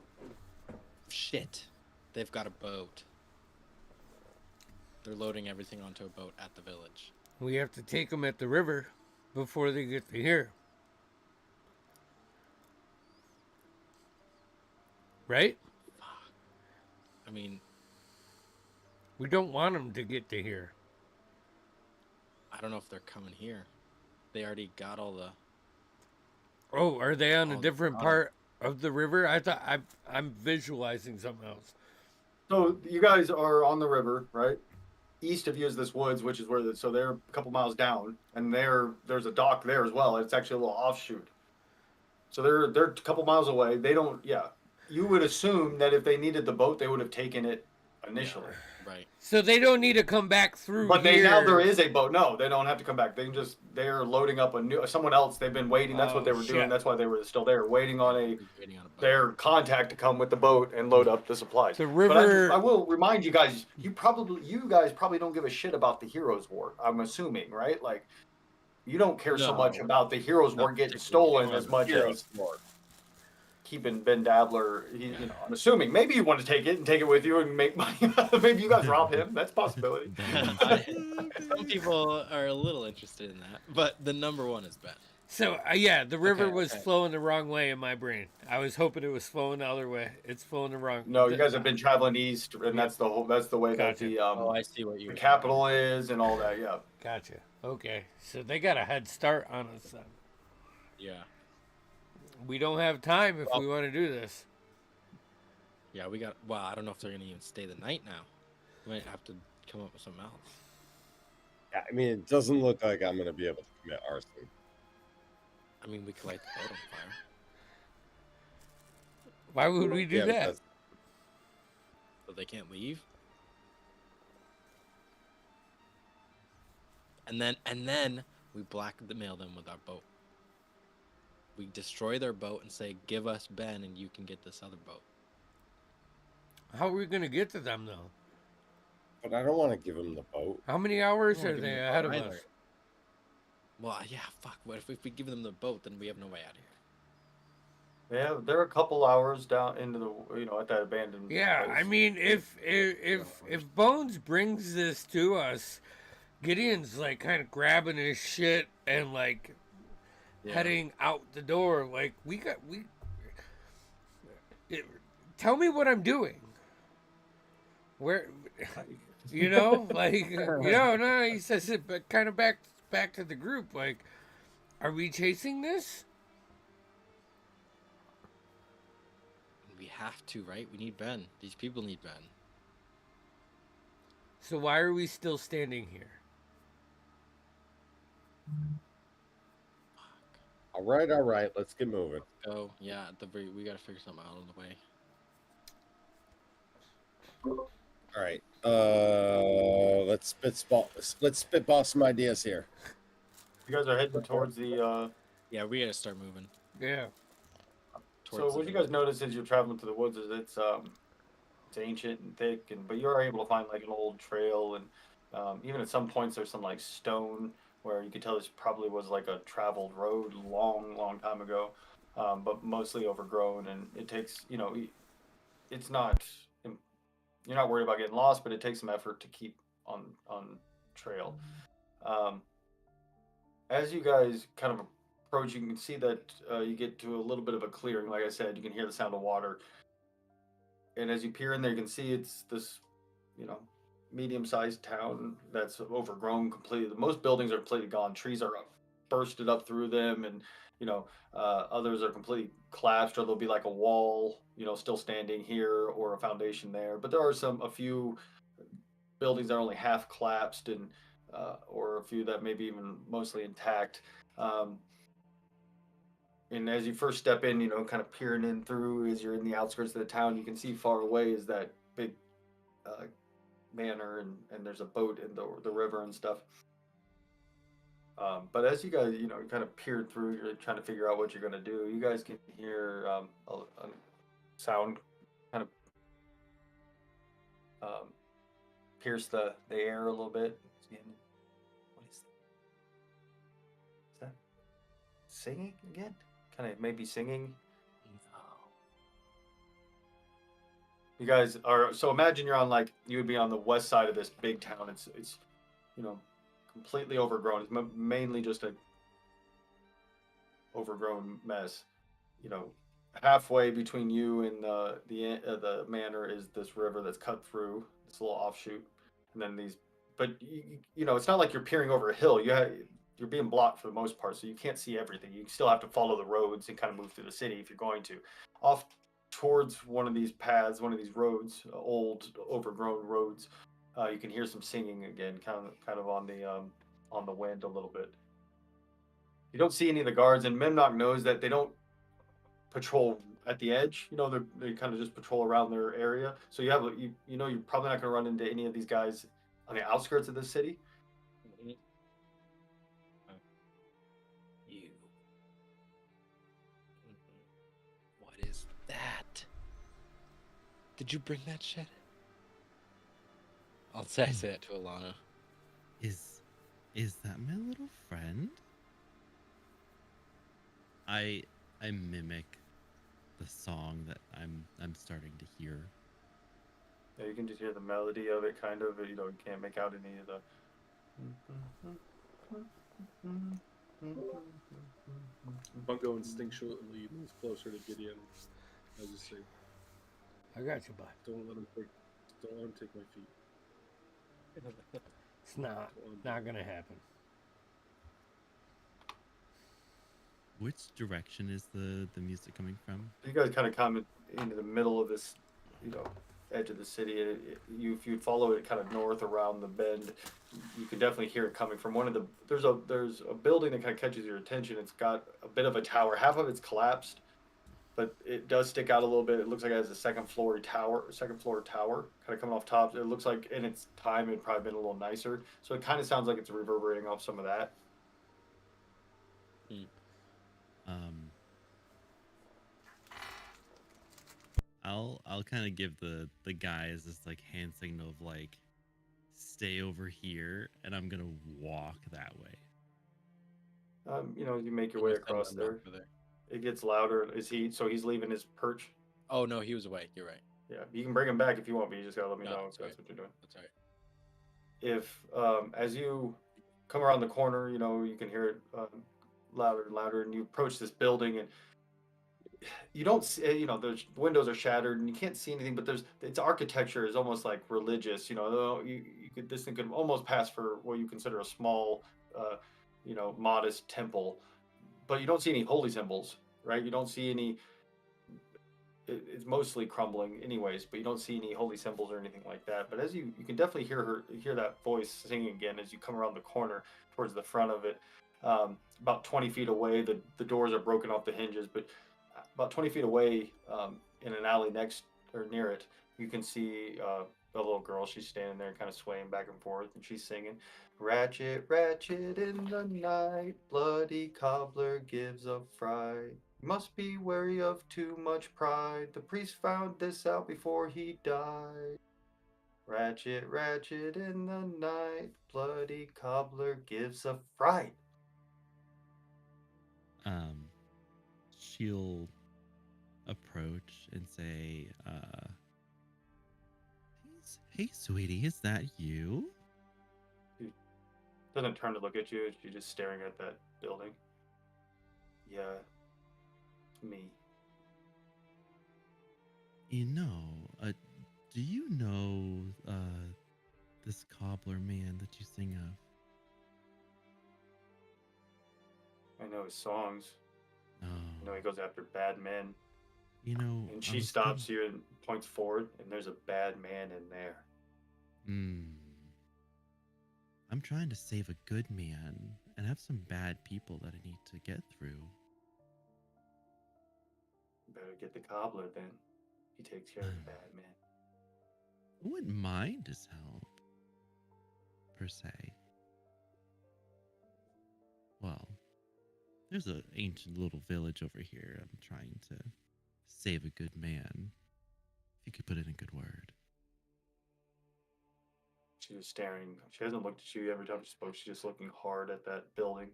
Shit, they've got a boat. They're loading everything onto a boat at the village.
We have to take them at the river before they get to here. Right?
I mean,
We don't want them to get to here.
I don't know if they're coming here. They already got all the.
Oh, are they on a
On the
different
bottom.
part of the river? I thought I'm visualizing something else.
So you guys are on the river, right? East of you is this woods, which is so they're a couple miles down, and there's a dock there as well. It's actually a little offshoot. So they're a couple miles away. They don't. Yeah, you would assume that if they needed the boat, they would have taken it initially.
Right.
So they don't need to come back through
But
here.
now there is a boat. No, they don't have to come back. They're loading up someone else. They've been waiting. That's what they were doing.
Shit.
That's why they were still there, waiting on
He's waiting on a boat.
their contact to come with the boat and load up the supplies.
The
But
river.
I will remind you guys, you guys probably don't give a shit about the Heroes War. I'm assuming, right? Like, you don't care so much
No.
about the Heroes War
Not
getting
particularly.
stolen as much
Heroes
as
War.
keeping Ben Dabbler. I'm assuming. Maybe you want to take it with you and make money. Maybe you guys rob him. That's a possibility.
Some people are a little interested in that, but the number one is Ben.
So yeah, the river
Okay,
was
okay.
flowing the wrong way in my brain. I was hoping it was flowing the other way. It's flowing the wrong.
No, you guys have been traveling east, and that's the way that
Gotcha.
the
I see what you.
the capital is and all that. Yeah.
Gotcha. Okay, so they got a head start on us then.
Yeah.
We don't have time if we
Well-
want to do this.
Yeah, we got. Well, I don't know if they're gonna even stay the night now. We might have to come up with something else.
Yeah, I mean, it doesn't look like I'm gonna be able to commit arson.
I mean, we could light the boat on fire.
Why would we do
Yeah,
that?
because-
But they can't leave. And then we blackmail them with our boat. We destroy their boat and say, "Give us Ben, and you can get this other boat."
How are we gonna get to them though?
But I don't want to give him the boat.
How many
I
hours
don't wanna
are
give them
they
the
ahead
boat
of
either.
us?
Well, yeah, fuck. What if we give them the boat, then we have no way out of here.
Yeah, they're a couple hours down into the at that abandoned
Yeah, I
place.
mean, if Bones brings this to us, Gideon's like kind of grabbing his shit and like
Yeah.
heading out the door. Like we. It, tell me what I'm doing. Where, like no. He says it, but kind of back to the group. Like, are we chasing this?
We have to, right? We need Ben. These people need Ben.
So why are we still standing here?
All right. Let's get moving.
Go. Yeah, we gotta figure something out on the way.
All right. Let's spitball some ideas here.
You guys are heading towards the.
Yeah, we gotta start moving.
Yeah.
So what you guys notice as you're traveling through the woods is it's ancient and thick, but you are able to find like an old trail, and even at some points there's some like stone where you could tell this probably was like a traveled road long time ago, but mostly overgrown, and it takes it's not you're not worried about getting lost, but it takes some effort to keep on trail. As you guys kind of approach, you can see that you get to a little bit of a clearing. Like I said, you can hear the sound of water. And as you peer in there, you can see it's this, medium-sized town that's overgrown completely. Most buildings are completely gone. Trees are bursted up through them, and others are completely collapsed, or there'll be like a wall, still standing here or a foundation there. But there are a few buildings that are only half collapsed, and or a few that maybe even mostly intact. Um, and as you first step in, kind of peering in through, as you're in the outskirts of the town, you can see far away is that big manor, and there's a boat in the river and stuff. But as you guys, you kind of peer through, you're trying to figure out what you're going to do. You guys can hear a sound kind of pierce the air a little bit. What is that? Singing again? Kind of maybe singing. You guys are so imagine you're on you would be on the west side of this big town. It's completely overgrown. It's mainly just a overgrown mess. You know, halfway between you and the manor is this river that's cut through this little offshoot, and then these. But it's not like you're peering over a hill. You're being blocked for the most part, so you can't see everything. You still have to follow the roads and kind of move through the city if you're going to. Off towards one of these paths, one of these roads, old overgrown roads, you can hear some singing again, kind of on the wind a little bit. You don't see any of the guards, and Memnock knows that they don't patrol at the edge. They kind of just patrol around their area. So you're probably not going to run into any of these guys on the outskirts of the city.
You. What is that? Did you bring that shit? I say it to Alana.
Is that my little friend? I mimic the song that I'm starting to hear.
Yeah, you can just hear the melody of it, kind of. You can't make out any of the.
Bungo instinctually moves closer to Gideon. I just say,
I got you, bud.
Don't let him take my feet.
It's not gonna happen.
Which direction is the music coming from?
You guys kind of come into the middle of this, edge of the city. If you follow it kind of north around the bend, you can definitely hear it coming from one of the. There's a building that kind of catches your attention. It's got a bit of a tower. Half of it's collapsed, but it does stick out a little bit. It looks like it has a second floor tower, kind of coming off top. It looks like in its time it'd probably been a little nicer. So it kind of sounds like it's reverberating off some of that.
I'll kind of give the guys this like hand signal of like stay over here, and I'm gonna walk that way.
You make your
I'm
way
gonna send
across
them
there.
over there.
It gets louder. Is he? So he's leaving his perch.
Oh no, he was away. You're right.
Yeah, you can bring him back if you want, but you just gotta let me
No,
know
that's
if that's
right.
what you're doing.
That's all right.
If as you come around the corner, you can hear it louder and louder, and you approach this building, and you don't see, the windows are shattered, and you can't see anything, but its architecture is almost like religious. Though this thing could almost pass for what you consider a small, modest temple, but you don't see any holy symbols, right? You don't see any. It's mostly crumbling anyways, but you don't see any holy symbols or anything like that. But as you can definitely hear that voice singing again as you come around the corner towards the front of it. About 20 feet away, the doors are broken off the hinges, but about 20 feet away, in an alley next or near it, you can see a little girl. She's standing there kind of swaying back and forth, and she's singing, "Ratchet, ratchet in the night, bloody cobbler gives a fright. Must be wary of too much pride. The priest found this out before he died. Ratchet, ratchet in the night, bloody cobbler gives a fright."
She'll approach and say, hey, sweetie, is that you?
She doesn't turn to look at you. She's just staring at that building. Yeah, it's me.
Do you know this cobbler man that you sing of?
I know his songs.
Oh,
I know he goes after bad men. And
I
she
was
stops you and points forward, and there's a bad man in there.
I'm trying to save a good man and have some bad people that I need to get through.
Better get the cobbler then. He takes care of the bad man.
I wouldn't mind his help, per se. Well, there's an ancient little village over here. I'm trying to save a good man. If you could put in a good word.
She was staring. She hasn't looked at you every time she spoke. She's just looking hard at that building.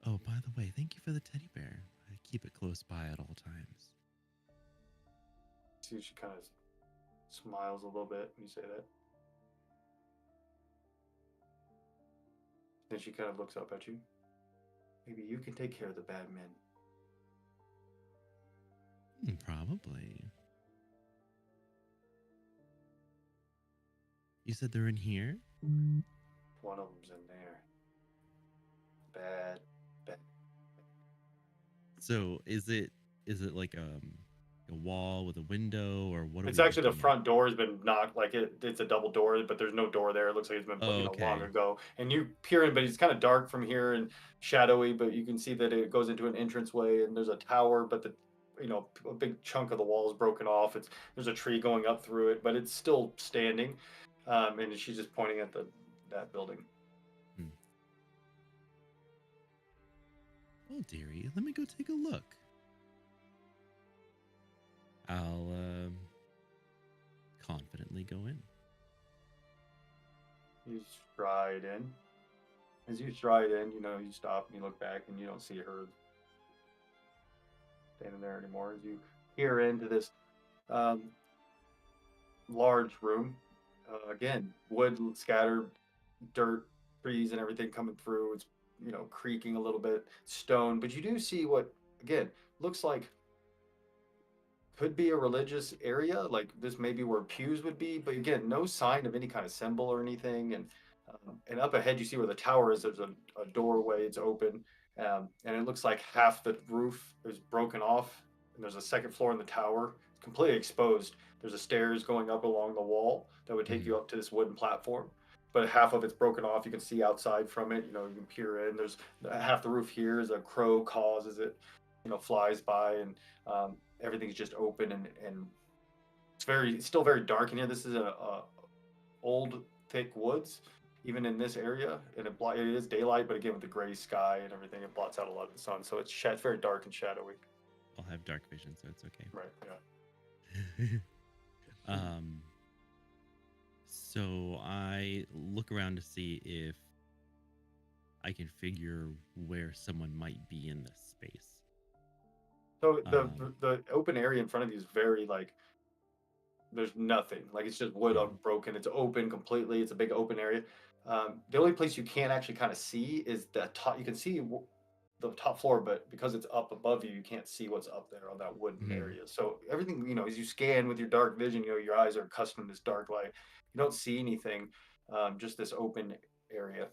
Oh, by the way, thank you for the teddy bear. I keep it close by at all times.
See, she kind of smiles a little bit when you say that. Then she kind of looks up at you. Maybe you can take care of the bad men.
Probably. You said they're in here?
One of them's in there. Bad.
So is it like a wall with a window, or what?
It's actually the front door has been knocked. Like it's a double door, but there's no door there. It looks like it's been put, long ago. And you peer in, but it's kind of dark from here and shadowy. But you can see that it goes into an entranceway, and there's a tower, but a big chunk of the wall is broken off. There's a tree going up through it, but it's still standing. And she's just pointing at that building.
Oh, dearie, let me go take a look. I'll confidently go in.
You stride in. As you stride in, you stop and you look back and you don't see her standing there anymore. As you peer into this large room, again, wood scattered, dirt, trees, and everything coming through. It's creaking a little bit, stone, but you do see what again looks like could be a religious area. Like this may be where pews would be, but again, no sign of any kind of symbol or anything. And up ahead, you see where the tower is. There's a doorway. It's open, and it looks like half the roof is broken off. And there's a second floor in the tower, it's completely exposed. There's a stairs going up along the wall that would take you up to this wooden platform. But half of it's broken off. You can see outside from it. You can peer in. There's half the roof here is a crow caws as it, flies by, and everything's just open and it's still very dark in here. This is a old thick woods, even in this area, and it is daylight, but again with the gray sky and everything, it blots out a lot of the sun. So it's very dark and shadowy.
I'll have dark vision, so it's okay.
Right. Yeah.
So I look around to see if I can figure where someone might be in this space.
So
Um,
the open area in front of you is very like there's nothing. Like it's just wood
Mhm.
unbroken. It's open completely. It's a big open area. The only place you can actually kind of see is the top. You can see the top floor, but because it's up above you, you can't see what's up there on that wooden
Mhm.
area. So everything, as you scan with your dark vision, your eyes are accustomed to this dark light. You don't see anything, just this open area.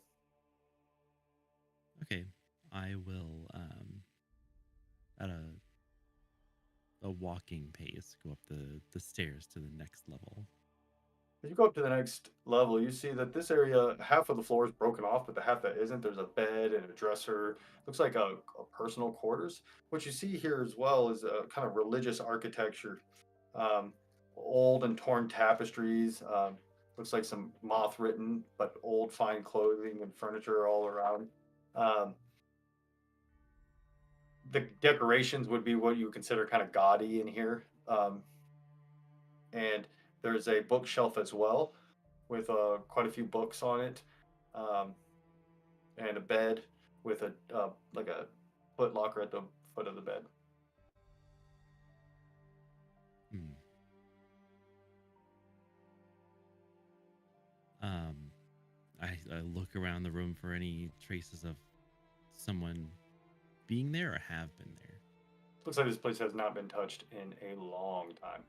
Okay, I will at a walking pace go up the stairs to the next level.
As you go up to the next level, you see that this area, half of the floor is broken off, but the half that isn't, there's a bed and a dresser. Looks like a personal quarters. What you see here as well is a kind of religious architecture, um, old and torn tapestries. Looks like some moth-ridden but old fine clothing and furniture all around. Um, the decorations would be what you would consider kind of gaudy in here. And there's a bookshelf as well with quite a few books on it, um, and a bed with a like a foot locker at the foot of the bed.
Hmm. Um, I look around the room for any traces of someone being there or have been there.
Looks like this place has not been touched in a long time.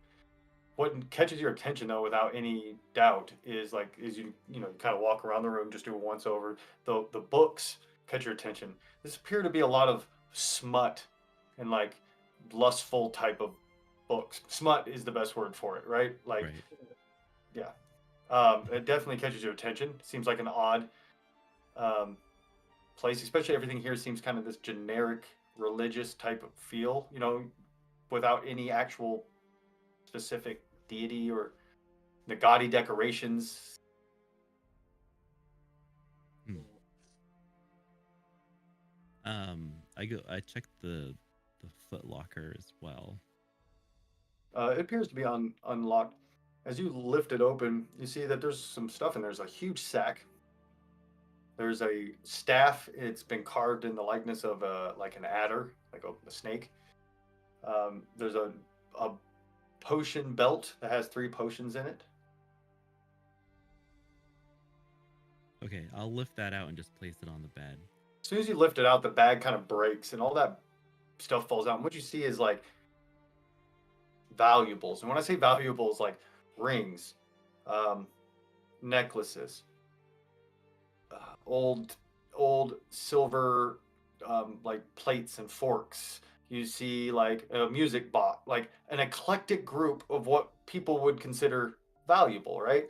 What catches your attention though, without any doubt, is like you kind of walk around the room, just do a once over. The books catch your attention. This appear to be a lot of smut and like lustful type of books. Smut is the best word for it, right? Like,
Right.
yeah. It definitely catches your attention. Seems like an odd um, place, especially everything here seems kind of this generic religious type of feel, without any actual specific deity or the gaudy decorations.
Hmm. I checked the foot locker as well.
It appears to be unlocked. As you lift it open, you see that there's some stuff in there. There's a huge sack. There's a staff. It's been carved in the likeness of like an adder, like a snake. There's a potion belt that has 3 potions in it.
Okay, I'll lift that out and just place it on the bed.
As soon as you lift it out, the bag kind of breaks and all that stuff falls out. And what you see is like valuables. And when I say valuables, like rings, um, necklaces, old silver like plates and forks. You see like a music box, like an eclectic group of what people would consider valuable, right?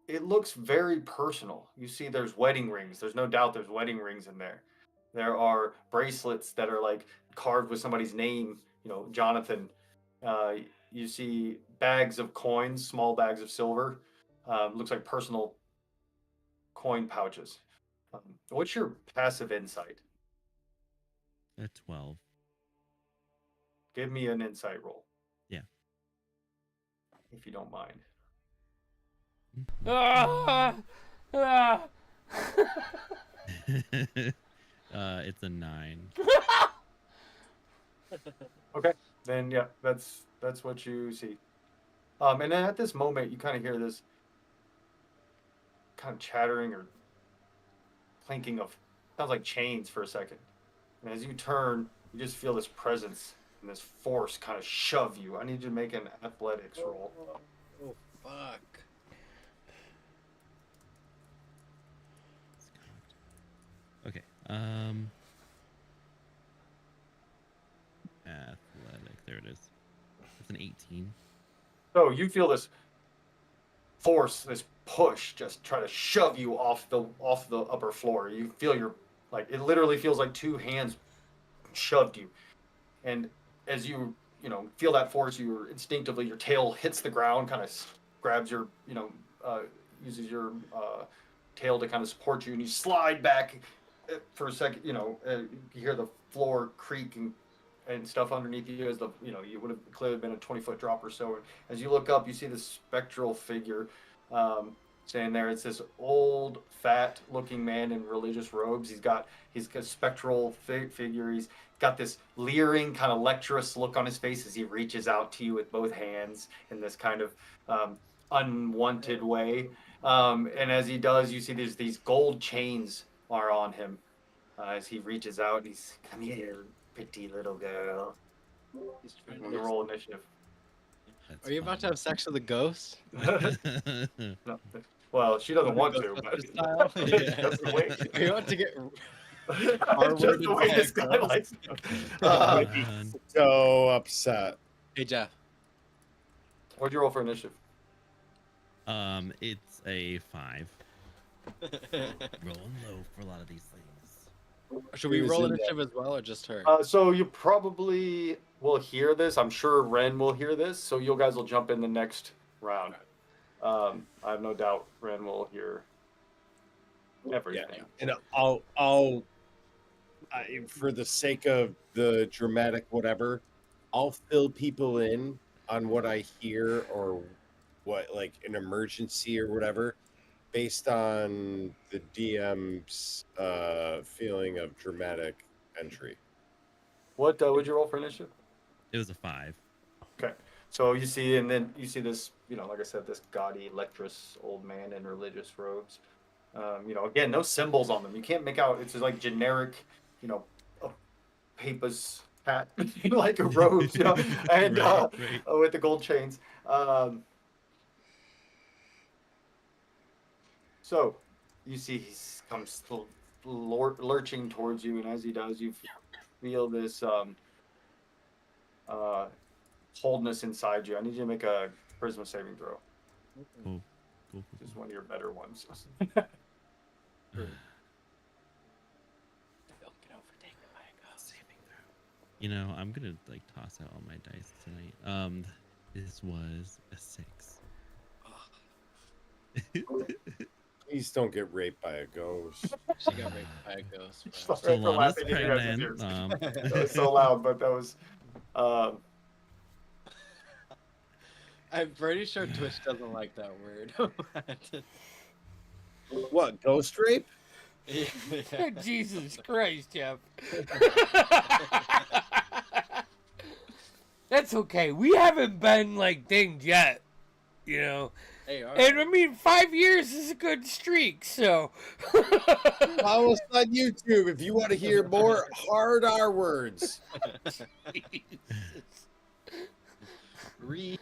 It looks very personal. You see there's wedding rings. There's no doubt there's wedding rings in there. There are bracelets that are like carved with somebody's name, Jonathan. Uh, you see bags of coins, small bags of silver. Looks like personal coin pouches. What's your passive insight?
At 12.
Give me an insight roll,
Yeah.
if you don't mind.
Ah! Ah!
It's a 9.
Okay, then yeah, that's what you see. And then at this moment, you kind of hear this kind of chattering or clinking of sounds like chains for a second. And as you turn, you just feel this presence and this force kind of shove you. I need you to make an athletics roll.
Oh, fuck.
It's cocked. Okay. Athletic. There it is. It's an 18.
So you feel this force, this push, just try to shove you off the upper floor. You feel like it literally feels like 2 hands shoved you, and as feel that force, you instinctively your tail hits the ground, kind of grabs your uses your tail to kind of support you, and you slide back for a second. You hear the floor creak and and stuff underneath you as you would have clearly been a 20-foot drop or so. As you look up, you see this spectral figure standing there. It's this old, fat-looking man in religious robes. He's got a spectral figure. He's got this leering, kind of lecherous look on his face as he reaches out to you with both hands in this kind of unwanted way. And as he does, you see there's these gold chains are on him. As he reaches out, he's, come here, pretty little girl. I'm gonna roll initiative.
That's
Are you about to
fun.
have sex with a ghost?
No, well, she doesn't want to, but
Ghostbuster style? Yeah.
that's the way.
Are you about to get
That's just the way this guy likes to.
I'd be
Man.
so upset.
Hey Jeff.
What'd you roll for initiative?
It's a 5. Rolling low for a lot of these things.
Should we
Who's
roll
in that?
initiative as well or just her?
So you probably will hear this. I'm sure Ren will hear this, so you guys will jump in the next round. I have no doubt Ren will hear everything.
And for the sake of the dramatic whatever, I'll fill people in on what I hear or what, like an emergency or whatever, based on the DM's feeling of dramatic entry.
What would you roll for initiative?
It was a 5.
Okay. So you see, and then you see this, like I said, this gaudy, lecherous old man in religious robes. Again, no symbols on them. You can't make out. It's just like generic, a papa's hat, like a robes, and
Right.
with the gold chains. So you see he comes lurching towards you, and as he does, you feel this coldness inside you. I need you to make a charisma saving throw.
Cool.
Just one of your better ones.
You know, I'm gonna toss out all my dice tonight. This was a 6.
Please don't get raped by a ghost.
She got raped by a ghost. Bro.
Sorry for
Solana's
laughing in your guys'
pregnant.
ears.
Um,
That was so loud, but that was.
I'm pretty sure Twitch doesn't like that word.
What, ghost rape?
Yeah.
Jesus Christ, Jeff. That's okay. We haven't been dinged yet,
Hey, all
And
right.
I mean, 5 years is a good streak, so.
Follow us on YouTube if you want to hear more hard R words.
Re-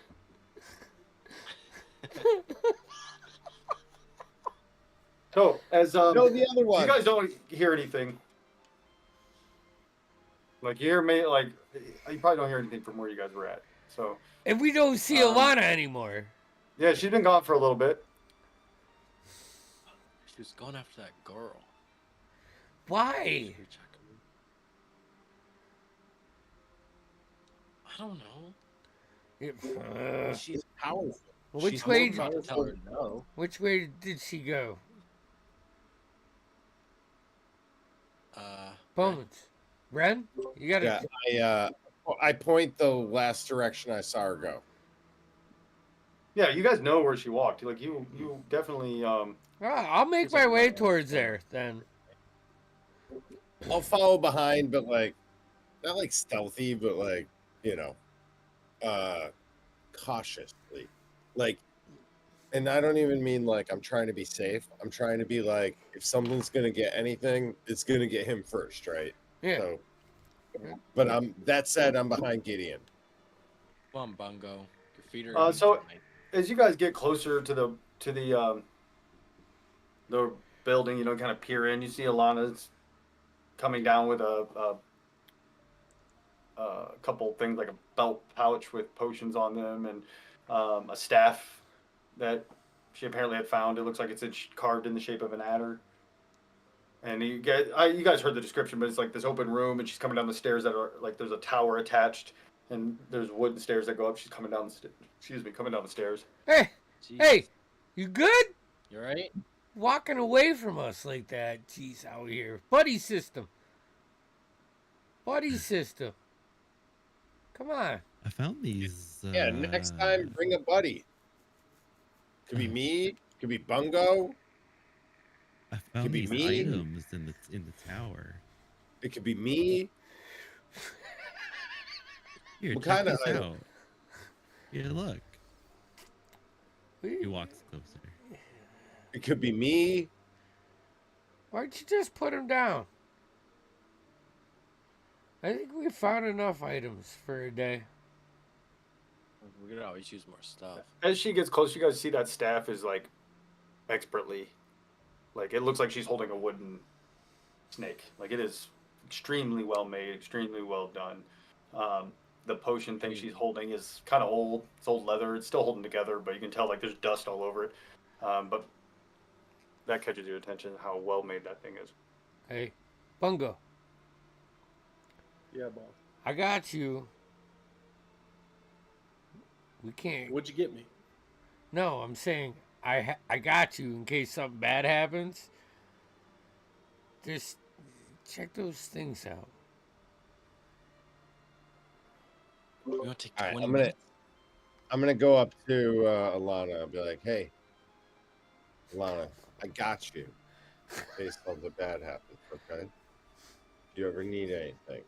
So as
No, the other one.
you guys don't hear anything. You hear me, you probably don't hear anything from where you guys were at. So
And we don't see Alana anymore.
yeah, she's been gone for a little bit.
She was going after that girl.
Why?
I don't know.
She's powerful.
Which
She's
way?
more
About to tell her no.
Which way did she go? Bones. Ren, you gotta.
Yeah, I point the last direction I saw her go.
Yeah, you guys know where she walked. You definitely
I'll make my way towards there then.
I'll follow behind, but not stealthy, but cautiously. And I don't even mean I'm trying to be safe. I'm trying to be if something's gonna get anything, it's gonna get him first, right?
Yeah.
So, but that said, I'm behind Gideon.
Come on, Bungo. Your feet are.
So- as you guys get closer to the building, kind of peer in, you see Alana's coming down with a couple things like a belt pouch with potions on them and a staff that she apparently had found. It looks like it's carved in the shape of an adder. And you guys heard the description, but it's this open room, and she's coming down the stairs that are there's a tower attached, and there's wooden stairs that go up. She's coming down coming down the stairs.
Hey,
Jeez.
hey, you good?
You right?
Walking away from us like that. Jeez, out here. Buddy system. Buddy system. Come on.
I found these.
Yeah, next time bring a buddy. Could be me. Could be Bungo.
I found
be
these
me.
items in the tower.
It could be me.
Here,
What
check
kind of
this
item?
out. Yeah, look. He
We-
walks closer.
It could be me.
Why'd you just put him down? I think we found enough items for a day.
We could always use more stuff.
As she gets close, you guys see that staff is like expertly, like it looks like she's holding a wooden snake. Like it is extremely well made, extremely well done. The potion thing she's holding is kind of old. It's old leather. It's still holding together, but you can tell like there's dust all over it. But that catches your attention how well made that thing is.
Hey, Bungo,
Yeah, boss.
I got you. We can't.
What'd you get me?
No, I'm saying I got you in case something bad happens. Just check those things out.
We want to take
All right,
20
I'm
minutes.
gonna go up to Alana. I'll be like, "Hey, Alana, I got you. In case something bad happens, okay? If you ever need anything,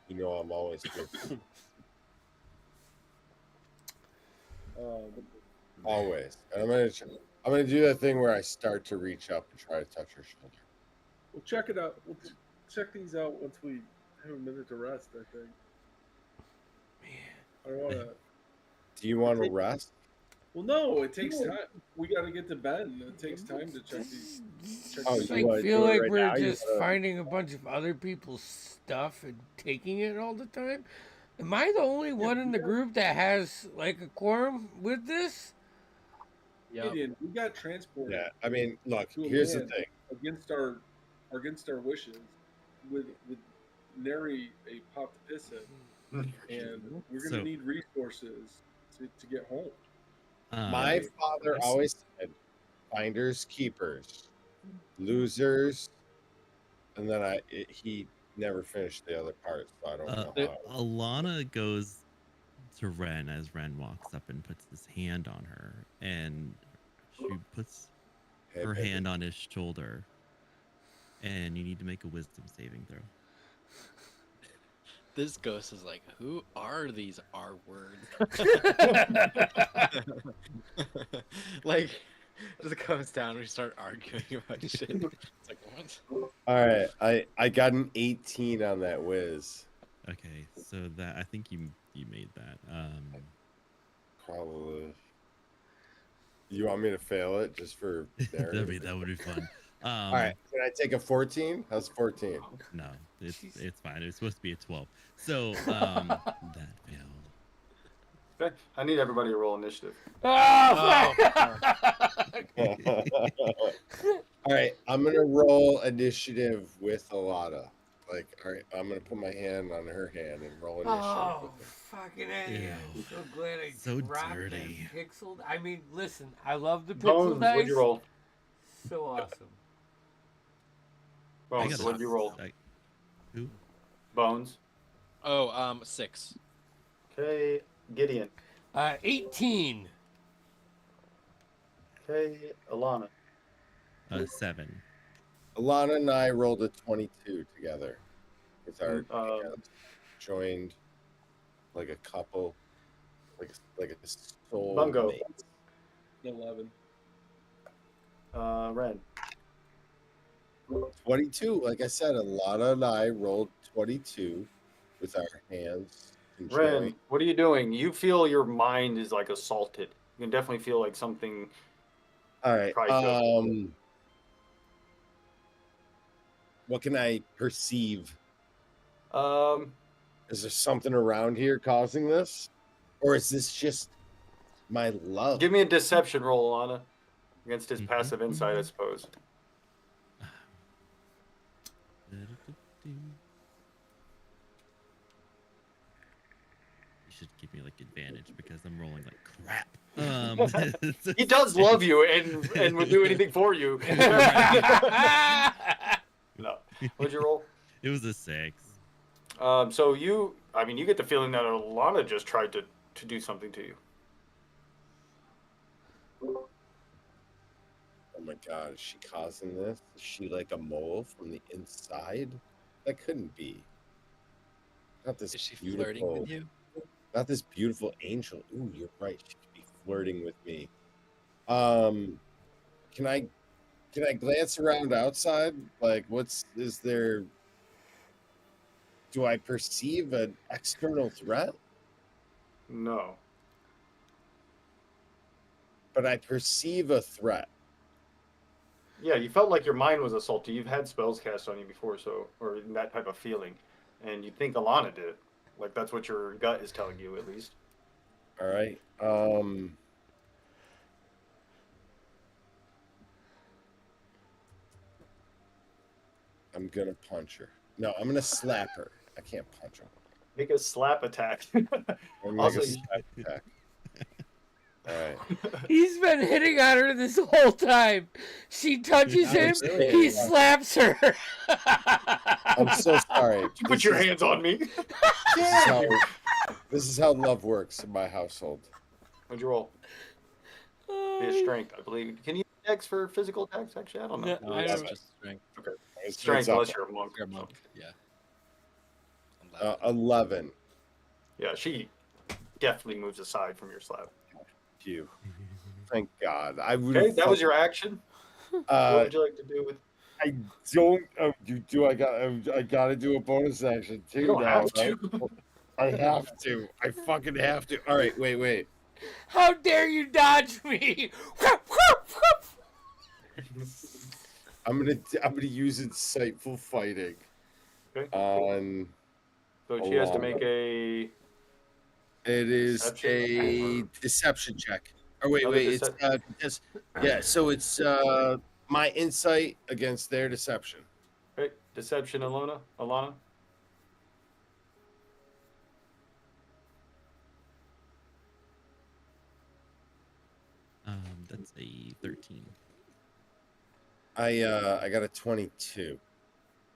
you know I'm always here. Always." And I'm gonna do that thing where I start to reach up and try to touch her shoulder.
We'll check it out. We'll check these out once we have a minute to rest, I think. I don't want to.
Do you want to rest?
Well, no, it takes time. We got to get to bed, and it takes time to check these. Check
Oh,
these
It's
you
like
wanna
feel
do it
like
right
we're
now? You
just
wanna-
finding a bunch of other people's stuff and taking it all the time. Am I the only one in the group that has like a quorum with this?
Yep.
Gideon, we got transported
Yeah. I mean, look.
to a
Here's the
land
thing.
against our wishes, with nary a pot to piss in, and we're gonna
So-
need resources to get home.
My father
yes.
always said, "Finders, keepers, losers," and then he never finished the other part, so I don't know how.
Alana goes to Ren as Ren walks up and puts his hand on her, and she puts
Hey,
her
baby.
hand on his shoulder, and you need to make a wisdom saving throw.
This ghost is like, who are these R words? Like, just comes down and we start arguing about shit. It's like, what?
All right, I got an 18 on that whiz.
Okay, so that I think you made that.
Probably. You want me to fail it just for narrative?
that would be fun.
All right, can I take a 14? How's 14?
No, it's fine. It's supposed to be a 12. So that failed.
Okay, I need everybody to roll initiative.
Oh,
All right, I'm gonna roll initiative with Alana. Like, all right, I'm gonna put my hand on her hand and roll initiative.
Oh,
with her.
fucking A. I'm
Ew.
so glad I
So
dropped
dirty.
that pixel. I mean, listen, I love the pixel
Bones,
dice.
what'd you roll?
So awesome.
I
Bones,
got
what'd you roll?
Who?
Bones.
Oh, 6.
Okay, Gideon.
18.
Okay, Alana.
7.
Alana and I rolled a 22 together with our
Um,
hands joined like a couple, like a soul
Bungo.
mate.
11.
Ren.
22. Like I said, Alana and I rolled 22 with our hands
Ren,
conjoined.
what are you doing? You feel your mind is like assaulted. You can definitely feel like something.
All right.
Try to-
What can I perceive?
Um,
Is there something around here causing this, or is this just my love?
give me a deception roll, Alana, against his
Mhm,
passive insight, I
mhm.
suppose.
You should give me like advantage because I'm rolling like crap.
He does love you and will do anything for you. No. What'd you roll?
It was a 6.
So you I mean, you get the feeling that Alana just tried to do something to you.
Oh my god, is she causing this? Is she like a mole from the inside? That couldn't be. Not this
Is she
beautiful,
flirting with you?
not this beautiful angel. Ooh, you're right. She could be flirting with me. Can I glance around outside? Like, is there? Do I perceive an external threat?
No.
But I perceive a threat.
Yeah, you felt like your mind was assaulted. You've had spells cast on you before, or that type of feeling, and you think Alana did it. Like that's what your gut is telling you, at least.
All right. I'm gonna punch her. No, I'm gonna slap her. I can't punch her.
Make a slap attack.
I'm gonna
Also,
make a slap attack. All right.
He's been hitting on her this whole time. She touches him, he slaps her.
I'm so sorry.
you put your hands on me.
This is how love works in my household.
What'd you roll? Be a strength, I believe. Can you X for physical attacks? Actually, I don't know.
No,
I
it's
don't-
just strength.
Okay.
It's
Strength,
up.
unless you're a monk.
You're a monk. Yeah.
11.
Yeah, she definitely moves aside from your slap.
You. Thank God. I would.
Okay, that was your action. What would you like to do with?
I don't. I gotta do a bonus action too.
You don't
now,
have to.
right? I have to. I fucking have to. All right. Wait.
How dare you dodge me?
I'm gonna use insightful fighting
Okay.
on.
So she has to
Alana.
make a.
It is
Deception?
a deception check. Or wait.
Another
It's because yeah. So it's my insight against their deception.
Okay, deception, Alana.
That's a 13.
I got a 22.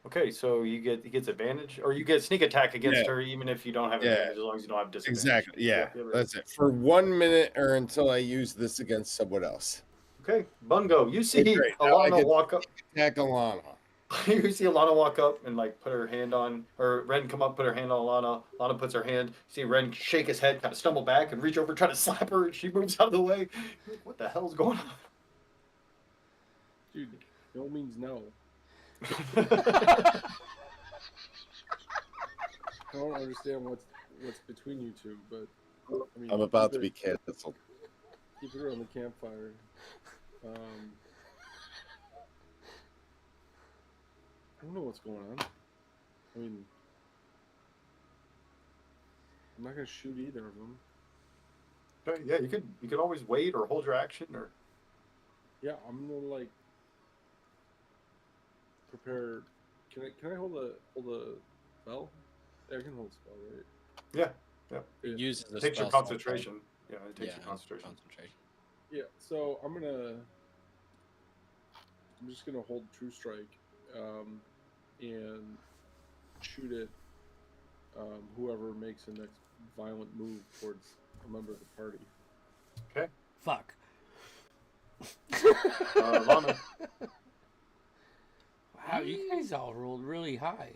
Okay, so he gets advantage, or you get sneak attack against
Yeah.
her, even if you don't have
Yeah.
advantage, as long as you don't have disadvantage.
Exactly. Yeah.
right.
That's it. For 1 minute or until I use this against someone else.
Okay, Bungo, you see
great. Now I
Alana
get-
walk up.
Attack Alana.
You see Alana walk up and like put her hand on, or Ren come up, put her hand on Alana. Alana puts her hand. You see Ren shake his head, kind of stumble back, and reach over, try to slap her, and she moves out of the way. You're like, what the hell's going
Dude, no means no.
on?
I don't understand what's between you two, but I mean,
I'm about to
keep
be canceled.
keep it around the campfire. I don't know what's going on. I mean, I'm not gonna shoot either of them.
Okay, yeah, you could always wait or hold your action, or
Yeah, I'm gonna like prepare. Can I hold a spell? Yeah, I can hold a spell, right?
yeah,
It uses the
it takes your
spell slot, right?
concentration. Yeah, it takes
Yeah,
your concentration.
Yeah. So I'm just gonna hold True Strike, and shoot at whoever makes the next violent move towards a member of the party.
Fuck.
Lana.
Wow, you guys all rolled really high.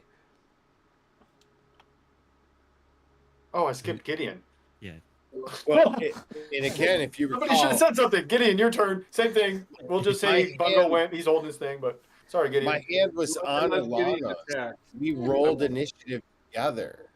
Oh, I skipped Gideon.
Yeah.
Well, and again, if you
Somebody should have
recall,
said something. Gideon, your turn. Same thing. We'll just say
My
Bungo
hand-
went. He's holding his thing, but sorry, Gideon.
my hand was on
Let Gideon
Alana.
attack.
We rolled initiative together,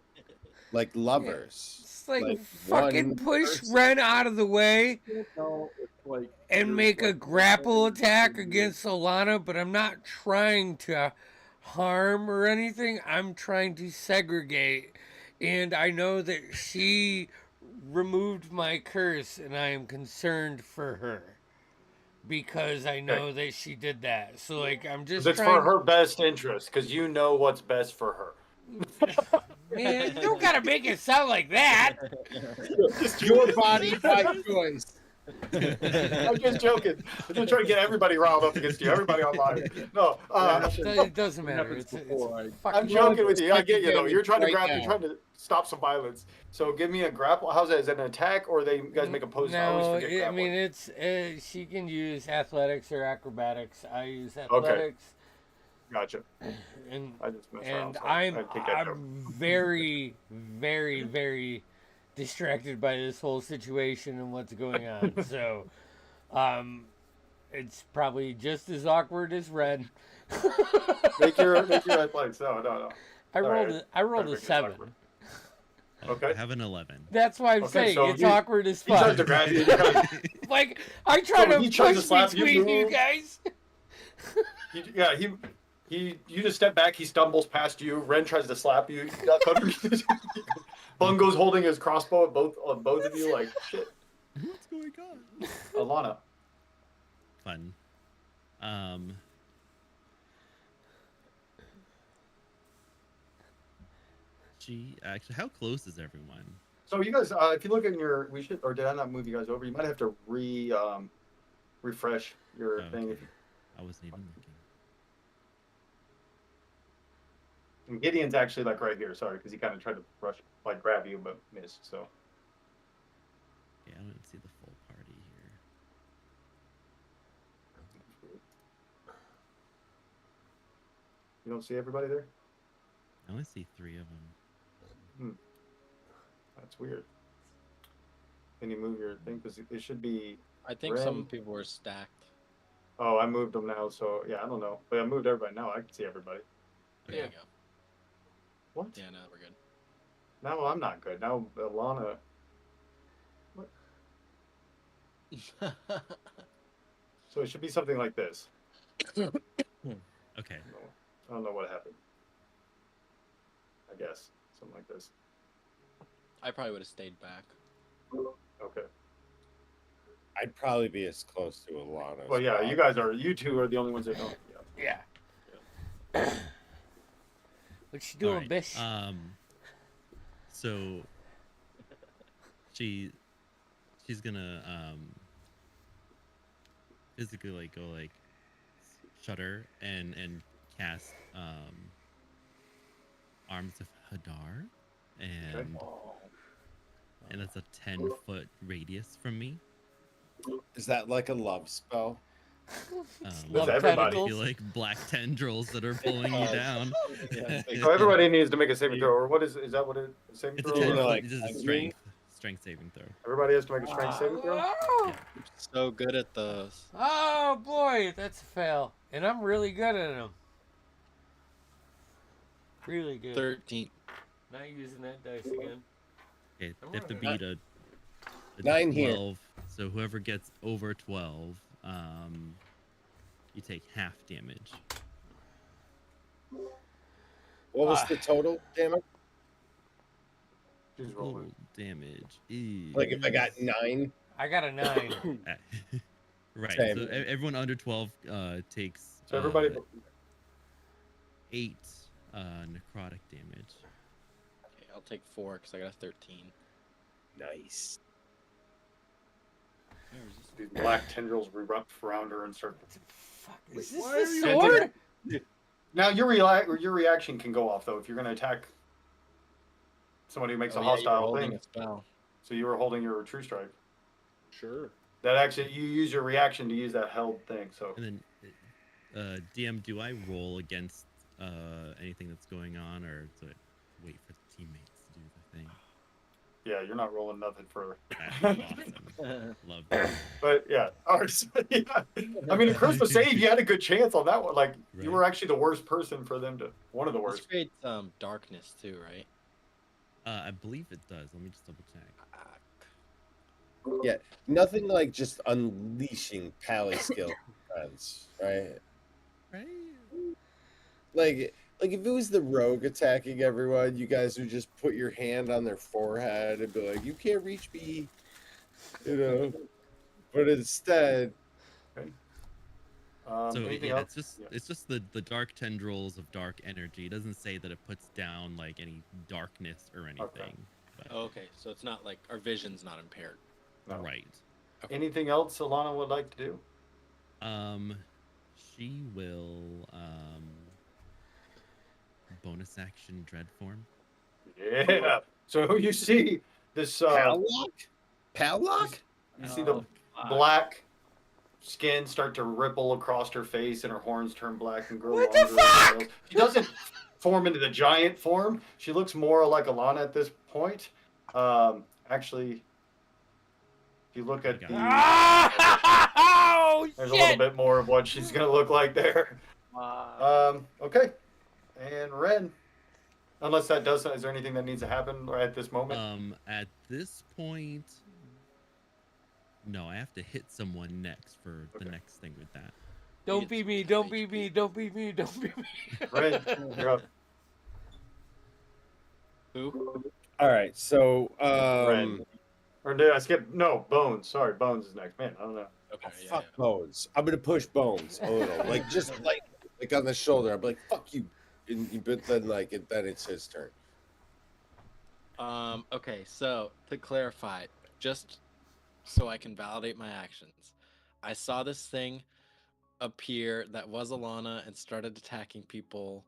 like lovers.
It's like,
Like
fucking
one
push
person.
Ren out of the way
No, it's like
and
you're
make a
like-
grapple attack against Solana, but I'm not trying to harm or anything. I'm trying to segregate. And I know that she removed my curse, and I am concerned for her. Because I know that she did that. So, like, I'm just
it's
trying...
for her best interest, because you know what's best for her.
Man, you don't gotta make it sound like that.
Your body, my choice.
I'm just joking. I'm just trying to get everybody riled up against you. Everybody online. No,
It doesn't matter.
happens
It's
before I-
fucking.
I'm joking with you. I
Fucking
get you though. You're trying to
right
grab.
now.
You're trying to stop some violence. So give me a grapple. How's that? Is that an attack or they you guys make a pose? I always
No,
forget
I
grappling.
mean it's she can use athletics or acrobatics. I use athletics,
Gotcha.
and
I just messed around.
and
So I take that joke.
I'm very, very, very distracted by this whole situation and what's going on. So, it's probably just as awkward as Red.
Make your athletics. No.
I rolled
Alright,
I rolled
trying to
a
make it
7.
awkward.
Oh,
Okay.
I have an 11.
That's why I'm
Okay,
saying
so
it's
you-
awkward as
He tries
fuck.
to grab you. You kinda-
Like I try
So
to
he tries to
push
slap you,
between you
move.
guys.
You just step back. He stumbles past you. Ren tries to slap you. You duck underneath. Bungo's holding his crossbow at both of you. Like shit.
What's going on?
Alana.
Fun. Gee, actually, how close is everyone?
So you guys, if you look in your, we should, or did I not move you guys over? You might have to refresh your thing.
Okay. I wasn't even looking.
And Gideon's actually like right here. Sorry, because he kind of tried to rush, like grab you, but missed. So
Yeah, I don't see the full party here.
you don't see everybody there.
I only see 3 of them.
That's weird. Can you move your thing? Because it should be.
I think
Ren.
some people were stacked.
Oh, I moved them now. So yeah, I don't know, but I moved everybody now. I can see everybody.
There you go.
What?
Yeah, no, we're good.
Now I'm not good. Now Alana. So it should be something like this.
Okay.
I don't know what happened. I guess something like this.
I probably would have stayed back.
Okay.
I'd probably be as close to Alana.
Well, yeah, you two are the only ones that don't. Yeah.
Yeah. What you doing,
Alright,
bish?
So she's gonna physically like go like shudder and cast Arms of Hadar, and and that's a 10-foot radius from me.
Is that like a love spell?
Love
everybody.
I feel like black tendrils that are pulling you down.
Yeah,
So everybody needs to make a saving throw, or what is that? What is saving
It's a
throw?
10
or-
foot,
like,
this is a
lightning?
strength saving throw.
Everybody has to make a strength saving throw.
Oh,
So good at those.
oh boy, that's a fail, and I'm really good at them. Really good.
13.
Not using that dice again.
Okay, they have to beat a
9 here.
12. So whoever gets over 12, you take half damage.
What was the total damage?
She's rolling.
Total damage is
Like if I got 9?
I got a 9.
right.
Same.
So everyone under 12 takes
So everybody.
8 necrotic damage.
Okay, I'll take 4 because I got a 13.
Nice.
These black tendrils erupt around her and start.
Fuck, is this
Why are
the
you-
sword?
Now your reaction can go off though if you're going to attack somebody who makes a
Oh, yeah, you were
hostile
holding
thing.
a spell.
So you were holding your true strike.
Sure.
That actually you use your reaction to use that held thing. So
And then, DM, do I roll against anything that's going on, or do I wait for the teammates to do the thing?
yeah, you're not rolling nothing for.
That's awesome. Love that.
But yeah, ours. Yeah. I mean, a Christmas save, you had a good chance on that one. Like you
Right.
were actually the worst person for them to. One of the
This
worst.
creates darkness too, right?
I believe it does. Let me just double check.
Yeah, nothing like just unleashing pally skill defense, right?
Right?
Like if it was the rogue attacking everyone, you guys would just put your hand on their forehead and be like, "You can't reach me," you know. But instead,
So
anything
yeah,
else?
it's just the dark tendrils of dark energy. It doesn't say that it puts down like any darkness or anything. But,
Oh, okay, so it's not like our vision's not impaired.
No.
Right.
Anything else Alana would like to do?
She will bonus action dread form.
Yeah. So you see this.
Padlock? Padlock?
You see the
fuck.
black skin start to ripple across her face, and her horns turn black and grow
What the
longer.
fuck?
Nails. She doesn't form into the giant form. She looks more like Alana at this point. Actually, if you look at the,
Oh
there's a little
shit!
bit more of what she's gonna look like there. Okay. And Ren, unless that does, is there anything that needs to happen right at this moment?
At this point, no, I have to hit someone next for the
Okay.
next thing with that.
Don't be me! Don't be me! Don't be me! Don't be me!
Ren, you're up.
Who?
All right, so
Ren. Or did I skip? No, Bones. Sorry, Bones is next. Man, I don't know.
Okay.
fuck Bones. I'm gonna push Bones a little, like just like on the shoulder. I'm like, fuck you, but then then it's his turn.
Okay, so to clarify, just so I can validate my actions, I saw this thing appear that was Alana and started attacking people,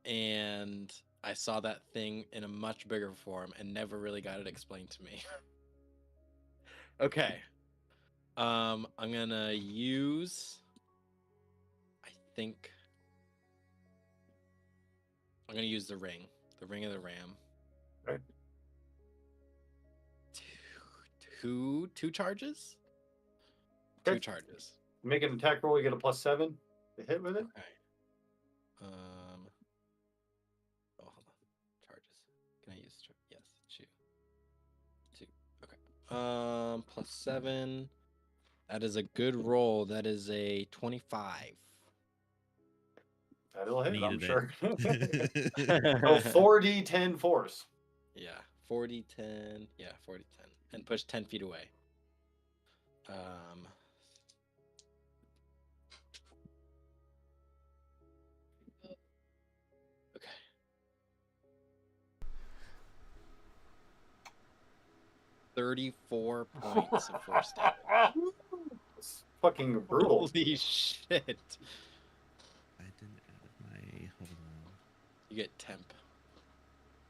and I saw that thing in a much bigger form and never really got it explained to me. Okay. I'm gonna use, I think I'm gonna use the ring of the ram.
Right.
Two charges?
Okay.
2 charges.
Make an attack roll. You get a +7 to hit with it.
Okay. Oh, hold on. Charges. Can I use? Yes. 2. Okay. +7. That is a good roll. That is a 25.
That'll hit, I'm
Needed
sure.
it.
So 4d10 force.
Yeah. 40, 10. Yeah, 40, 10. And push 10 feet away. Okay. 34 points of force damage.
It's fucking brutal.
Holy shit.
I didn't add my. Hold on.
You get temp,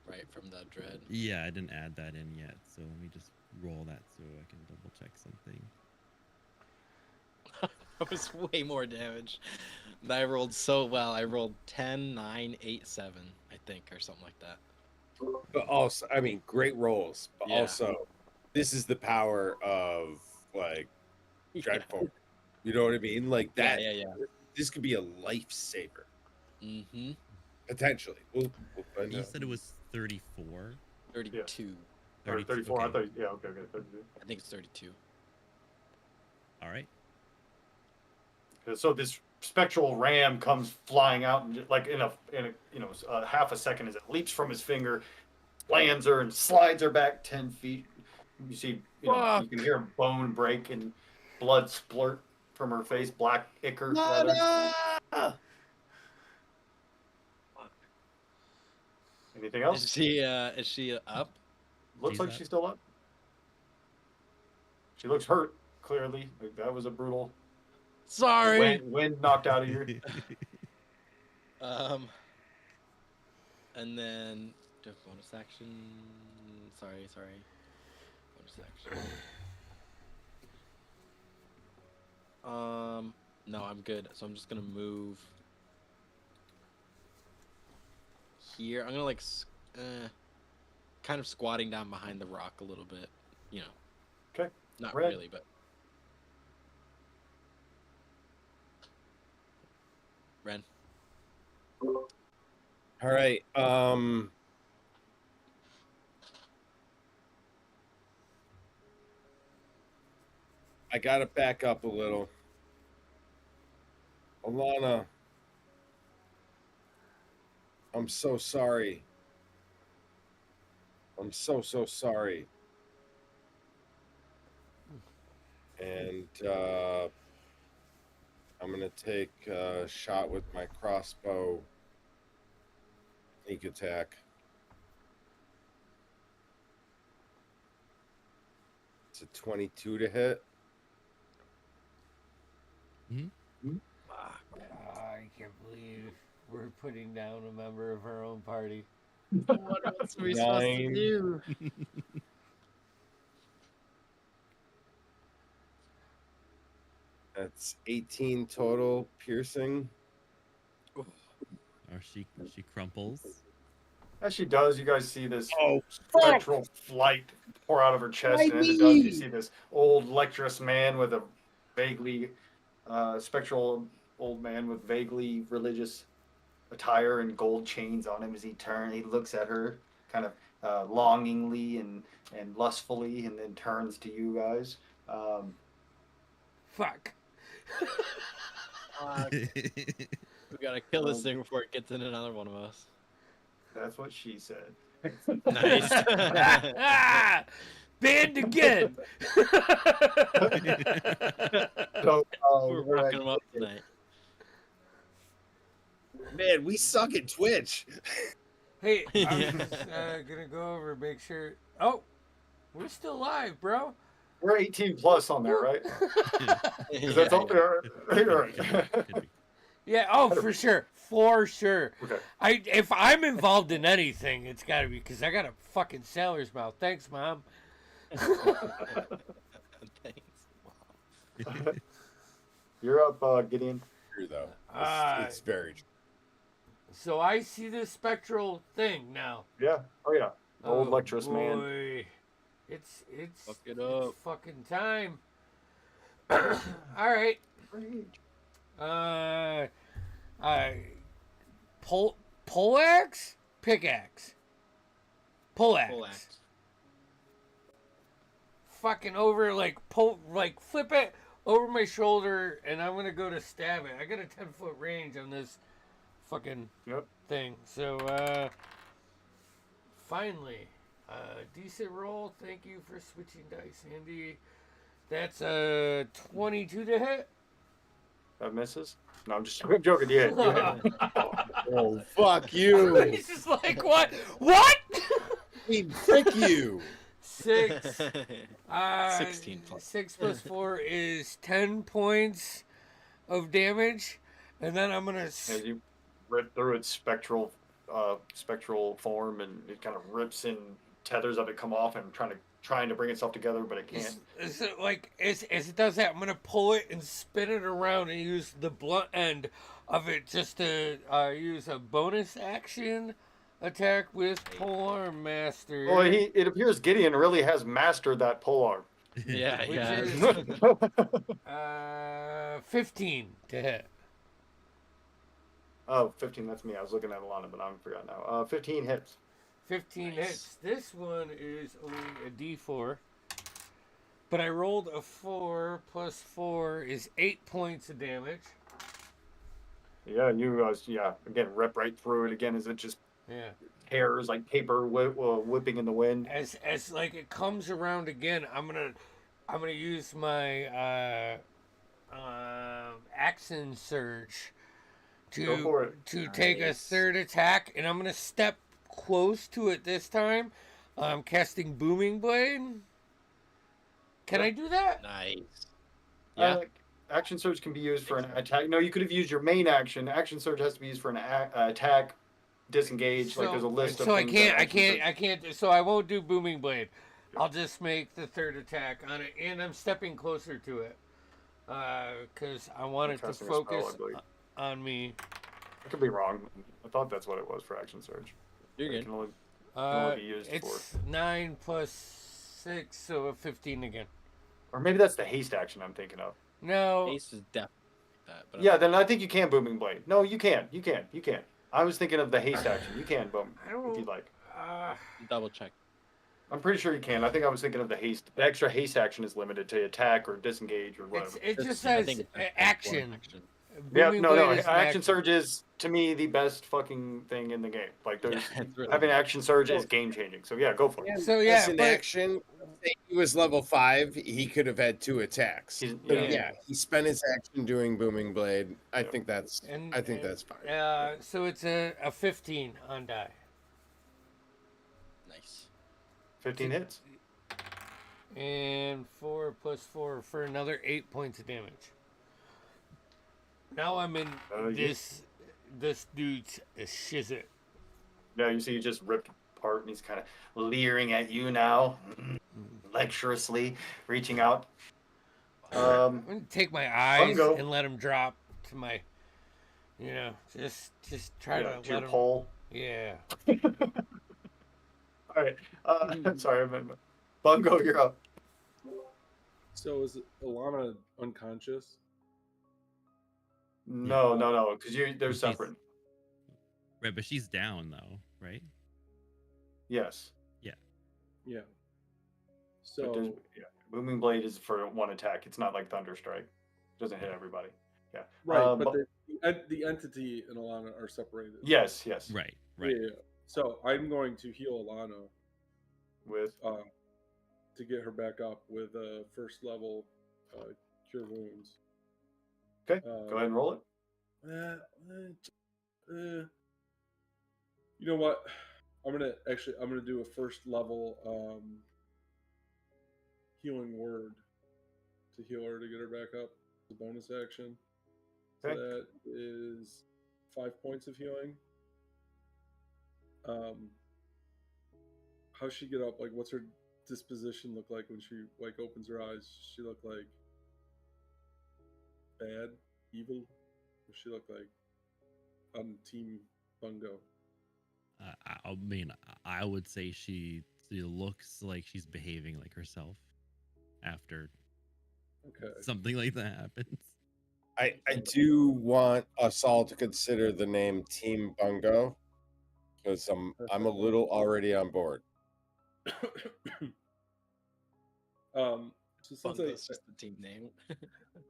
right, from the dread.
Yeah, I didn't add that in yet, so let me just roll that so I can double check something.
That was way more damage. I rolled so well. I rolled 10, 9, 8, 7, I think, or something like that.
But also, I mean, great rolls. But
Yeah.
also, this is the power of dread form. You know what I mean? Like that.
Yeah.
This could be a lifesaver
Mm-hmm.
potentially. We'll find
You
out.
said it was 34.
32.
Or 34.
Okay.
I thought, yeah, okay, 32.
I think it's 32.
All right.
So this spectral ram comes flying out, and like in a half a second, as it leaps from his finger, lands her and slides her back 10 feet. You see, you can hear bone break and blood splurt from her face, black ichor. Anything else?
Is she up?
Looks
She's
like
up.
she's still up. She looks hurt, clearly. Like, that was a brutal
Sorry.
wind knocked out of you.
And then do bonus action. Sorry. Bonus action. No, I'm good. So I'm just gonna move here. I'm gonna kind of squatting down behind the rock a little bit. You know.
Okay.
Not
Red.
really, but Ren.
All right. I gotta back up a little. Alana, I'm so sorry. I'm so sorry. And I'm gonna take a shot with my crossbow. Sneak attack. It's a 22 to hit.
I can't believe we're putting down a member of our own party.
What else are we supposed to
9.
do?
That's 18 total piercing.
Or she crumples.
As she does, you guys see this
Oh, fuck!
spectral flight pour out of her chest, and as it does, you see this old lecherous man with a vaguely spectral old man with vaguely religious attire and gold chains on him. As he looks at her kind of longingly and lustfully, and then turns to you guys.
Fuck.
We gotta kill this thing before it gets in another one of us.
That's what she said.
Nice.
Banned again.
So,
We're rocking them up tonight.
Man, we suck at Twitch.
Hey, I
Yeah.
was just gonna go over and make sure. Oh, we're still live, bro.
we're 18 plus on there, right? Because that's all there. Right.
Could be.
Yeah. Oh, for sure. For sure.
Okay.
If I'm involved in anything, it's got to be because I got a fucking sailor's mouth. Thanks, Mom.
Thanks.
You're up, Gideon.
True, though. It's very true.
So I see this spectral thing now.
Yeah. Oh yeah. Old lecherous man.
boy. It's
Fuck it
it's
up.
fucking time. All right. Poleaxe? Pickaxe. Poleaxe.
Full axe.
Fucking over, like flip it over my shoulder, and I'm gonna go to stab it. I got a 10-foot range on this fucking thing. So, finally, decent roll. Thank you for switching dice, Andy. That's a 22 to hit.
That misses. No, I'm joking. Yeah.
Oh, fuck you.
He's just like, what? What?
Frick you.
6.
16 plus.
6 plus 4 is 10 points of damage, and then I'm gonna.
As you rip through its spectral form, and it kind of rips and tethers of it come off, and trying to bring itself together, but it can't.
As it does that, I'm gonna pull it and spin it around and use the blunt end of it just to use a bonus action attack with Polearm Master.
Well, it appears Gideon really has mastered that polearm.
Yeah,
Which
yeah.
is 15 to hit.
Oh, 15, that's me. I was looking at Alana, but I forgot now. 15 hits.
15
Nice.
hits. This one is only a D4. But I rolled a 4 plus 4 is 8 points of damage.
Yeah, you again rip right through it again as it just tears like paper whipping in the wind.
As like it comes around again, I'm gonna use my Action Surge
Go for it.
to take a third attack, and I'm gonna step close to it this time. I'm casting Booming Blade. Can I do that?
Nice. Yeah.
Action Surge can be used for an attack. No, you could have used your main action. Action Surge has to be used for an attack, disengage. Like there's a list of.
So
things
I can't. So I won't do Booming Blade. I'll just make the third attack on it, and I'm stepping closer to it because I want it to focus on me.
I could be wrong. I thought that's what it was for Action Surge.
You're
It
good.
can only be used
It's 9 plus 6, so a 15 again.
or maybe that's the haste action I'm thinking of.
No.
Ace is definitely that. But
Yeah, then I think you can Booming Blade. No, you can. I was thinking of the haste action. You can boom if you'd like.
double check.
I'm pretty sure you can. I think I was thinking of the haste. The extra haste action is limited to attack or disengage or whatever.
It just
I
says
think it's one
action.
Yeah,
Booming
no.
Blade is an
Action Surge is to me the best fucking thing in the game. Like there's having Action Surge is game changing. So yeah, go for it.
So yeah,
As an action, say he was level 5, he could have had 2 attacks.
Yeah.
He spent his action doing Booming Blade. I think that's
And-
that's fine.
so it's a 15 on die.
Nice.
15 hits.
and 4 plus 4 for another 8 points of damage. Now I'm in this dude's shizit.
Yeah, you see, he just ripped apart, and he's kind of leering at you now, lecturously, reaching out.
I'm gonna take my eyes
Bungo.
and let him drop to my, just try to
To your
let him.
pole.
Yeah.
All right. Sorry, Bungo, you're up.
So is Alana unconscious?
No, because they're
She's-
separate.
Right, but she's down though, right?
Yes.
Yeah.
But
So
Booming Blade is for one attack. It's not like Thunderstrike. It doesn't hit everybody. Yeah.
right,
but
but the entity and Alana are separated.
yes.
Right.
Yeah. So I'm going to heal Alana
With
to get her back up with first level cure wounds.
okay, go ahead and roll it.
You know what? I'm gonna do a first level healing word to heal her to get her back up. It's a bonus action. So
Okay.
that is 5 points of healing. How's she get up? Like, what's her disposition look like when she opens her eyes? Does she look like bad, evil? Does she look like on Team Bungo?
I mean, I would say she looks like she's behaving like herself after
Okay.
something like that happens.
I do want us all to consider the name Team Bungo because I'm a little already on board.
So
Bungo's just the team name.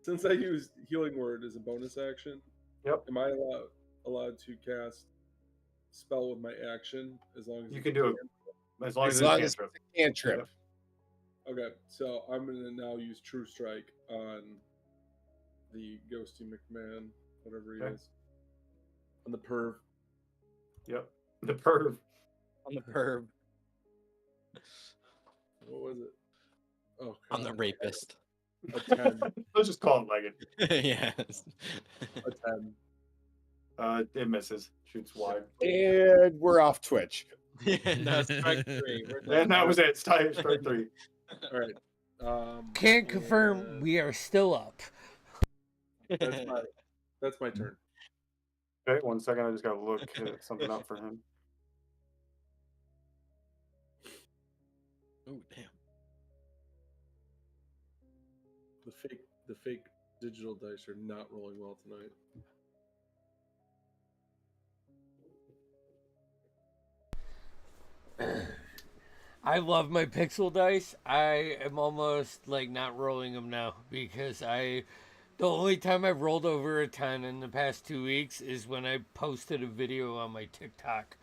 since I used healing word as a bonus action,
Yep.
am I allowed to cast spell with my action as long as
You
it's
can do
a
it as long as
As
it's
long as
cantrip.
it's a cantrip.
Okay, so I'm gonna now use True Strike on the Ghosty McMahon, whatever he
Okay.
is, on the perv.
Yep. The perv.
On the perv.
What was it? Oh,
I'm the
God.
rapist.
A 10.
Let's just call it like it.
Yes.
A 10.
It misses. Shoots wide.
And we're off Twitch.
Yeah, no, strike 3. We're done.
And that was it. Strike 3.
All right.
Can't confirm we are still up.
That's my turn.
Okay, 1 second. I just gotta look something up for him.
Oh, damn.
The fake digital dice are not rolling well tonight.
I love my pixel dice. I am almost like not rolling them now because the only time I've rolled over a 10 in the past 2 weeks is when I posted a video on my TikTok.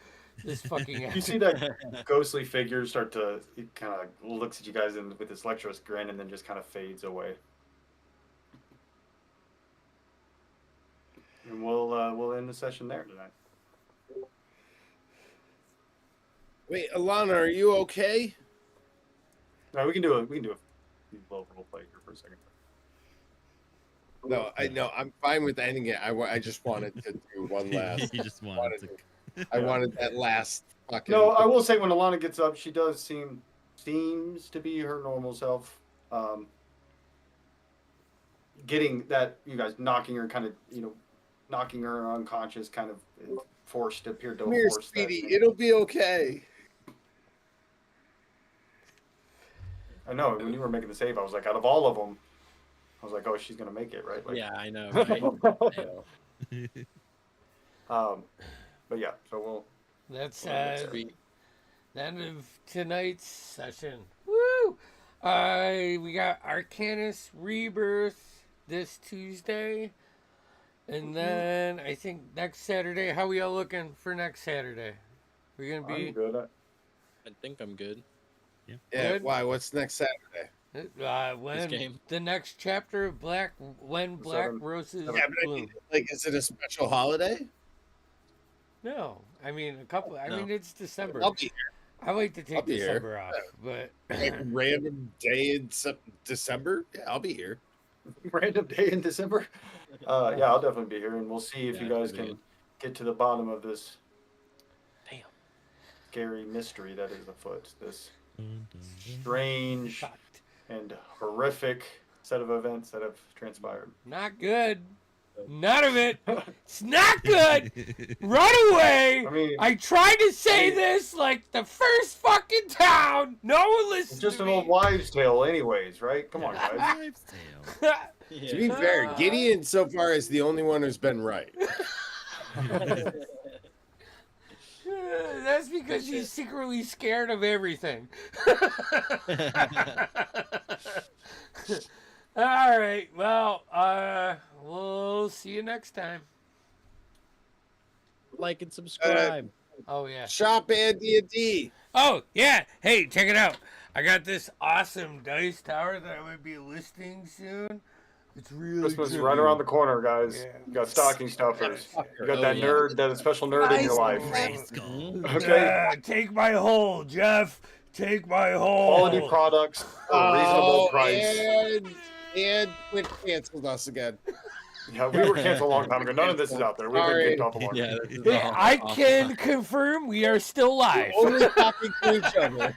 This fucking
You see that ghostly figure start to, he kind of looks at you guys with this lecherous grin and then just kind of fades away. And we'll end the session there tonight.
Wait, Alana, are you okay?
No, we can do a little role play here for a second.
No, I know. I'm fine with ending it. I just wanted to do one last.
You just wanted to.
I wanted that last fucking.
No, I will say when Alana gets up, she does seems to be her normal self. Getting that, you guys knocking her kind of, knocking her unconscious, kind of appeared to
Come here,
force
Speedy.
that.
It'll be okay.
I know when you were making the save, I was like, out of all of them, I was like, oh, she's gonna make it, right? Like,
Yeah, I know, right?
But yeah, so we'll.
That's
Sweet.
the end of tonight's session. Woo! We got Arcanus Rebirth this Tuesday. And then I think next Saturday, how we all looking for next Saturday? We're gonna be
I'm good.
I think I'm good.
Yeah.
Yeah.
Good.
Why? What's next Saturday?
when
game.
the next chapter of Black
Seven.
Roses
Yeah, but I
bloom.
mean, like, is it a special holiday?
No, I mean a couple. I
No.
mean it's December.
I'll be here.
I like to take
be here.
December off, but
Like random day in December. Yeah, I'll be here.
Random day in December. Yeah, I'll definitely be here, and we'll see if
Yeah,
you guys
that'd be
can get to the bottom of this
Damn.
scary mystery that is afoot. This
Dun, dun, dun.
strange
fucked.
and horrific set of events that have transpired.
Not good. None of it. It's not good. Run away.
I mean,
I tried to say this like the first fucking town. No one listened
it's just
to
an
me.
old wives' tale, anyways, right? Come on, guys.
Wives' tale.
To be fair, Gideon so far is the only one who's been right.
That's because he's secretly scared of everything. All right. Well, we'll see you next time.
Like and subscribe.
Oh yeah.
Shop and D&D.
Oh yeah. Hey, check it out. I got this awesome dice tower that I'm gonna be listing soon. It's really
Christmas is
good.
right around the corner, guys.
Yeah.
You got stocking stuffers. You got
Oh,
that
yeah.
nerd, that special nerd in your life. Okay.
Take my whole, Jeff. Take my whole.
Quality products for a reasonable price.
And Twitch canceled us again.
Yeah, we were canceled a long time ago. None of this is out there. We've been
Sorry.
kicked off a long time.
Yeah, this is
I
awesome.
can confirm we are still live.
Only talking to each other.